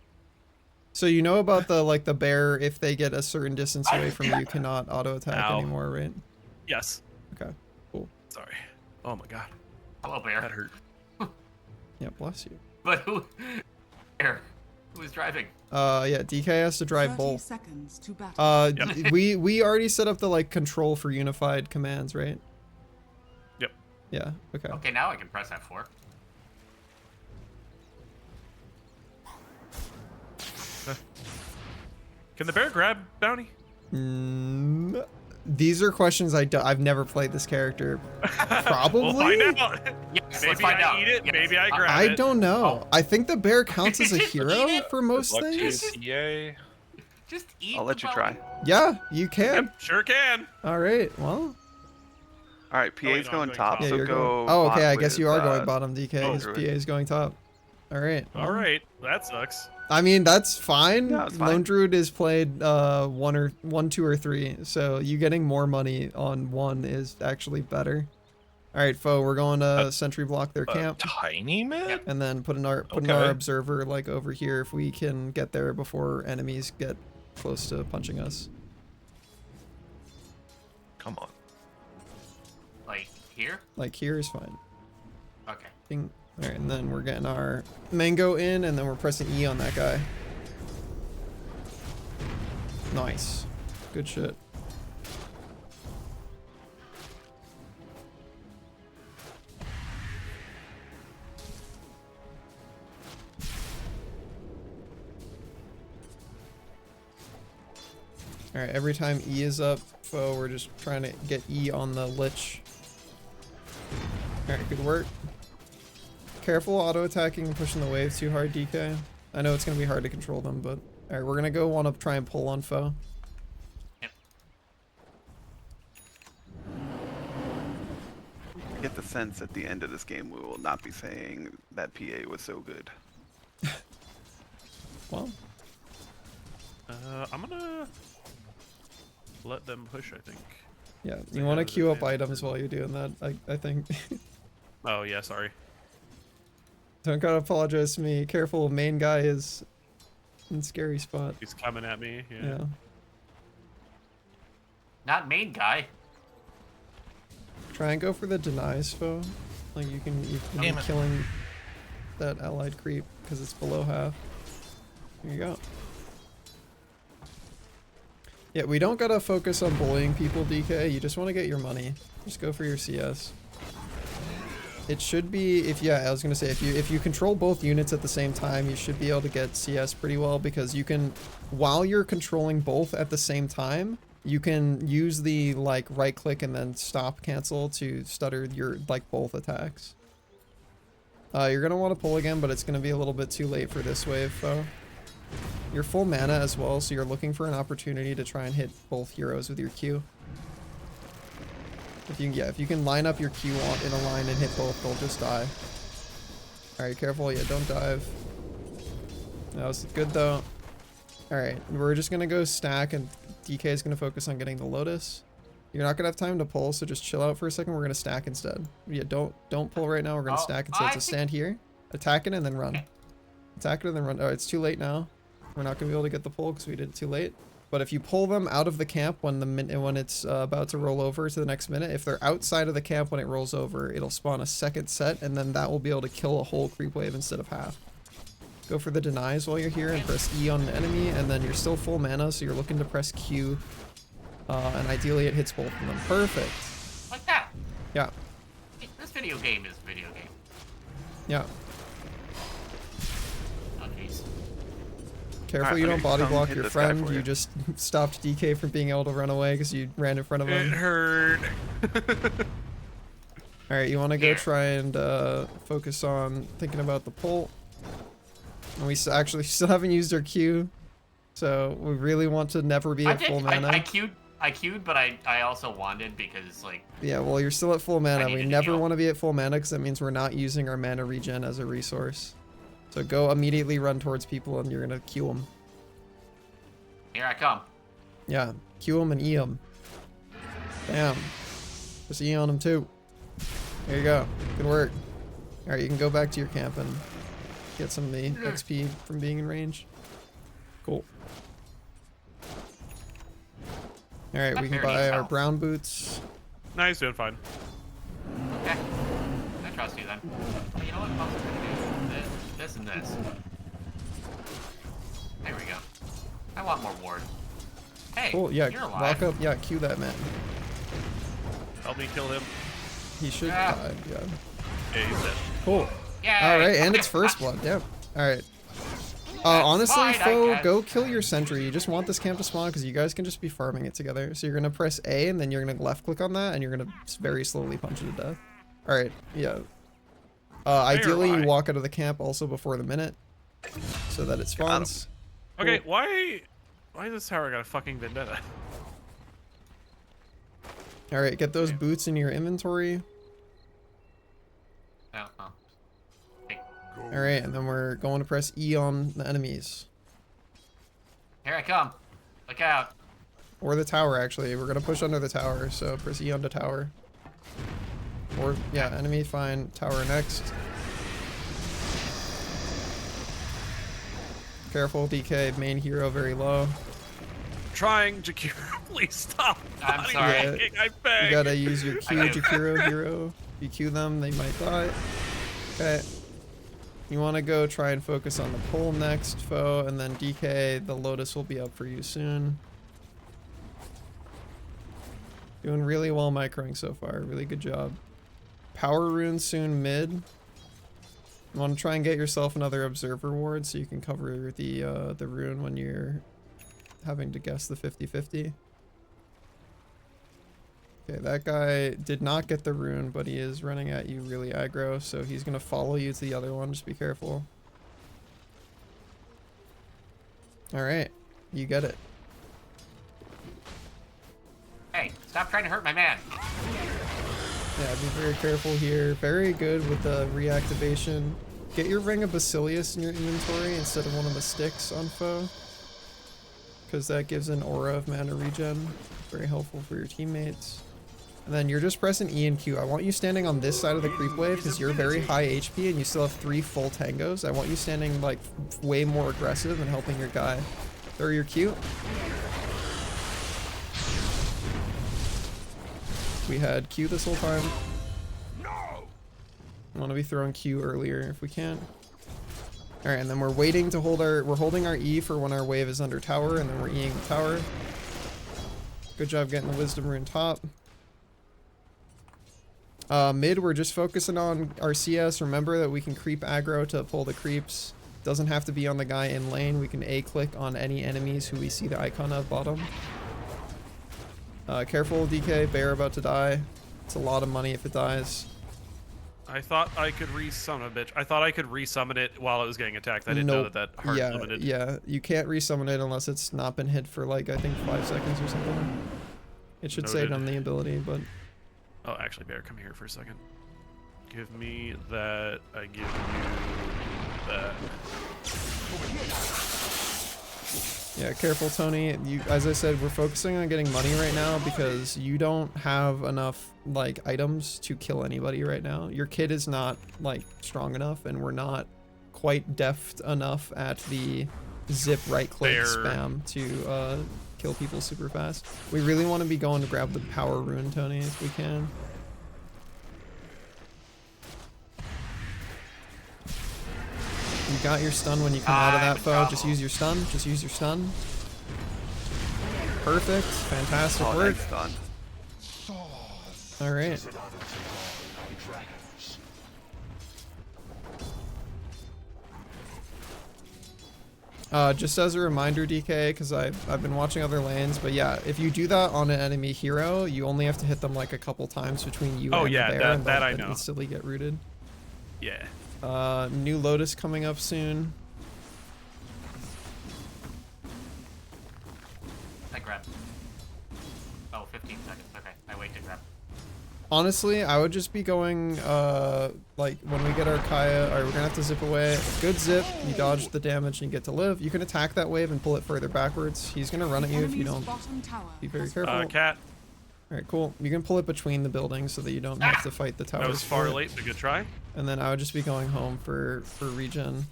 So you know about the bear, if they get a certain distance away from you, cannot auto attack Ow. anymore, right? Yes. Okay. Cool. Sorry. Oh my god. Hello, That bear. hurt. Yeah. Bless you. But who? Bear. Who is driving? Yeah. DK has to drive 30 both. seconds to battle. Yep. We already set up the control for unified commands, right? Yep. Yeah. Okay. Okay, now I can press F4. Can the bear grab bounty? These are questions I've never played this character. Probably. We'll find out. Yes, let's Maybe find I out. eat it. Yes. Maybe I grab I it. don't know. Oh. I think the bear counts as a hero for most Luck to things. Yay. Just eat. I'll let the you try. bone. Yeah, you can. Yep, sure can. All right. Well, All right, PA's wait, no, I'm going going top, top. yeah, so you're go. going. Oh, okay. bot I guess you with, are going bottom, DK. oh, His Druid. PA is going top. All right. All right, that sucks. I mean, that's fine. No, it's fine. Lone Druid is played 1, 2, or 3, so you getting more money on 1 is actually better. All right, foe, we're going to sentry block their camp, Tiny mid? and then put our Okay. observer like over here if we can get there before enemies get close to punching us. Come on. Like here? Like here is fine. Okay. Ding. All right, and then we're getting our mango in, and then we're pressing E on that guy. Nice. Good shit. All right, every time E is up, foe, we're just trying to get E on the lich. All right, good work. Careful auto-attacking and pushing the waves too hard, DK. I know it's going to be hard to control them, but... Alright, we're going to go want to try and pull on foe. Yep. I get the sense at the end of this game we will not be saying that PA was so good. Well, I'm gonna let them push, I think. yeah, you want to queue up items while you're doing that, I think. Oh, yeah, sorry. Don't gotta apologize to me. Careful, main guy is in scary spot. He's coming at me, Yeah. Not main guy. Try and go for the denies, foe. Like, you can be killing that allied creep, because it's below half. Here you go. Yeah, we don't gotta focus on bullying people, DK. You just want to get your money. Just go for your CS. It should be, I was gonna say, if you control both units at the same time, you should be able to get CS pretty well, because you can, while you're controlling both at the same time, you can use the like right click and then stop cancel to stutter your like both attacks. You're gonna want to pull again, but it's gonna be a little bit too late for this wave, foe. You're full mana as well, so you're looking for an opportunity to try and hit both heroes with your Q. If you can line up your Q in a line and hit both, they'll just die. Alright, careful, yeah, don't dive. That was good though. Alright, we're just gonna go stack, and DK is gonna focus on getting the Lotus. You're not gonna have time to pull, so just chill out for a second. We're gonna stack instead. Yeah, don't pull right now, we're gonna stack instead. So stand here, attack it, and then run. Attack it and then run. Oh, it's too late now. We're not gonna be able to get the pull because we did it too late. But if you pull them out of the camp when it's about to roll over to the next minute, if they're outside of the camp when it rolls over, it'll spawn a second set, and then that will be able to kill a whole creep wave instead of half. Go for the denies while you're here and press E on an enemy, and then you're still full mana, so you're looking to press Q, and ideally it hits both of them. Perfect. Like that. Yeah. This video game is a video game. Yeah. Oh, jeez. Careful Alright, you okay, don't body come block hit your this guy friend. for You you. just stopped DK from being able to run away because you ran in front of It him. hurt. Alright, you want to go Here. try and focus on thinking about the pull. And we actually still haven't used our Q, so we really want to never be at full mana. I queued, but I also wanted because like Yeah, well, you're still at full mana. We needed to never heal. want to be at full mana because that means we're not using our mana regen as a resource. So go immediately run towards people and you're gonna Q them. here I come. Yeah, Q them and E them. Bam. Just E on them too. There you go. Good work. Alright, you can go back to your camp and get some of the XP from being in range. Cool. Alright, we can buy our brown boots. No, he's doing fine. Okay. I trust you then. Oh, you know what? I'm also gonna do this and this. There we go. I want more ward. Hey, Cool, yeah, you're alive. lock up, yeah, Q that man. Help me kill him. He should Yeah. die, yeah. Yeah, he's dead. Cool. Yeah. Alright, and it's first blood, yeah. Alright. Honestly, fine, I foe, guess. go kill your sentry. You just want this camp to spawn because you guys can just be farming it together. So you're gonna press A and then you're gonna left click on that and you're gonna very slowly punch it to death. Alright, yeah. Ideally you walk out of the camp also before the minute so that it spawns. Okay, why is this tower got a fucking vendetta? Alright, get those boots in your inventory. Oh, oh. Hey. Alright, Alright, and then we're going to press E on the enemies. Here I come. Look out. Or the tower, actually. We're gonna push under the tower, so press E on the tower. Or, yeah, enemy, fine. Tower next. Careful, DK. Main hero very low. Trying, Jakiro, please stop. I'm Body sorry. hacking, I beg. You gotta use your Q, I do. Jakiro hero. If you Q them, they might die. Okay. You wanna go try and focus on the pole next, foe, and then DK, the Lotus will be up for you soon. Doing really well microing so far. Really good job. Power rune soon mid. You want to try and get yourself another observer ward so you can cover the rune when you're having to guess the 50-50. Okay, that guy did not get the rune, but he is running at you really aggro, so he's gonna follow you to the other one. Just be careful. All right, you get it. Hey, stop trying to hurt my man. Yeah, be very careful here. Very good with the reactivation. Get your Ring of Basilius in your inventory instead of one of the sticks on foe, because that gives an aura of mana regen. Very helpful for your teammates. And then you're just pressing E and Q. I want you standing on this side of the creep wave because you're very high HP and you still have 3 full tangos. I want you standing like way more aggressive and helping your guy. Throw your Q. We had Q this whole time. I want to be throwing Q earlier if we can. All right, and then we're waiting to hold our, we're holding our E for when our wave is under tower, and then we're Eing the tower. Good job getting the Wisdom Rune top. Mid, we're just focusing on our CS. Remember that we can creep aggro to pull the creeps. Doesn't have to be on the guy in lane. We can A-click on any enemies who we see the icon of bottom. Careful, DK. Bear about to die. It's a lot of money if it dies. I thought I could resummon a bitch. I thought I could resummon it while it was getting attacked. I didn't know that hard limited. Yeah, you can't resummon it unless it's not been hit for like, I think 5 seconds or something. It should say it on the ability, but... Oh, actually, Bear, come here for a second. Give me that. I give you that. Yeah, careful, Tony. You, as I said, we're focusing on getting money right now because you don't have enough like items to kill anybody right now. Your kid is not like strong enough, and we're not quite deft enough at the zip right-click spam to kill people super fast. We really want to be going to grab the power rune, Tony, if we can. You got your stun when you come out of that foe. Just use your stun. Just use your stun. Perfect. Fantastic work. Nice stun. All right. Just as a reminder, DK, because I've been watching other lanes, but yeah, if you do that on an enemy hero, you only have to hit them like a couple times between you and the bear, and that I they'll know. instantly get rooted. Yeah. New Lotus coming up soon. I grab. Oh, 15 seconds. Okay, I wait to grab. Honestly, I would just be going, like, when we get our Kaya, alright, we're gonna have to zip away. Good zip, you dodge the damage and you get to live. You can attack that wave and pull it further backwards. He's gonna run at you if you don't be very careful. Cat. Alright, cool. You can pull it between the buildings so that you don't have to fight the towers. That was far for it. late, but good try. And then I would just be going home for regen.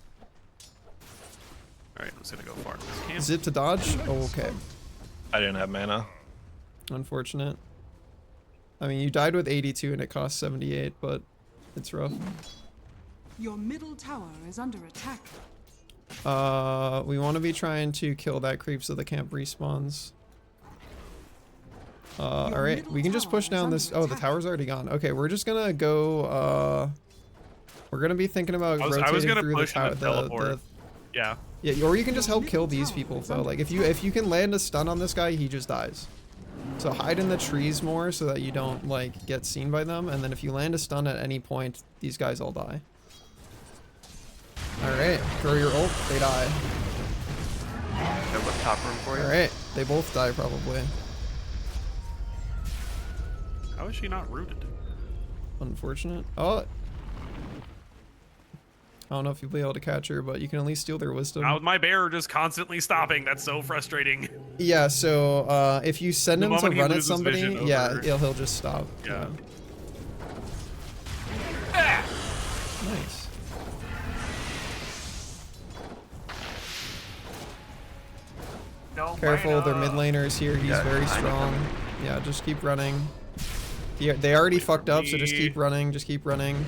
Alright, I'm just gonna go far. Camp. Zip to dodge? Oh, okay. I didn't have mana. Unfortunate. I mean, you died with 82 and it cost 78, but it's rough. Your middle tower is under attack. We want to be trying to kill that creep so the camp respawns. Alright, we can just push down this. Oh, the tower's already gone. Okay, we're just gonna go, we're gonna be thinking about rotating through the tower. Yeah. Yeah, or you can just help kill these people, though. Like, if you can land a stun on this guy, he just dies. So hide in the trees more so that you don't, like, get seen by them. And then if you land a stun at any point, these guys all die. Alright, throw your ult, they die. Got what top room for you? Alright, they both die probably. How is she not rooted? Unfortunate. Oh. I don't know if you'll be able to catch her, but you can at least steal their wisdom. Now with my bear just constantly stopping. That's so frustrating. Yeah, so if you send The him to moment he run at loses somebody, vision yeah, over- he'll just stop. Yeah. Nice. No, Careful, their mid bueno. laner is here. He's Yeah, very I know. strong. Yeah, just keep running. They already fucked up, so just keep running. Just keep running.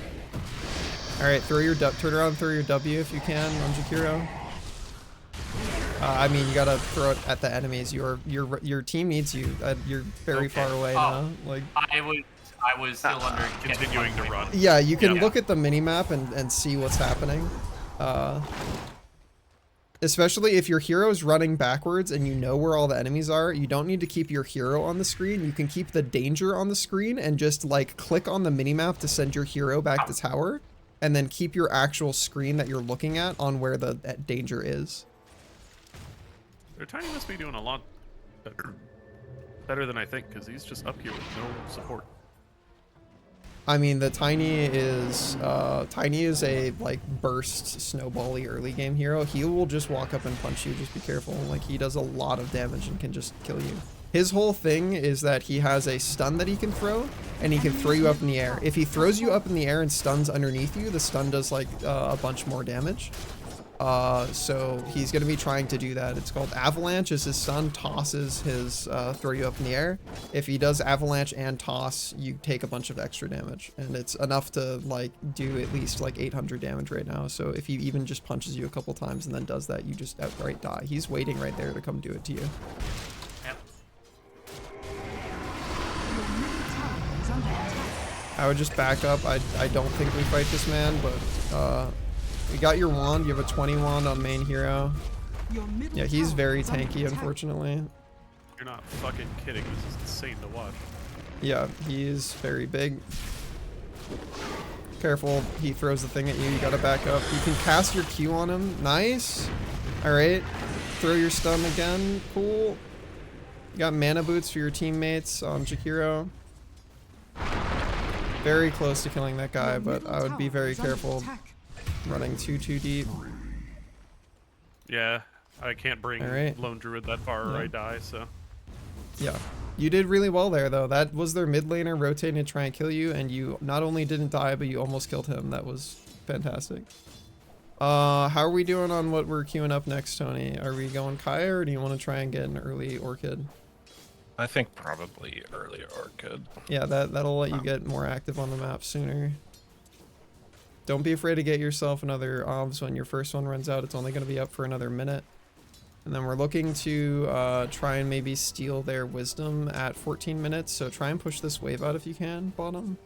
All right, turn around, throw your W if you can on Jakiro. I mean, you gotta throw it at the enemies. Your team needs you. You're very far away now. Like, I was still under Continuing to run. yeah, you can Yeah. look at the mini map and see what's happening. Especially if your hero's running backwards and you know where all the enemies are, you don't need to keep your hero on the screen. You can keep the danger on the screen and just like click on the minimap to send your hero back to tower, and then keep your actual screen that you're looking at on where the danger is. Their Tiny must be doing a lot better than I think, because he's just up here with no support. I mean, the Tiny is a like burst snowbally early game hero. He will just walk up and punch you. Just be careful. Like, he does a lot of damage and can just kill you. His whole thing is that he has a stun that he can throw, and he can throw you up in the air. If he throws you up in the air and stuns underneath you, the stun does like a bunch more damage. So he's going to be trying to do that. It's called Avalanche is his stun, Toss is his throw you up in the air. If he does Avalanche and Toss, you take a bunch of extra damage, and it's enough to like do at least like 800 damage right now. So if he even just punches you a couple times and then does that, you just outright die. He's waiting right there to come do it to you. Yep. I would just back up. I don't think we fight this man, but we got your wand. You have a 20 wand on main hero. Yeah, he's very tanky, unfortunately. You're not fucking kidding. This is insane to watch. Yeah, he's very big. Careful, he throws the thing at you. You gotta back up. You can cast your Q on him. Nice. All right. Throw your stun again. Cool. You got mana boots for your teammates on Jakiro. Very close to killing that guy, but I would be very careful running too deep. Yeah, I can't bring Alright. Lone Druid that far or Yeah. I die, so. Yeah. You did really well there, though. That was their mid laner rotating to try and kill you, and you not only didn't die, but you almost killed him. That was fantastic. How are we doing on what we're queuing up next, Tony? Are we going Kaya, or do you want to try and get an early Orchid? I think probably early Orchid. Yeah, that'll let you get more active on the map sooner. Don't be afraid to get yourself another OBS when your first one runs out. It's only going to be up for another minute. And then we're looking to try and maybe steal their wisdom at 14 minutes. So try and push this wave out if you can, bottom.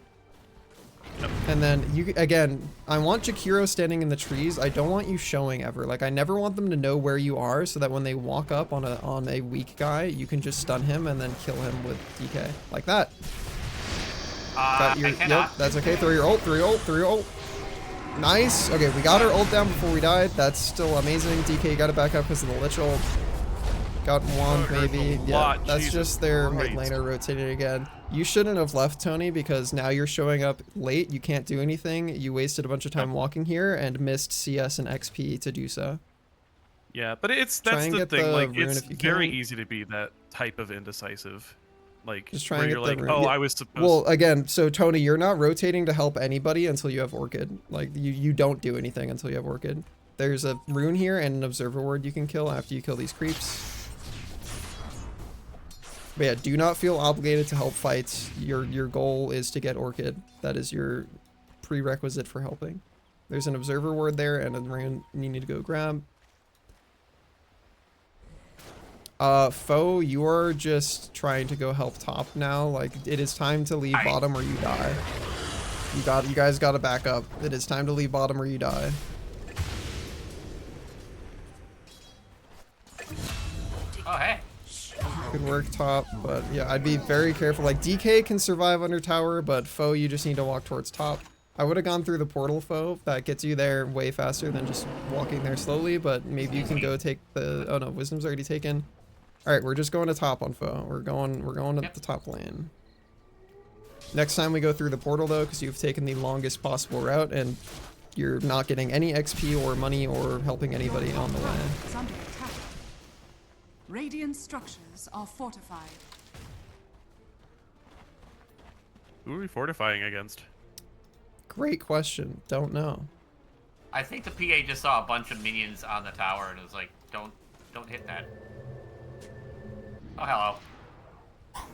And then you again, I want Jakiro standing in the trees. I don't want you showing ever. Like, I never want them to know where you are, so that when they walk up on a weak guy, you can just stun him and then kill him with DK like that. I cannot. Yep, that's okay. Throw your ult. Throw your ult. Throw your ult. Nice. Okay, we got our ult down before we died. That's still amazing. DK got to back up because of the Lich ult. Got one maybe. Yeah, that's Jesus just their mid Christ. laner rotating again. You shouldn't have left, Tony, because now you're showing up late. You can't do anything. You wasted a bunch of time walking here and missed CS and XP to do so. Yeah, but that's Try and the get thing. the Like, rune it's if you very can. easy to be that type of indecisive. Like, Just try where and you're get the like, rune. oh, Yeah. I was supposed. Well, again, so Tony, you're not rotating to help anybody until you have Orchid. Like, you don't do anything until you have Orchid. There's a rune here and an observer ward you can kill after you kill these creeps. But yeah, do not feel obligated to help fights. Your goal is to get Orchid. That is your prerequisite for helping. There's an observer ward there and a rune you need to go grab. Foe, you are just trying to go help top now. Like, it is time to leave bottom or you die. You guys gotta back up. It is time to leave bottom or you die. Oh, hey. Good work top, but yeah, I'd be very careful. Like, DK can survive under tower, but Foe, you just need to walk towards top. I would have gone through the portal, Foe. That gets you there way faster than just walking there slowly, but maybe you can go take the... Oh no, Wisdom's already taken. Alright, we're just going to top on Foe. We're going to the top lane. Next time we go through the portal, though, because you've taken the longest possible route, and you're not getting any XP or money or helping anybody on the way. Is under attack. Radiant structures are fortified. Who are we fortifying against? Great question. Don't know. I think the PA just saw a bunch of minions on the tower and was like, don't hit that. Oh, hello.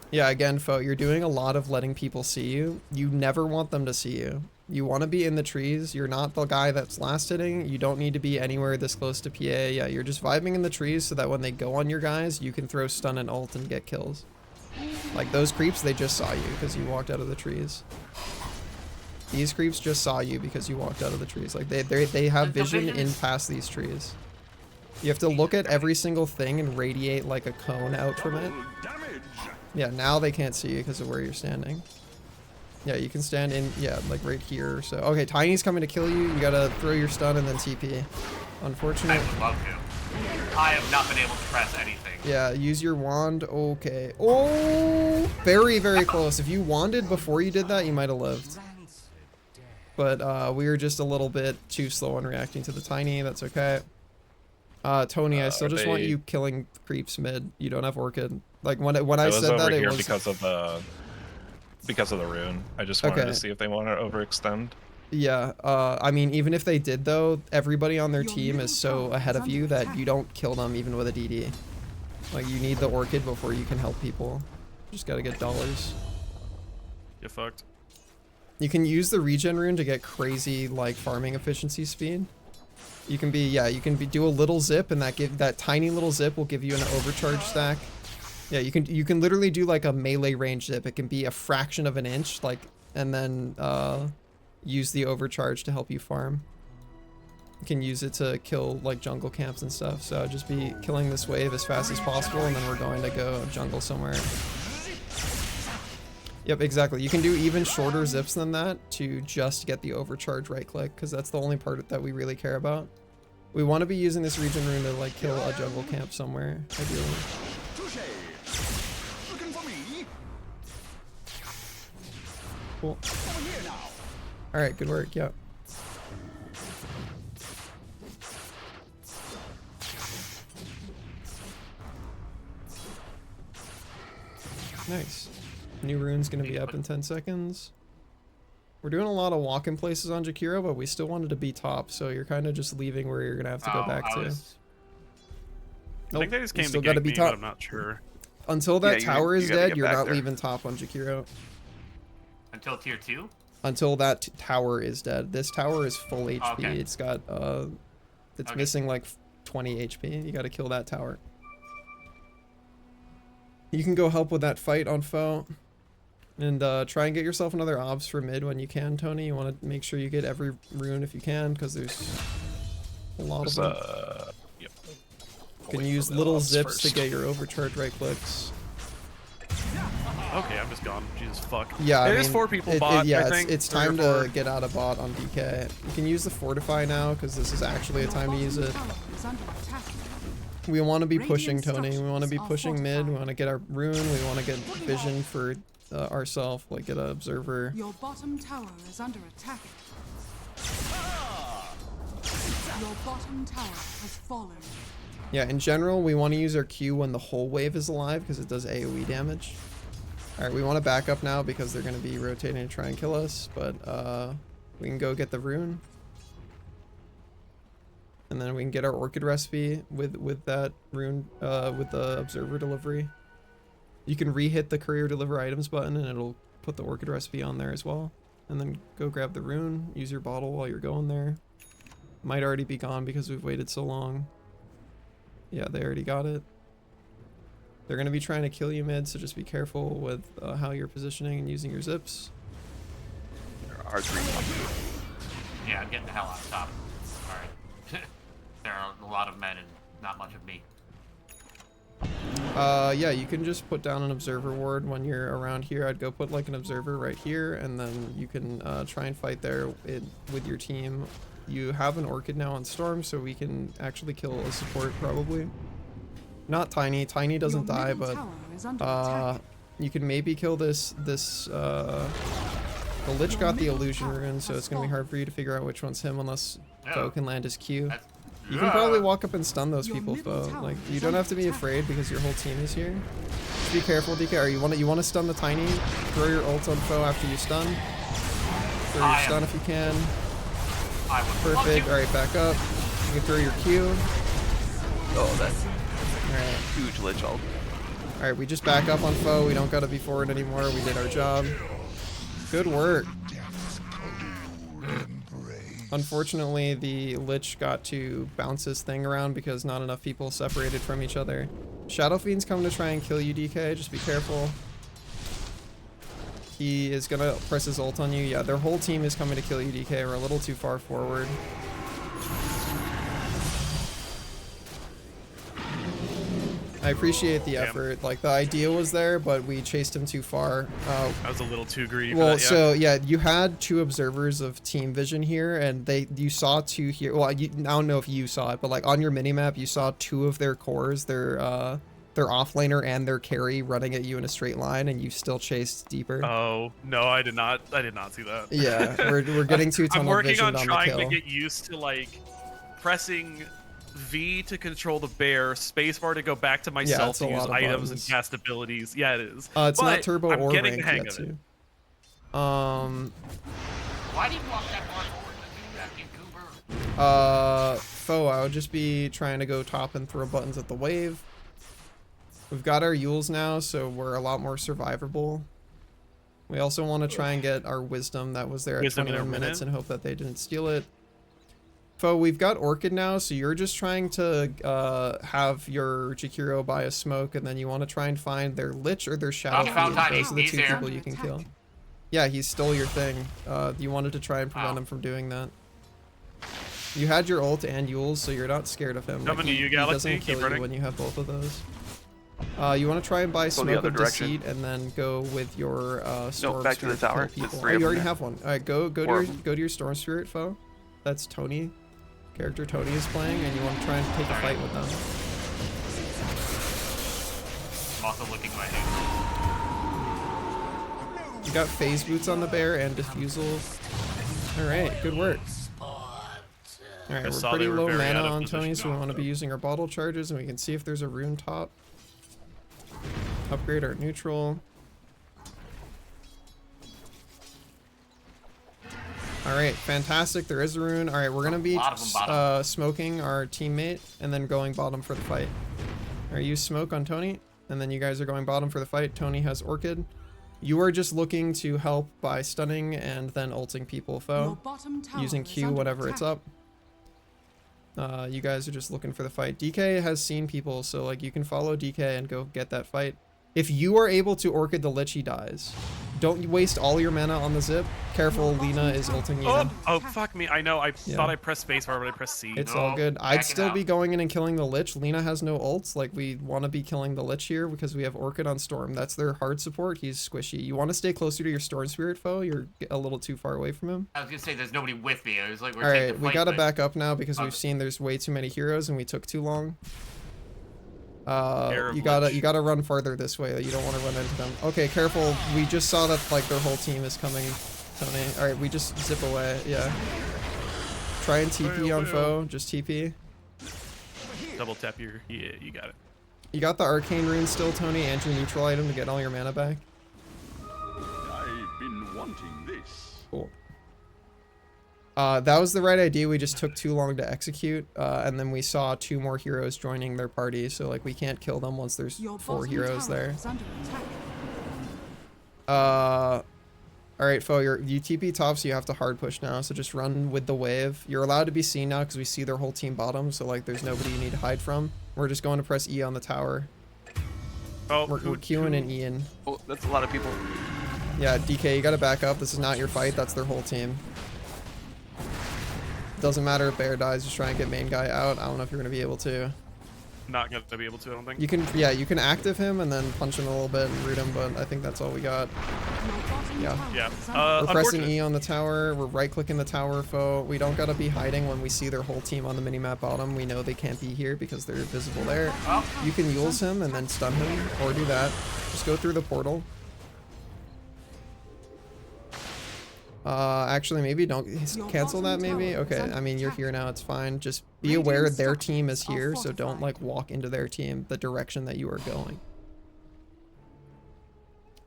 Yeah, again, Fo, you're doing a lot of letting people see you. You never want them to see you. You want to be in the trees. You're not the guy that's last hitting. You don't need to be anywhere this close to PA. Yeah, you're just vibing in the trees so that when they go on your guys, you can throw stun and ult and get kills. Like those creeps, they just saw you because you walked out of the trees. These creeps just saw you because you walked out of the trees. Like they have vision in past these trees. You have to look at every single thing and radiate like a cone out from it. Yeah, now they can't see you because of where you're standing. Yeah, you can stand in, yeah, like right here or so. Okay, Tiny's coming to kill you. You gotta throw your stun and then TP. Unfortunate. I would love to. I have not been able to press anything. Yeah, use your wand. Okay. Oh, very, very close. If you wanded before you did that, you might have lived. But we were just a little bit too slow on reacting to the Tiny. That's okay. Tony, I still just want you killing creeps mid. You don't have Orchid. Like when I said that, it was because of the rune. I just wanted to see if they want to overextend. Yeah, I mean, even if they did though, everybody on their team is so ahead of you that you don't kill them even with a DD. Like you need the Orchid before you can help people. Just gotta get dollars. Get fucked. You can use the regen rune to get crazy like farming efficiency speed. You can do a little zip and that tiny little zip will give you an overcharge stack. Yeah, you can literally do like a melee range zip. It can be a fraction of an inch, like, and then use the overcharge to help you farm. You can use it to kill like jungle camps and stuff. So just be killing this wave as fast as possible, and then we're going to go jungle somewhere. Yep, exactly. You can do even shorter zips than that to just get the overcharge right click, because that's the only part that we really care about. We want to be using this regen rune to like kill a jungle camp somewhere, ideally. Cool. Alright, good work, yep. Nice. New rune's gonna be up in 10 seconds. We're doing a lot of walk-in places on Jakiro, but we still wanted to be top, so you're kind of just leaving where you're gonna have to go back to. I think they just came to gank me, but I'm not sure. Until that tower is dead, you're not leaving top on Jakiro. Until tier 2? Until that tower is dead. This tower is full HP. Okay. It's got, it's missing like 20 HP. You gotta kill that tower. You can go help with that fight on foe. And try and get yourself another obs for mid when you can, Tony. You want to make sure you get every rune if you can, because there's a lot of them. Yep. You can use little zips to get your overcharge right clicks. Okay, I'm just gone. Jesus fuck. Yeah, I mean, is 4 people bot, yeah, I think. it's time to get out of bot on DK. You can use the Fortify now, because this is actually a time to use it. We want to be pushing, Tony. We want to be pushing mid. We want to get our rune. We want to get vision for ourselves, like get an observer. Your bottom tower is under attack. Your bottom tower has fallen. Yeah, in general, we want to use our Q when the whole wave is alive, because it does AoE damage. Alright, we want to back up now because they're going to be rotating to try and kill us, but we can go get the rune. And then we can get our Orchid recipe with that rune, with the observer delivery. You can re-hit the courier deliver items button and it'll put the Orchid recipe on there as well. And then go grab the rune, use your bottle while you're going there. Might already be gone because we've waited so long. Yeah, they already got it. They're going to be trying to kill you mid, so just be careful with how you're positioning and using your zips. Yeah, I'm getting the hell out of top. Alright. There are a lot of men and not much of me. Yeah, you can just put down an observer ward when you're around here. I'd go put like an observer right here, and then you can try and fight there with your team. You have an Orchid now on Storm, so we can actually kill a support probably. Not Tiny. Tiny doesn't die, but you can maybe kill this The Lich got the illusion rune, so it's gonna be hard for you to figure out which one's him unless Foe Yeah. can land his Q. That's- You can probably Yeah. walk up and stun those people, Foe. Like, you don't have to be afraid because your whole team is here. Just be careful, DK. Or you wanna stun the tiny? Throw your ult on Foe after you stun. Throw your stun if you can. I would love Perfect. to. Alright, back up. You can throw your Q. Oh, that's Alright. huge Lich ult. Alright, we just back up on Foe. We don't gotta be forward anymore. We did our job. Good work. Unfortunately, the Lich got to bounce his thing around because not enough people separated from each other. Shadow Fiend's coming to try and kill you, DK. Just be careful. He is gonna press his ult on you. Yeah, their whole team is coming to kill you, DK. We're a little too far forward. I appreciate the effort. Like, the idea was there, but we chased him too far. I was a little too greedy. Well, for that, yeah. so yeah, you had 2 observers of team vision here, and you saw 2 here. Well, I don't know if you saw it, but like on your minimap, you saw 2 of their cores, their offlaner and their carry running at you in a straight line, and you still chased deeper. Oh no, I did not see that. Yeah, we're getting too I'm tunnel working visioned on on trying the to kill. get used to like pressing V to control the bear, spacebar to go back to myself it's a to use lot of items buttons. and cast abilities. Yeah, it is. It's But not turbo I'm or getting ranked the hang yet, of it. too. Why do you walk that far forward? You goober. Foe, I would just be trying to go top and throw buttons at the wave. We've got our Yules now, so we're a lot more survivable. We also want to try and get our wisdom that was there at Wisdom in a 21 minutes minute? and hope that they didn't steal it. Foe, we've got Orchid now, so you're just trying to have your Jakiro buy a smoke, and then you want to try and find their Lich or their Shadow found Fiend. Tiny. Those are the He's 2 here. people you can kill. Yeah, he stole your thing. You wanted to try and prevent him from doing that. You had your ult and Yules, so you're not scared of him. Coming to you, he Galaxy. doesn't Keep kill you running. when you have both of those. You want to try and buy Go the Smoke other of direction. Deceit and then go with your Storm back to the Spirit kill tower. people. There's Oh, 3 of you them already there. have one. All right, go to 4 your of them. go to your Storm Spirit foe. That's Tony. Character Tony is playing, and you want to try and take a fight with them. I'm also looking my name. You got phase boots on the bear and diffusal. All right, good work. All right, we're saw pretty they were low very mana out of on position. Tony, so we want to be using our bottle charges, and we can see if there's a rune top. Upgrade our neutral. All right, fantastic. There is a rune. All right, we're gonna be lot of them bottom. smoking our teammate and then going bottom for the fight. All right, use smoke on Tony, and then you guys are going bottom for the fight. Tony has Orchid. You are just looking to help by stunning and then ulting people, Your foe, bottom tower using is Q under whenever it's attack. up. You guys are just looking for the fight. DK has seen people, so like you can follow DK and go get that fight. If you are able to Orchid the Lich, he dies. Don't waste all your mana on the zip. Careful, Lena is ulting you. Oh, fuck me. I know. I thought I pressed spacebar, but I pressed C. It's No, all good. I'd back it still out. be going in and killing the Lich. Lena has no ults. Like, we want to be killing the Lich here because we have Orchid on Storm. That's their hard support. He's squishy. You want to stay closer to your Storm Spirit foe. You're a little too far away from him. I was gonna say there's nobody with me. I was like, we're All taking right, the we fight, gotta but- back up now because we've Okay. seen there's way too many heroes and we took too long. Pair of You gotta Lich. run farther this way. You don't want to run into them. Okay, careful. We just saw that like their whole team is coming. Tony. All right, we just zip away. Yeah. Try and TP on foe. Just TP. Double tap your. Yeah, you got it. You got the arcane rune still, Tony, and your neutral item to get all your mana back. I've been wanting this. Cool. That was the right idea. We just took too long to execute, and then we saw 2 more heroes joining their party. So like we can't kill them once there's Your 4 bottom heroes tower there. is under attack. All right, foe, you TP top, so you have to hard push now. So just run with the wave. You're allowed to be seen now because we see their whole team bottom. So like there's nobody you need to hide from. We're just going to press E on the tower. Oh, We're queuing in Ian. Oh, that's a lot of people. Yeah, DK, you gotta back up. This is not your fight. That's their whole team. Doesn't matter if Bear dies. Just try and get main guy out. I don't know if you're gonna be able to. Not gonna be able to. I don't think. You can, yeah, you can active him and then punch him a little bit and root him, but I think that's all we got. Your bottom Yeah. tower Yeah. is under We're pressing Unfortunate. E on the tower. We're right-clicking the tower foe. We don't gotta be hiding when we see their whole team on the minimap bottom. We know they can't be here because they're visible there. You can Yules him and then stun him, or do that. Just go through the portal. Actually, maybe don't cancel that, maybe? Okay, I mean, you're here now, it's fine. Just be aware their team is here, so don't, like, walk into their team the direction that you are going.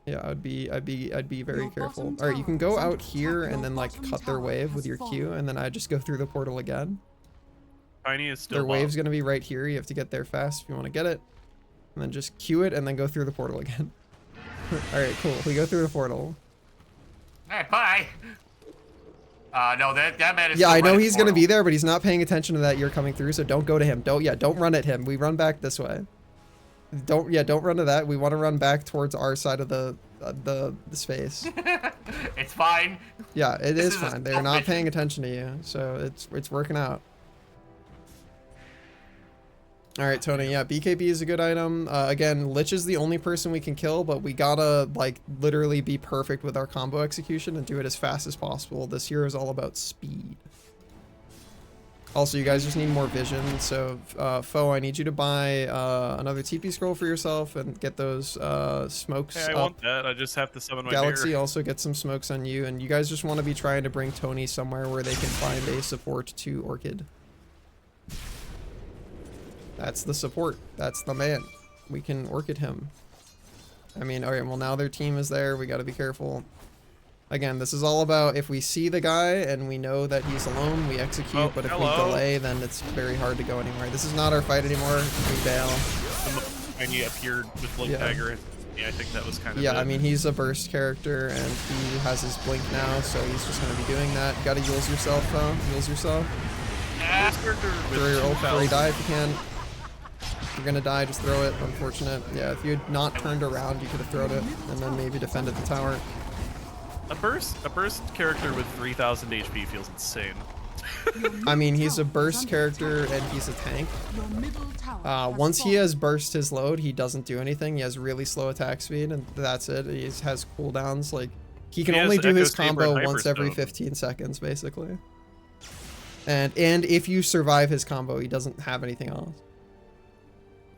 Yeah, I'd be very careful. Alright, you can go out here and then, like, cut their wave with your Q, and then I just go through the portal again. Tiny is still Their low. wave's gonna be right here, you have to get there fast if you want to get it. And then just Q it, and then go through the portal again. Alright, cool. We go through the portal. Alright, bye. No, that man is. Yeah, still I know right he's at gonna portal. be there, but he's not paying attention to that you're coming through, so don't go to him. Don't run at him. We run back this way. Don't run to that. We want to run back towards our side of the space. It's fine. Yeah, it This is is a fine. They're not self-mission. paying attention to you, so it's working out. All right, Tony. Yeah, BKB is a good item. Again, Lich is the only person we can kill, but we gotta like literally be perfect with our combo execution and do it as fast as possible. This hero is all about speed. Also, you guys just need more vision. So, Foe, I need you to buy another TP scroll for yourself and get those smokes Hey, I up. want that. I just have to summon my Galaxy mirror. also get some smokes on you, and you guys just want to be trying to bring Tony somewhere where they can find a support to Orchid. That's the support. That's the man. We can Orchid him. I mean, alright, well now their team is there. We gotta be careful. Again, this is all about if we see the guy and we know that he's alone, we execute, Oh, but if hello. we delay, then it's very hard to go anywhere. This is not our fight anymore. We bail. Tiny appeared with Blink Yeah. Dagger. Yeah, I think that was kind of Yeah, it. I mean, he's a burst character, and he has his blink now, so he's just going to be doing that. You gotta use yourself, though. Use yourself. This character with Throw your ult before you 2,000 die if you can. If you're gonna die, just throw it. Unfortunate. Yeah, if you had not turned around, you could have thrown it, and then maybe defended the tower. A burst character with 3,000 HP feels insane. I mean, he's a burst character, and he's a tank. Once he has burst his load, he doesn't do anything. He has really slow attack speed, and that's it. He has cooldowns. Like, he can He only has do his Echo Saber combo and once every Hyperstone. 15 seconds, basically. And if you survive his combo, he doesn't have anything else.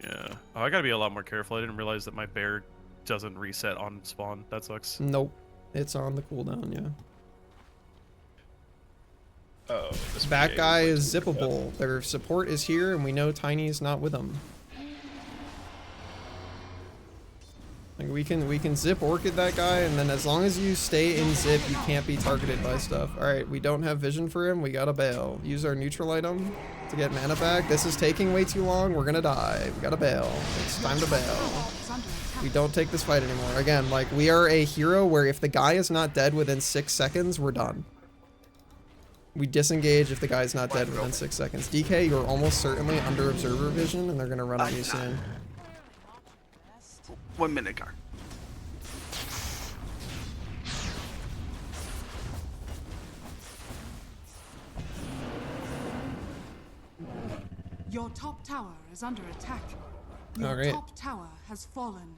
Yeah. Oh, I gotta be a lot more careful. I didn't realize that my bear doesn't reset on spawn. That sucks. Nope. It's on the cooldown, yeah. Oh, this That PA guy like is to look at. zippable. Their support is here, and we know Tiny's not with them. Like we can zip Orchid that guy, and then as long as you stay in zip, you can't be targeted by stuff. All right, we don't have vision for him. We gotta bail. Use our neutral item to get mana back. This is taking way too long. We're gonna die. We gotta bail. It's time to bail. We don't take this fight anymore. Again, like, we are a hero where if the guy is not dead within 6 seconds, we're done. We disengage if the guy's not dead within 6 seconds. DK, you're almost certainly under observer vision, and they're gonna run at you soon. 1 minute, Gar. Your top tower is under attack. Your Alright. top tower has fallen.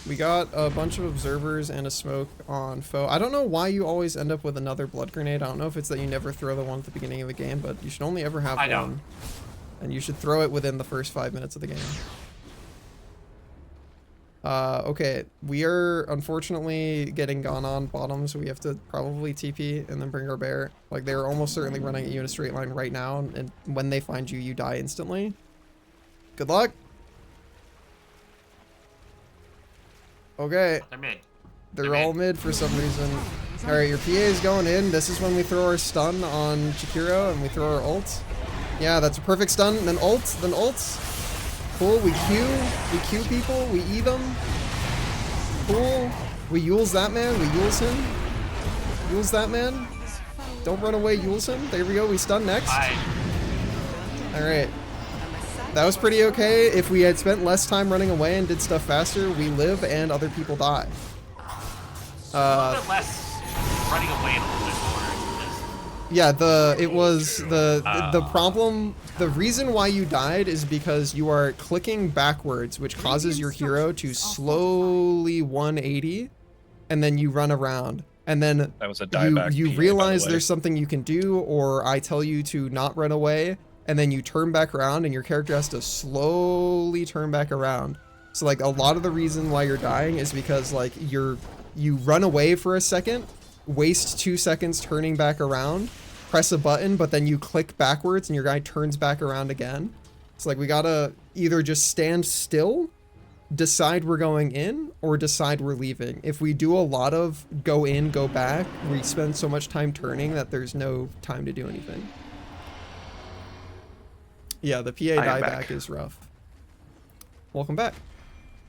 We got a bunch of observers and a smoke on foe. I don't know why you always end up with another blood grenade. I don't know if it's that you never throw the one at the beginning of the game, but you should only ever have I one. don't. And you should throw it within the first 5 minutes of the game. Okay, we are unfortunately getting gone on bottom, so we have to probably TP and then bring our bear. Like, they're almost certainly running at you in a straight line right now, and when they find you, you die instantly. Good luck. Okay, They're mid. they're all mid for some reason. Alright, your PA is going in. This is when we throw our stun on Chikiro and we throw our ult. Yeah, that's a perfect stun. Then ult, then ult. Cool, we Q people, we E them. Cool. We Yules that man, we Yules him. Yules that man. Don't run away, Yules him. There we go, we stun next. Alright. That was pretty okay. If we had spent less time running away and did stuff faster, we live and other people die. A little bit less running away and a little bit more. Yeah, the problem, the reason why you died is because you are clicking backwards, which causes your hero to slowly 180, and then you run around. And then That was a dieback you PA, by realize the way. there's something you can do, or I tell you to not run away, and then you turn back around and your character has to slowly turn back around. So like a lot of the reason why you're dying is because like you run away for a second, waste 2 seconds turning back around, press a button, but then you click backwards and your guy turns back around again. So like we gotta either just stand still, decide we're going in, or decide we're leaving. If we do a lot of go in, go back, we spend so much time turning that there's no time to do anything. Yeah, the PA dieback is rough. Welcome back.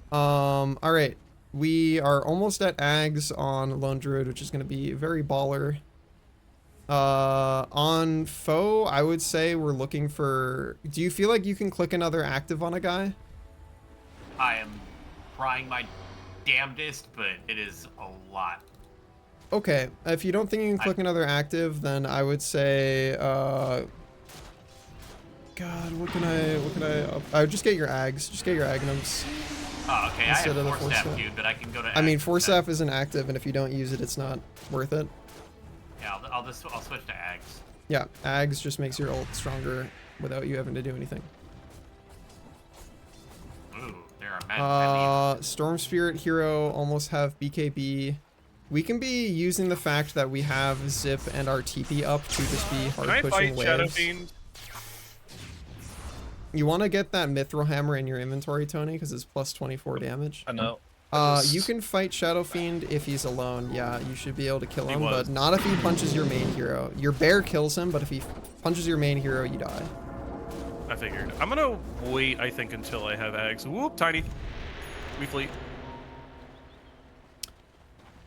All right, we are almost at Ags on Lone Druid, which is going to be very baller. On Foe, I would say we're looking for... Do you feel like you can click another active on a guy? I am trying my damnedest, but it is a lot. Okay, if you don't think you can click another active, then I would say, God, what can I would just get your Ags. Just get your Agnums. Oh, okay, I have Force Staff queued, but I can go to... I mean, Force Staff isn't active, and if you don't use it, it's not worth it. Yeah, I'll switch to Ags. Yeah, Ags just makes your ult stronger without you having to do anything. Ooh, there are many. Storm Spirit Hero almost have BKB. We can be using the fact that we have Zip and our TP up to just be hard pushing waves. Shadow Fiend? You want to get that Mithril Hammer in your inventory, Tony, because it's plus 24 damage. I know. You can fight Shadow Fiend if he's alone. Yeah, you should be able to kill him, but not if he punches your main hero. Your bear kills him, but if he punches your main hero, you die. I figured. I'm gonna wait, I think, until I have Ags. Whoop, tiny. We fleet.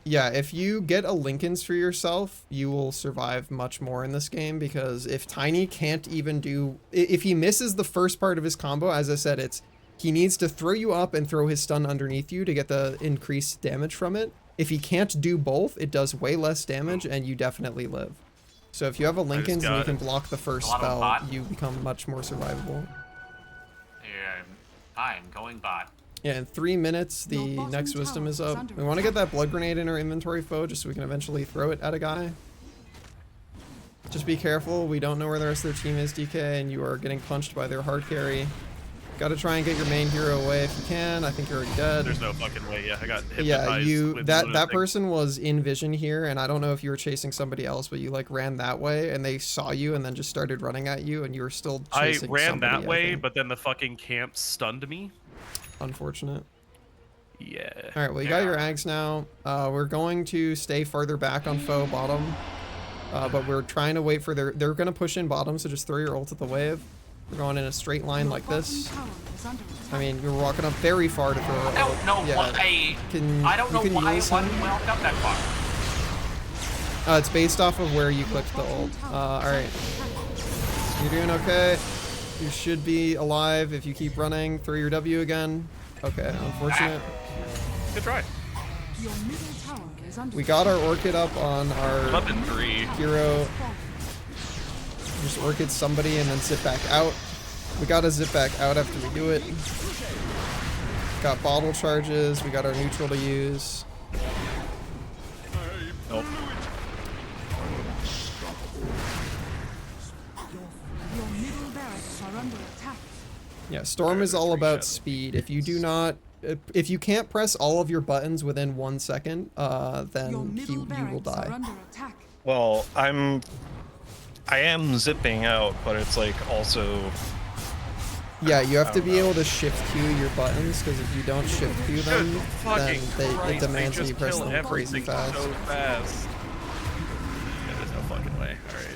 Yeah, if you get a Lincolns for yourself, you will survive much more in this game, because if Tiny can't even do... If he misses the first part of his combo, as I said, he needs to throw you up and throw his stun underneath you to get the increased damage from it. If he can't do both, it does way less damage, and you definitely live. So if you have a Lincolns and you can block the first spell, you become much more survivable. Yeah, I'm going bot. Yeah, in 3 minutes, the next wisdom is up. We want to get that blood grenade in our inventory, Foe, just so we can eventually throw it at a guy. Just be careful. We don't know where the rest of their team is, DK, and you are getting punched by their hard carry. Gotta try and get your main hero away if you can. I think you're already dead. There's no fucking way. Yeah, I got Yeah, hypnotized. that person was in vision here, and I don't know if you were chasing somebody else, but you like ran that way, and they saw you and then just started running at you, and you were still chasing somebody. I ran that way, but then the fucking camp stunned me. Unfortunate. Yeah. All right, well, you got your Ags now. We're going to stay farther back on Foe bottom, but we're trying to wait for they're going to push in bottom, so just throw your ult at the wave. We're going in a straight line like this. I mean, you're walking up very far to throw your ult. I don't know why I wasn't walked up that far. It's based off of where you clicked the ult. All right. You're doing okay. You should be alive if you keep running. Throw your W again. Okay, unfortunate. Good try. We got our Orchid up on our hero. Just Orchid somebody and then zip back out. We gotta zip back out after we do it. Got bottle charges. We got our neutral to use. Nope. Yeah, Storm is all about speed. If you can't press all of your buttons within 1 second, then you will die. Well, I am zipping out, but it's like also... Yeah, you have to be able to shift queue your buttons, because if you don't shift queue them, then it demands that you press them crazy fast. So fast. Yeah, there's no fucking way. All right.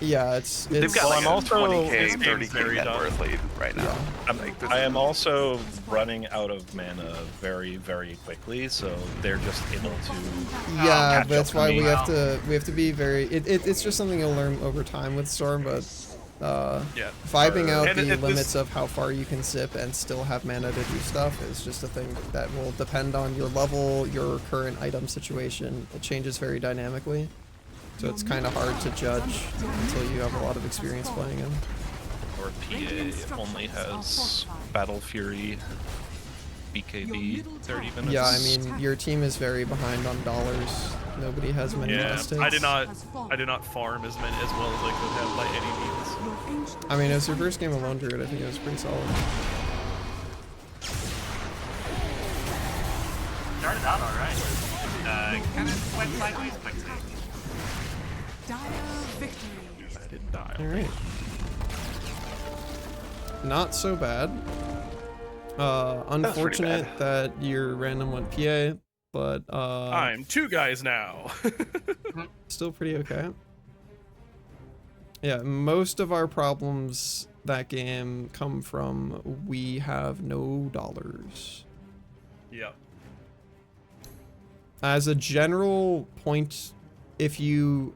Yeah, it's They've got like I'm also 20k, 30k net worth lead right now. Yeah. I am also running out of mana very, very quickly, so they're just able to. Yeah, that's why we have to be very. It's just something you'll learn over time with Storm, but vibing out the limits of how far you can zip and still have mana to do stuff is just a thing that will depend on your level, your current item situation. It changes very dynamically. So it's kind of hard to judge until you have a lot of experience playing him. Or PA only has Battle Fury, BKB, 30 minutes. Yeah, I mean, your team is very behind on dollars. Nobody has many mistakes. I did not farm as well as I could have by any means. I mean, it was your first game of Lone Druid. I think it was pretty solid. started out alright. Kind of went sideways quickly. Dire victory. I didn't die. All right. Not so bad. Unfortunate that your random went PA, but I'm 2 guys now. still pretty okay. Yeah, most of our problems that game come from we have no dollars. Yep. As a general point, if you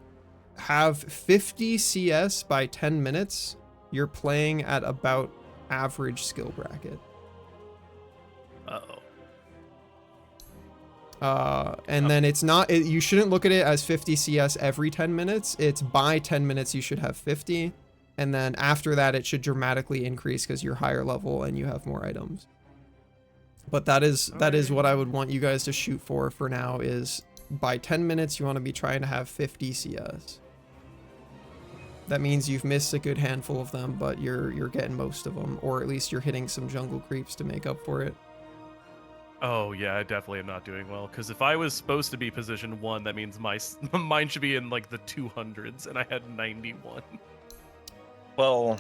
have 50 CS by 10 minutes, you're playing at about average skill bracket. And then it's not, you shouldn't look at it as 50 CS every 10 minutes. It's by 10 minutes you should have 50. And then after that, it should dramatically increase because you're higher level and you have more items. But that is what I would want you guys to shoot for now is by 10 minutes, you want to be trying to have 50 CS. That means you've missed a good handful of them, but you're getting most of them, or at least you're hitting some jungle creeps to make up for it. Oh yeah, I definitely am not doing well. Because if I was supposed to be position 1, that means mine should be in like the 200s, and I had 91. Well,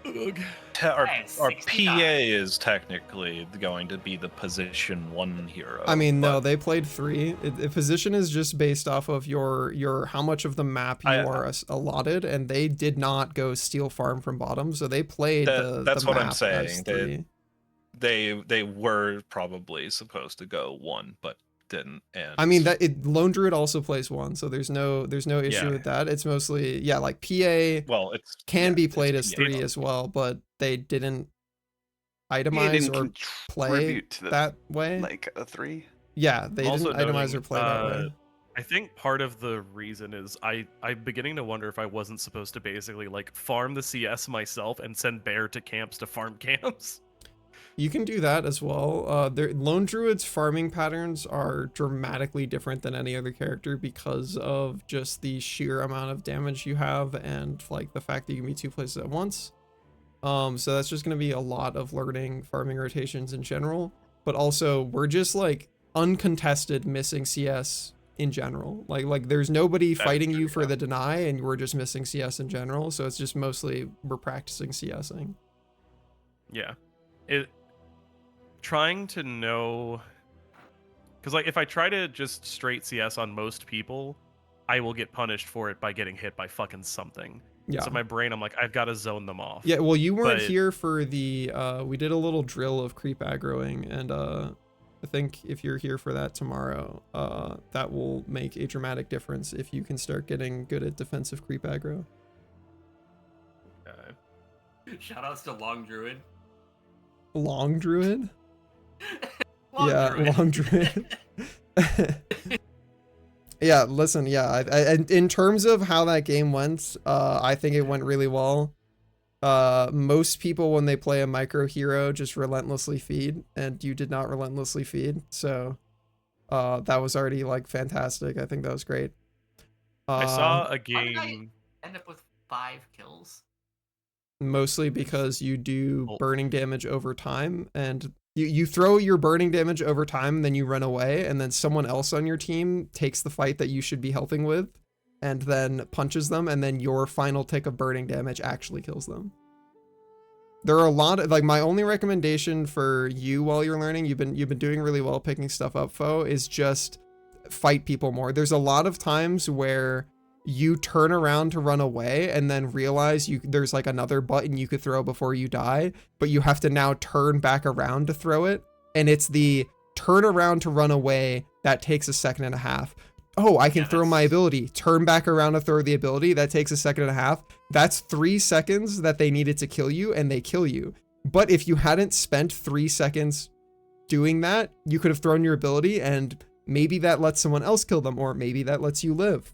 Ugh. our had PA 69. is technically going to be the position 1 hero. I mean, no, but they played 3. The position is just based off of your how much of the map you are allotted, and they did not go steal farm from bottom, so they played that's the what I'm map saying. as 3. They were probably supposed to go 1, but didn't. And I mean Lone Druid also plays 1, so there's no issue Yeah. with that. It's mostly like PA well, it's can be it's played as PA. 3 as well, but they didn't It itemize didn't or play contribute to the, that way. like a 3. Yeah, they Also didn't itemize noting, or play that way. I think part of the reason is I'm beginning to wonder if I wasn't supposed to basically like farm the CS myself and send Bear to camps to farm camps. You can do that as well. Lone Druid's farming patterns are dramatically different than any other character because of just the sheer amount of damage you have and like the fact that you can be 2 places at once. So that's just going to be a lot of learning farming rotations in general, but also we're just like uncontested missing CS in general. Like there's nobody fighting you for the deny and we're just missing CS in general. So it's just mostly we're practicing CSing. Yeah. Trying to know, because like if I try to just straight CS on most people, I will get punished for it by getting hit by fucking something. Yeah. So my brain, I'm like, I've got to zone them off. Yeah, well, you weren't But- here for the, we did a little drill of creep aggroing, and I think if you're here for that tomorrow, that will make a dramatic difference if you can start getting good at defensive creep aggro. Shoutouts to Long Druid. Long Druid? Long yeah, Druid. Long Druid. Yeah, listen, yeah, in terms of how that game went, I think it went really well. Most people, when they play a micro hero, just relentlessly feed, and you did not relentlessly feed, so that was already like fantastic. I think that was great. I saw a Why did I game. end up with 5 kills? Mostly because you do Oh. burning damage over time, and you throw your burning damage over time, and then you run away, and then someone else on your team takes the fight that you should be helping with, and then punches them, and then your final tick of burning damage actually kills them. There are a lot of, like, my only recommendation for you while you're learning, you've been doing really well picking stuff up, Foe, is just fight people more. There's a lot of times where you turn around to run away and then realize there's like another button you could throw before you die, but you have to now turn back around to throw it. And it's the turn around to run away that takes a second and a half. Oh, I can throw my ability. Turn back around to throw the ability. That takes a second and a half. That's 3 seconds that they needed to kill you, and they kill you. But if you hadn't spent 3 seconds doing that, you could have thrown your ability, and maybe that lets someone else kill them, or maybe that lets you live.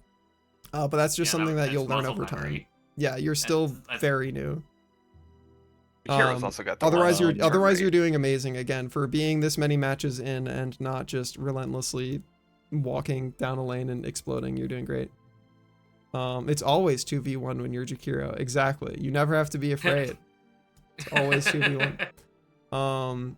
But that's just something that you'll learn over time. Yeah, you're still very new. Hero's also got the Otherwise, one turn rate. you're doing amazing again for being this many matches in and not just relentlessly walking down a lane and exploding. You're doing great. It's always 2v1 when you're Jakiro. Exactly. You never have to be afraid. It's always 2v1.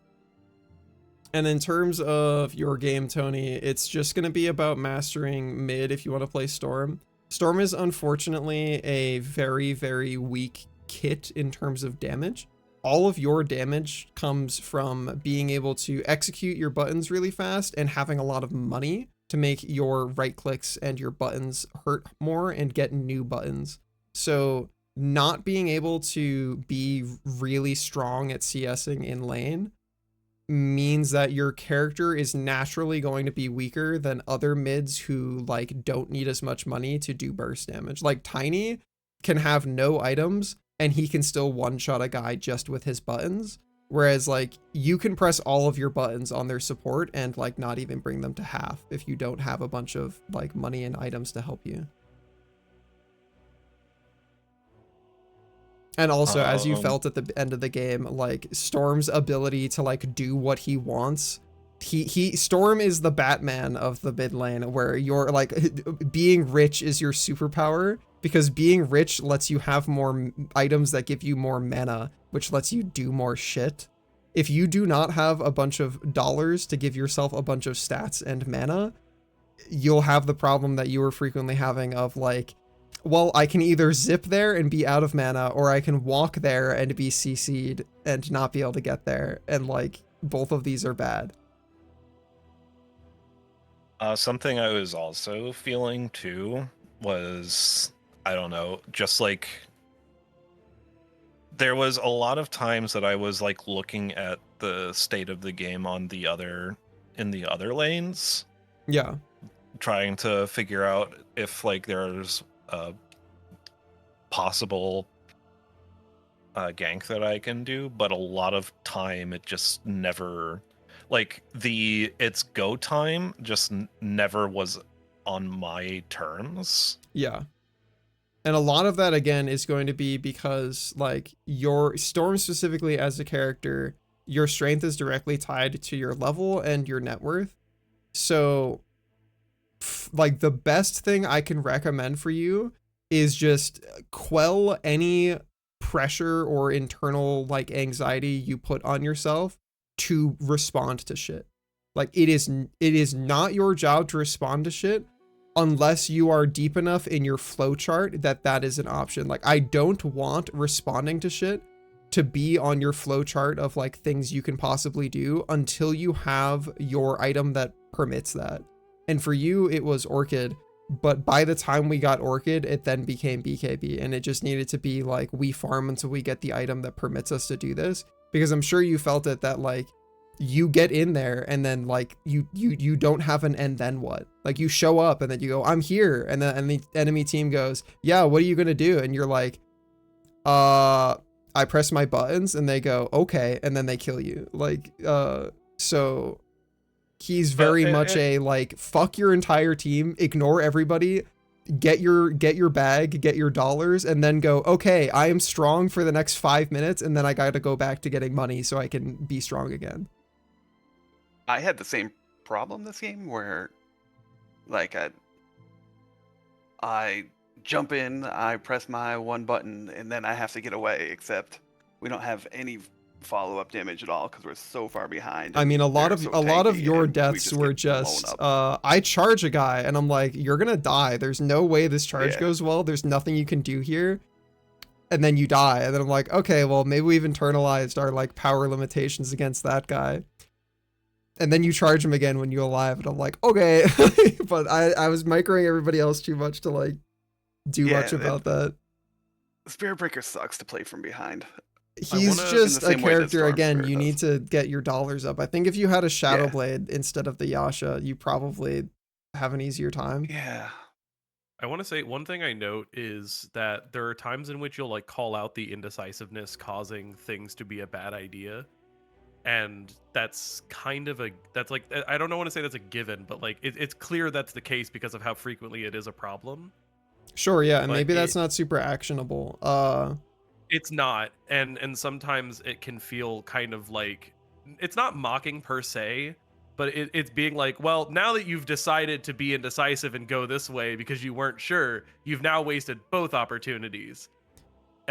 And in terms of your game, Tony, it's just going to be about mastering mid if you want to play Storm. Storm is unfortunately a very, very weak kit in terms of damage. All of your damage comes from being able to execute your buttons really fast and having a lot of money to make your right clicks and your buttons hurt more and get new buttons. So not being able to be really strong at CSing in lane means that your character is naturally going to be weaker than other mids who like don't need as much money to do burst damage. Like Tiny can have no items and he can still one-shot a guy just with his buttons, whereas like you can press all of your buttons on their support and like not even bring them to half if you don't have a bunch of like money and items to help you. And also, as you felt at the end of the game, like Storm's ability to like do what he wants, Storm is the Batman of the mid lane, where you're like being rich is your superpower, because being rich lets you have more items that give you more mana, which lets you do more shit. If you do not have a bunch of dollars to give yourself a bunch of stats and mana, you'll have the problem that you were frequently having of like, well, I can either zip there and be out of mana, or I can walk there and be CC'd and not be able to get there. And like, both of these are bad. Something I was also feeling too was, I don't know, just like there was a lot of times that I was like looking at the state of the game in the other lanes. Yeah. Trying to figure out if like there's a possible gank that I can do, but a lot of time it just never, like it's go time just never was on my terms. Yeah. And a lot of that again is going to be because like your Storm specifically as a character, your strength is directly tied to your level and your net worth. So like the best thing I can recommend for you is just quell any pressure or internal like anxiety you put on yourself to respond to shit. Like it is not your job to respond to shit unless you are deep enough in your flowchart that is an option. Like I don't want responding to shit to be on your flowchart of like things you can possibly do until you have your item that permits that. And for you, it was Orchid, but by the time we got Orchid, it then became BKB, and it just needed to be like, we farm until we get the item that permits us to do this. Because I'm sure you felt it that like, you get in there and then like, you don't have an and then what? Like you show up and then you go, I'm here. And the enemy team goes, yeah, what are you gonna do? And you're like, I press my buttons, and they go, okay. And then they kill you. Like, so he's very much a like, fuck your entire team, ignore everybody, get your bag, get your dollars, and then go, okay, I am strong for the next 5 minutes, and then I gotta go back to getting money so I can be strong again. I had the same problem this game where like I jump in, I press my one button, and then I have to get away, except we don't have any follow-up damage at all because we're so far behind. I mean, a lot of your deaths were just I charge a guy and I'm like, you're gonna die, there's no way this charge goes well, there's nothing you can do here, and then you die, and then I'm like, okay, well maybe we've internalized our like power limitations against that guy, and then you charge him again when you're alive, and I'm like, okay. But I was microing everybody else too much to like do much about that. Spirit Breaker sucks to play from behind. He's just a character, again, you need to get your dollars up. I think if you had a Shadow Blade instead of the Yasha, you probably have an easier time. Yeah. I want to say one thing I note is that there are times in which you'll like call out the indecisiveness causing things to be a bad idea. And that's kind of that's like, I don't want to say that's a given, but like it's clear that's the case because of how frequently it is a problem. Sure, yeah, and but maybe that's not super actionable. It's not, and sometimes it can feel kind of like, it's not mocking per se, but it's being like, well, now that you've decided to be indecisive and go this way because you weren't sure, you've now wasted both opportunities.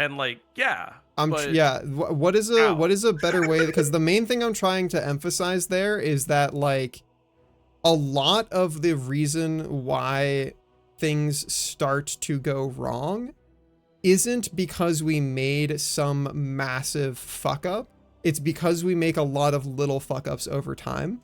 And like, yeah. Yeah. What is a better way? Because the main thing I'm trying to emphasize there is that like a lot of the reason why things start to go wrong isn't because we made some massive fuck up. It's because we make a lot of little fuck ups over time.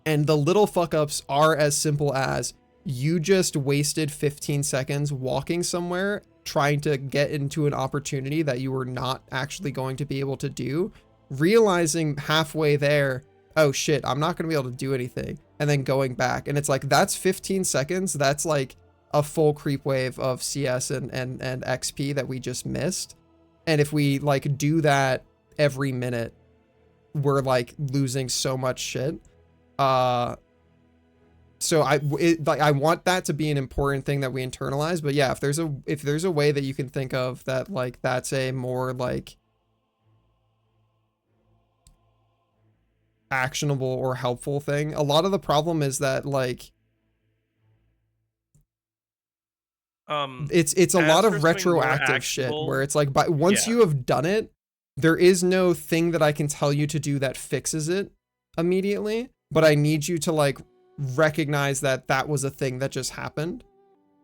And the little fuck ups are as simple as you just wasted 15 seconds walking somewhere trying to get into an opportunity that you were not actually going to be able to do, realizing halfway there, oh shit, I'm not going to be able to do anything, and then going back. And it's like, that's 15 seconds. That's like a full creep wave of CS and XP that we just missed. And if we like do that every minute, we're like losing so much shit. So I want that to be an important thing that we internalize. But yeah, if there's a way that you can think of that, like that's a more like actionable or helpful thing. A lot of the problem is that like it's a lot of retroactive shit where it's like once you have done it, there is no thing that I can tell you to do that fixes it immediately, but I need you to like recognize that that was a thing that just happened,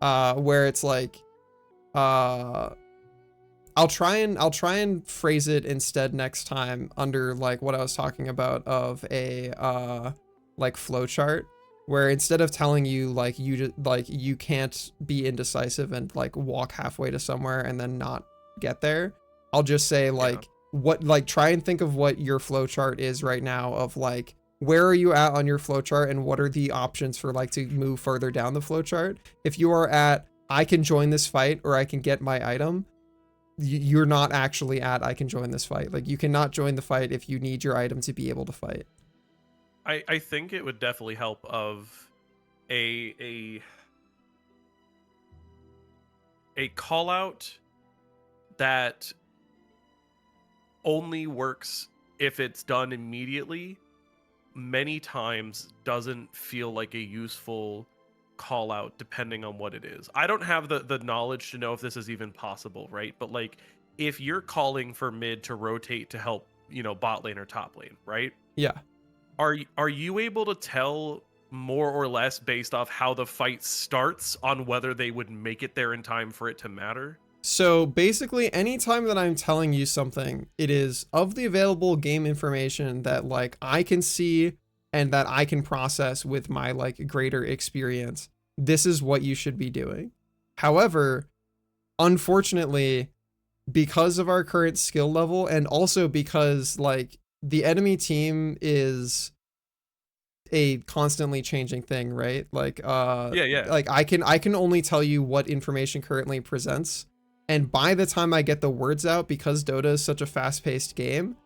where it's like I'll try and phrase it instead next time under like what I was talking about of a like flowchart, where instead of telling you like you can't be indecisive and like walk halfway to somewhere and then not get there, I'll just say like try and think of what your flowchart is right now of like where are you at on your flowchart and what are the options for like to move further down the flowchart. If you are at I can join this fight or I can get my item, you're not actually at I can join this fight. Like you cannot join the fight if you need your item to be able to fight. I think it would definitely help of a call out that only works if it's done immediately. Many times doesn't feel like a useful call out depending on what it is. I don't have the knowledge to know if this is even possible, right? But like if you're calling for mid to rotate to help, bot lane or top lane, right? Yeah. Are you able to tell more or less based off how the fight starts on whether they would make it there in time for it to matter? So basically anytime that I'm telling you something, it is of the available game information that like I can see and that I can process with my like greater experience. This is what you should be doing. However, unfortunately, because of our current skill level and also because like the enemy team is a constantly changing thing, right? Like like I can only tell you what information currently presents. And by the time I get the words out, because Dota is such a fast-paced game,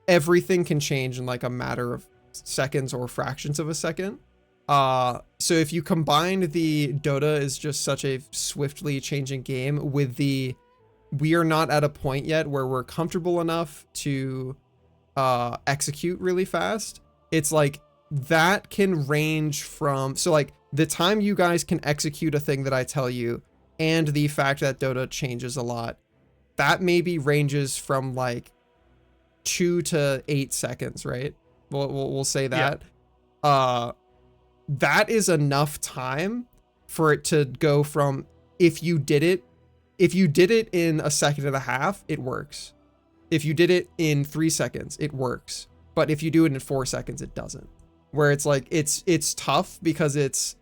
everything can change in like a matter of seconds or fractions of a second. So if you combine the Dota is just such a swiftly changing game with the we are not at a point yet where we're comfortable enough to execute really fast, it's like that can range from, so like the time you guys can execute a thing that I tell you and the fact that Dota changes a lot, that maybe ranges from like 2 to 8 seconds, right? We'll say that. Yeah. That is enough time for it to go from if you did it in a second and a half, it works. If you did it in 3 seconds, it works. But if you do it in 4 seconds, it doesn't. Where it's like it's tough because it's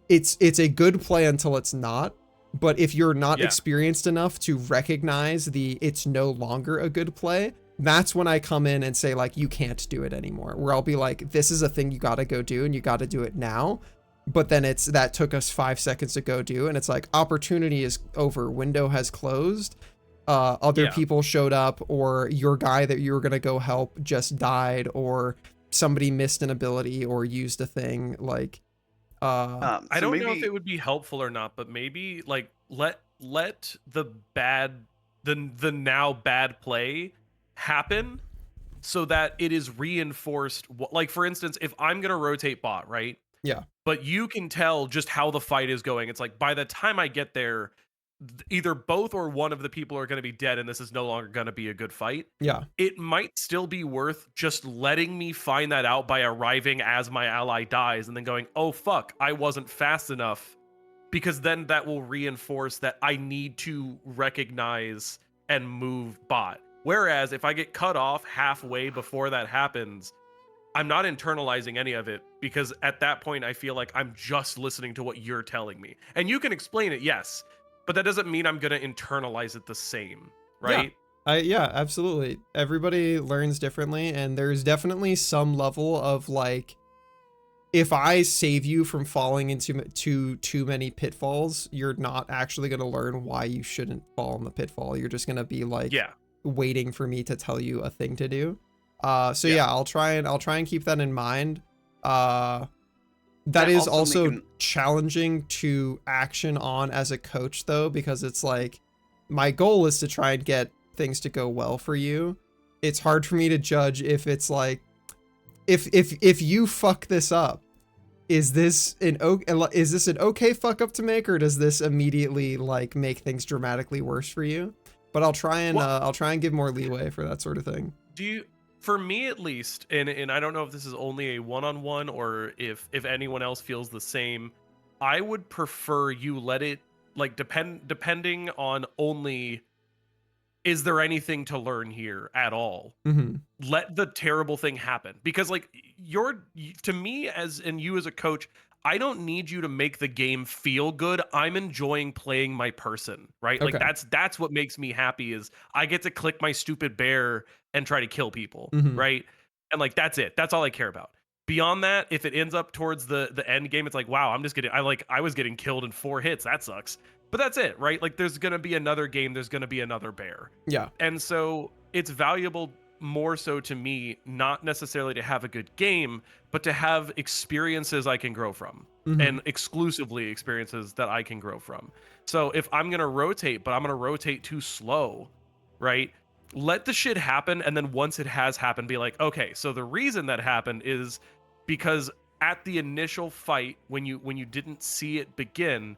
a good play until it's not. But if you're not experienced enough to recognize it's no longer a good play, that's when I come in and say like, you can't do it anymore. Where I'll be like, this is a thing you got to go do and you got to do it now. But then that took us 5 seconds to go do. And it's like opportunity is over. Window has closed. Other people showed up, or your guy that you were going to go help just died, or somebody missed an ability or used a thing like, I don't know if it would be helpful or not, but maybe like let the now bad play happen so that it is reinforced. Like for instance, if I'm gonna rotate bot, right? Yeah. But you can tell just how the fight is going. It's like by the time I get there, either both or one of the people are going to be dead and this is no longer going to be a good fight, Yeah. it might still be worth just letting me find that out by arriving as my ally dies and then going, oh fuck, I wasn't fast enough, because then that will reinforce that I need to recognize and move bot. Whereas if I get cut off halfway before that happens, I'm not internalizing any of it, because at that point I feel like I'm just listening to what you're telling me. And you can explain it, yes, but that doesn't mean I'm going to internalize it the same, right? Yeah, absolutely. Everybody learns differently, and there's definitely some level of like, if I save you from falling into too many pitfalls, you're not actually going to learn why you shouldn't fall in the pitfall. You're just going to be like waiting for me to tell you a thing to do. So yeah, I'll try and keep that in mind. That is also challenging to action on as a coach though, because it's like my goal is to try and get things to go well for you. It's hard for me to judge if it's like, if you fuck this up, is this an okay fuck up to make, or does this immediately like make things dramatically worse for you? But I'll try and give more leeway for that sort of thing. For me at least, and I don't know if this is only a one-on-one or if anyone else feels the same, I would prefer you let it like depending on only, is there anything to learn here at all? Let the terrible thing happen, because like to me and you as a coach, I don't need you to make the game feel good. I'm enjoying playing my person, right? Okay. Like that's what makes me happy, is I get to click my stupid bear and try to kill people, right? And like that's it. That's all I care about. Beyond that, if it ends up towards the end game, it's like, wow, I was getting killed in 4 hits. That sucks. But that's it, right? Like there's going to be another game, there's going to be another bear. Yeah. And so it's valuable more so to me, not necessarily to have a good game, but to have experiences I can grow from, and exclusively experiences that I can grow from. So if I'm going to rotate, but I'm going to rotate too slow, right? Let the shit happen. And then once it has happened, be like, okay, so the reason that happened is because at the initial fight, when you didn't see it begin,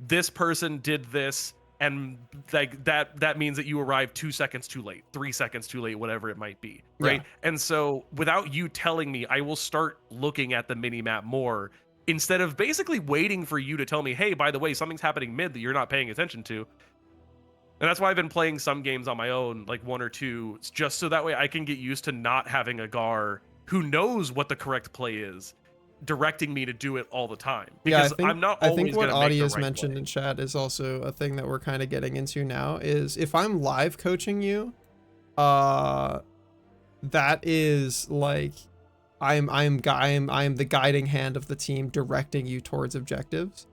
this person did this, and like that means that you arrived 2 seconds too late, 3 seconds too late, whatever it might be, right? And so without you telling me, I will start looking at the mini map more, instead of basically waiting for you to tell me, hey, by the way, something's happening mid that you're not paying attention to. And that's why I've been playing some games on my own, like 1 or 2, just so that way I can get used to not having a Gar who knows what the correct play is directing me to do it all the time, because I'm not always. I think what Audie has right mentioned play in chat is also a thing that we're kind of getting into now, is if I'm live coaching you, that is like I'm the guiding hand of the team, directing you towards objectives.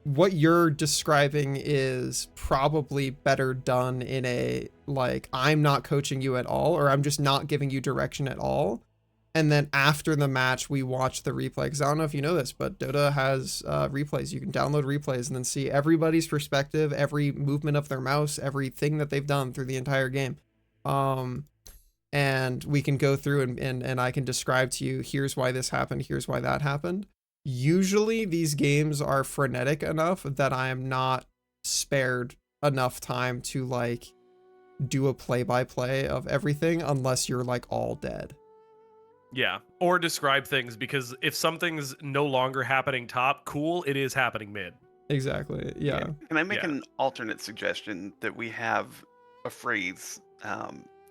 What you're describing is probably better done in a like, I'm not coaching you at all, or I'm just not giving you direction at all. And then after the match, we watch the replay. Because I don't know if you know this, but Dota has replays. You can download replays and then see everybody's perspective, every movement of their mouse, everything that they've done through the entire game. And we can go through and I can describe to you, here's why this happened, here's why that happened. Usually these games are frenetic enough that I am not spared enough time to like do a play-by-play of everything unless you're like all dead. Yeah, or describe things, because if something's no longer happening top, cool, it is happening mid. Exactly, yeah. Can I make an alternate suggestion that we have a phrase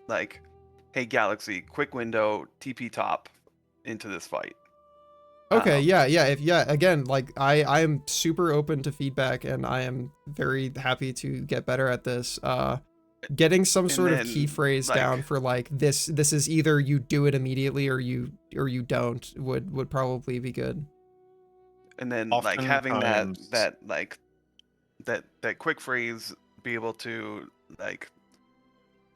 like, hey Galaxy, quick window, TP top into this fight? Okay, again, like I am super open to feedback, and I am very happy to get better at this. Getting some sort of key phrase down for like this is either you do it immediately or you don't would probably be good. And then like having that quick phrase be able to like,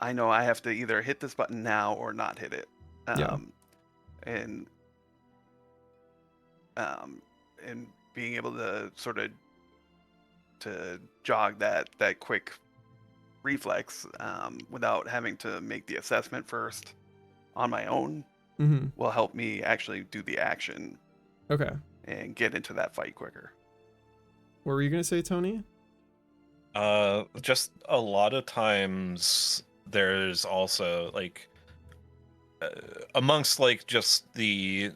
I know I have to either hit this button now or not hit it. And being able to sort of to jog that quick reflex without having to make the assessment first on my own will help me actually do the action and get into that fight quicker. What were you gonna say, Tony? Just a lot of times there's also like amongst like just the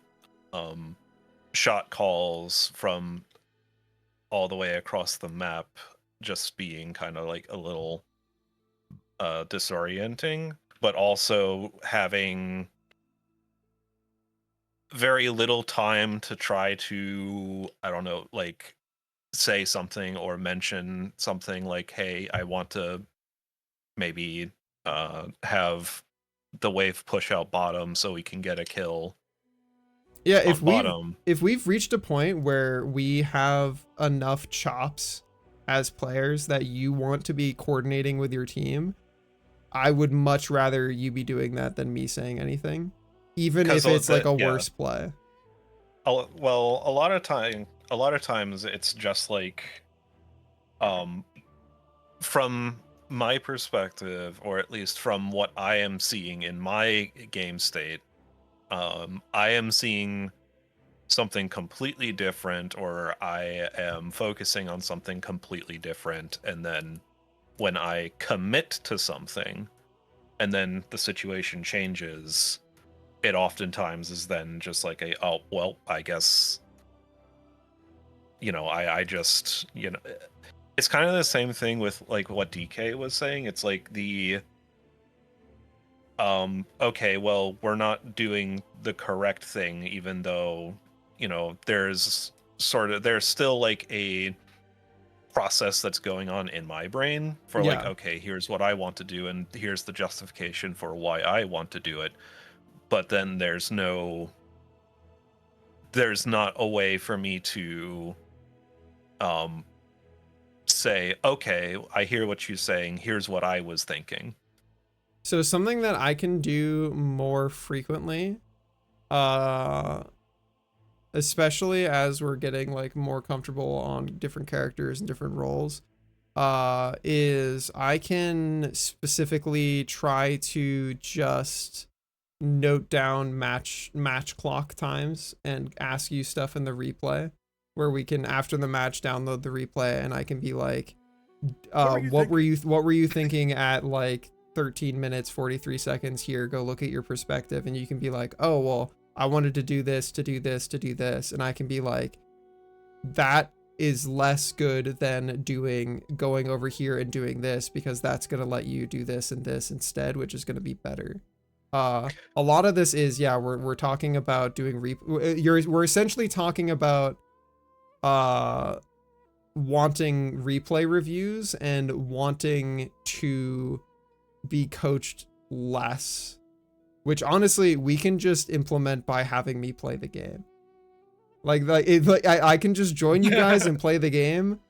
shot calls from all the way across the map just being kind of like a little disorienting, but also having very little time to try to, I don't know, like say something or mention something like, hey, I want to maybe have the wave push out bottom so we can get a kill. Yeah, bottom. if we've reached a point where we have enough chops as players that you want to be coordinating with your team, I would much rather you be doing that than me saying anything, even if it's like a worse play. Well, a lot of times it's just like, from my perspective, or at least from what I am seeing in my game state, I am seeing something completely different, or I am focusing on something completely different, and then when I commit to something and then the situation changes, it oftentimes is then just like oh well, I guess, I just, it's kind of the same thing with like what DK was saying. It's like the okay, well, we're not doing the correct thing, even though, there's still like a process that's going on in my brain for like, okay, here's what I want to do and here's the justification for why I want to do it. But then there's not a way for me to say, okay, I hear what you're saying, here's what I was thinking. So something that I can do more frequently, especially as we're getting like more comfortable on different characters and different roles, is I can specifically try to just note down match clock times and ask you stuff in the replay, where we can, after the match, download the replay and I can be like, what were you thinking at like 13 minutes 43 seconds here? Go look at your perspective, and you can be like, oh well, I wanted to do this, and I can be like, that is less good than going over here and doing this, because that's going to let you do this and this instead, which is going to be better. A lot of this is, we're talking about doing we're essentially talking about wanting replay reviews and wanting to be coached less, which honestly we can just implement by having me play the game. I can just join you guys and play the game,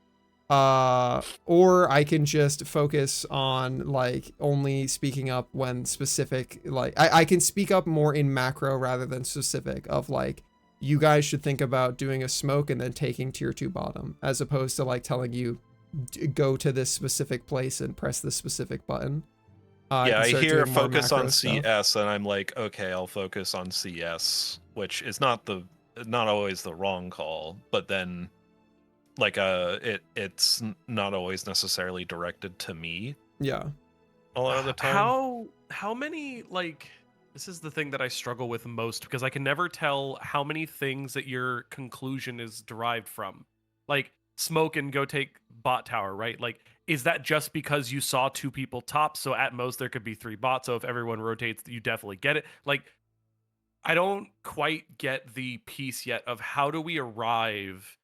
or I can just focus on like only speaking up when specific, like I can speak up more in macro rather than specific, of like, you guys should think about doing a smoke and then taking tier 2 bottom, as opposed to like telling you go to this specific place and press this specific button. I hear focus on CS and I'm like, okay, I'll focus on CS, which is not always the wrong call, but then like it's not always necessarily directed to me. Yeah. A lot of the time. How many, like, this is the thing that I struggle with most, because I can never tell how many things that your conclusion is derived from. Like, smoke and go take bot tower, right? Like, is that just because you saw 2 people top, so at most there could be 3 bots, so if everyone rotates, you definitely get it? Like, I don't quite get the piece yet of how do we arrive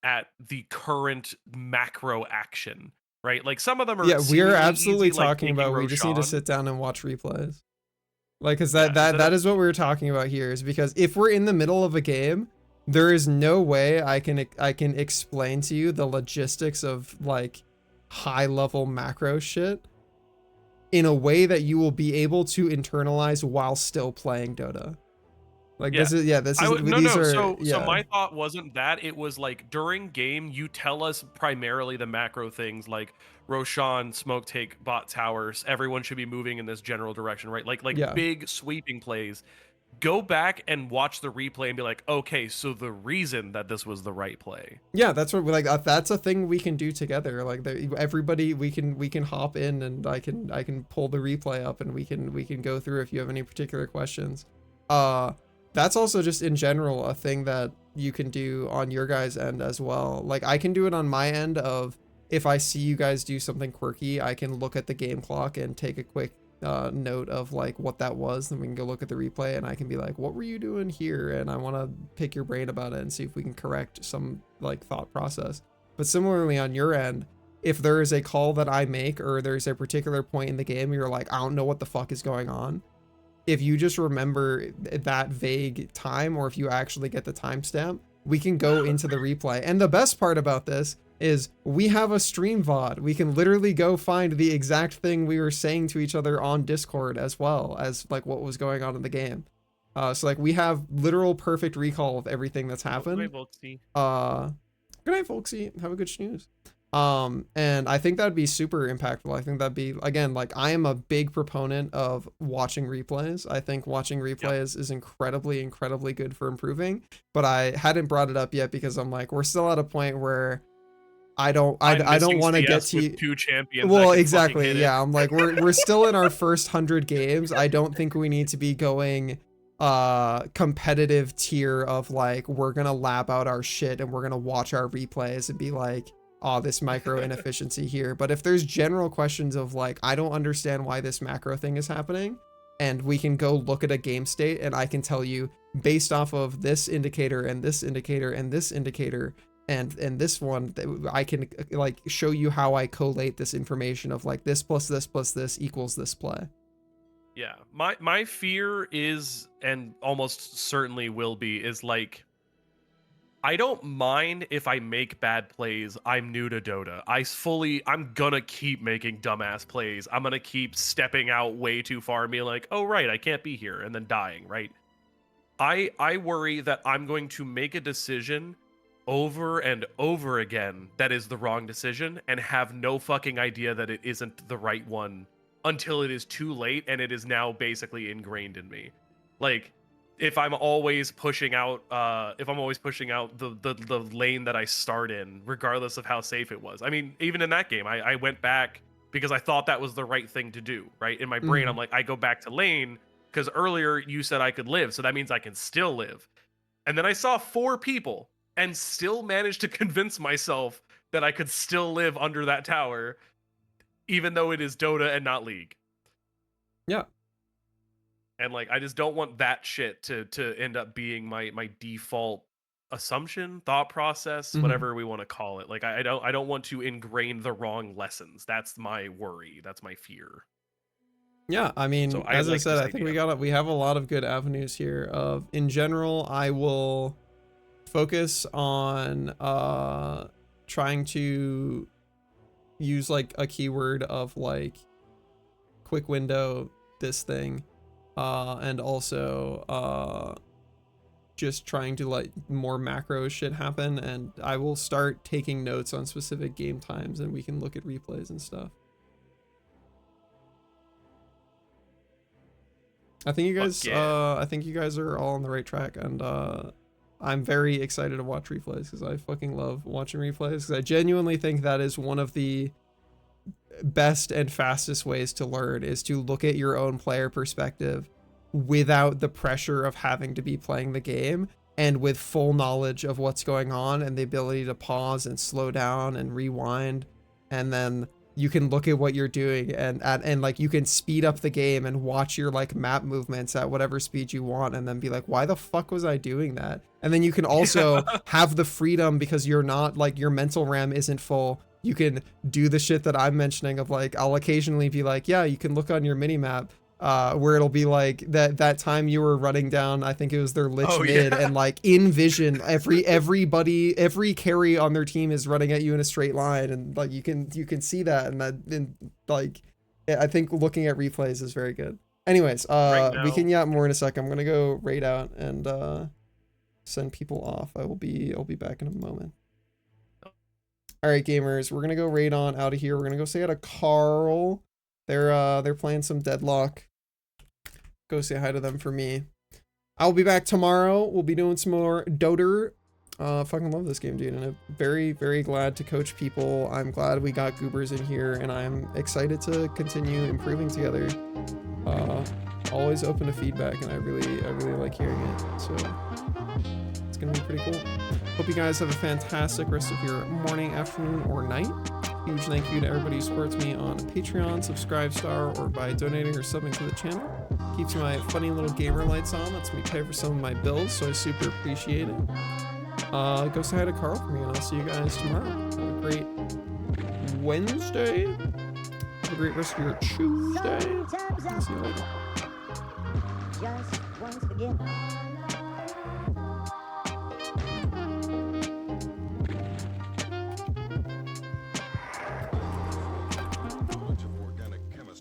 at the current macro action, right? Like, some of them are we are absolutely easy, like talking about Roshan. We just need to sit down and watch replays. Like, cause that is what we were talking about here, is because if we're in the middle of a game, there is no way I can explain to you the logistics of like high level macro shit in a way that you will be able to internalize while still playing Dota. Like, so my thought wasn't that. It was like, during game, you tell us primarily the macro things, like Roshan, smoke take bot towers, everyone should be moving in this general direction, right? Like big sweeping plays. go back and watch the replay and be like, okay, so the reason that this was the right play. Yeah, that's what like that's a thing we can do together. Like everybody, we can hop in and I can pull the replay up and we can go through if you have any particular questions. That's also just in general a thing that you can do on your guys' end as well. Like I can do it on my end of if I see you guys do something quirky, I can look at the game clock and take a quick note of like what that was, then we can go look at the replay and I can be like, what were you doing here? And I want to pick your brain about it and see if we can correct some like thought process. But similarly on your end, if there is a call that I make or there's a particular point in the game you're like, I don't know what the fuck is going on, if you just remember that vague time or if you actually get the timestamp, we can go into the replay. And the best part about this is we have a stream VOD. We can literally go find the exact thing we were saying to each other on Discord as well as like what was going on in the game. So like we have literal perfect recall of everything that's happened. Good night, Volksy. Good night, folksy. Have a good snooze. And I think that'd be super impactful. I think that'd be, again, like I am a big proponent of watching replays. I think watching replays is incredibly, incredibly good for improving, but I hadn't brought it up yet because I'm like, we're still at a point where I don't want to get to 2 champions. well, exactly. Yeah. I'm like, we're still in our first 100 games. I don't think we need to be going competitive tier of like, we're going to lab out our shit and we're going to watch our replays and be like, oh, this micro inefficiency here. But if there's general questions of like, I don't understand why this macro thing is happening, and we can go look at a game state and I can tell you based off of this indicator and this indicator and this indicator and this one, I can like show you how I collate this information of like this plus this plus this equals this play. Yeah, my fear is, and almost certainly will be, is like, I don't mind if I make bad plays. I'm new to Dota. I'm gonna keep making dumbass plays. I'm gonna keep stepping out way too far and being like, oh right, I can't be here, and then dying, right? I worry that I'm going to make a decision over and over again that is the wrong decision and have no fucking idea that it isn't the right one until it is too late and it is now basically ingrained in me. Like, if I'm always pushing out the lane that I start in, regardless of how safe it was. I mean, even in that game, I went back because I thought that was the right thing to do, right? In my brain, I'm like, I go back to lane because earlier you said I could live, so that means I can still live. And then I saw 4 people and still managed to convince myself that I could still live under that tower, even though it is Dota and not League. Yeah. And like, I just don't want that shit to end up being my default assumption, thought process, whatever we want to call it. Like, I don't want to ingrain the wrong lessons. That's my worry. That's my fear. Yeah, I mean, So as I like said, this I think idea. we have a lot of good avenues here. In general, I will focus on trying to use like a keyword of like quick window this thing, and also just trying to let more macro shit happen, and I will start taking notes on specific game times and we can look at replays and stuff. I think you guys are all on the right track, and I'm very excited to watch replays because I fucking love watching replays because I genuinely think that is one of the best and fastest ways to learn, is to look at your own player perspective without the pressure of having to be playing the game and with full knowledge of what's going on and the ability to pause and slow down and rewind, and then you can look at what you're doing and like you can speed up the game and watch your like map movements at whatever speed you want and then be like, why the fuck was I doing that? And then you can also have the freedom, because you're not like, your mental RAM isn't full. You can do the shit that I'm mentioning of like, I'll occasionally be like, yeah, you can look on your mini map where it'll be like that time you were running down, I think it was their Lich mid, and like in vision, every carry on their team is running at you in a straight line, and like you can see that, and like I think looking at replays is very good. Anyways, we can yap more in a second. I'm gonna go raid out and send people off. I'll be back in a moment. All right, gamers, we're gonna go raid on out of here. We're gonna go say hi to Carl. They're playing some Deadlock. Go say hi to them for me. I'll be back tomorrow. We'll be doing some more Dota. Fucking love this game, dude, and I'm very, very glad to coach people. I'm glad we got goobers in here, and I'm excited to continue improving together. Always open to feedback, and I really like hearing it. So it's gonna be pretty cool. Hope you guys have a fantastic rest of your morning, afternoon, or night. Huge thank you to everybody who supports me on Patreon, Subscribestar, or by donating or subbing to the channel. Keeps my funny little gamer lights on. Lets me pay for some of my bills, so I super appreciate it. Go say hi to Carl for me, and I'll see you guys tomorrow. Have a great Wednesday. Have a great rest of your Tuesday. I'll see you later. Just once again.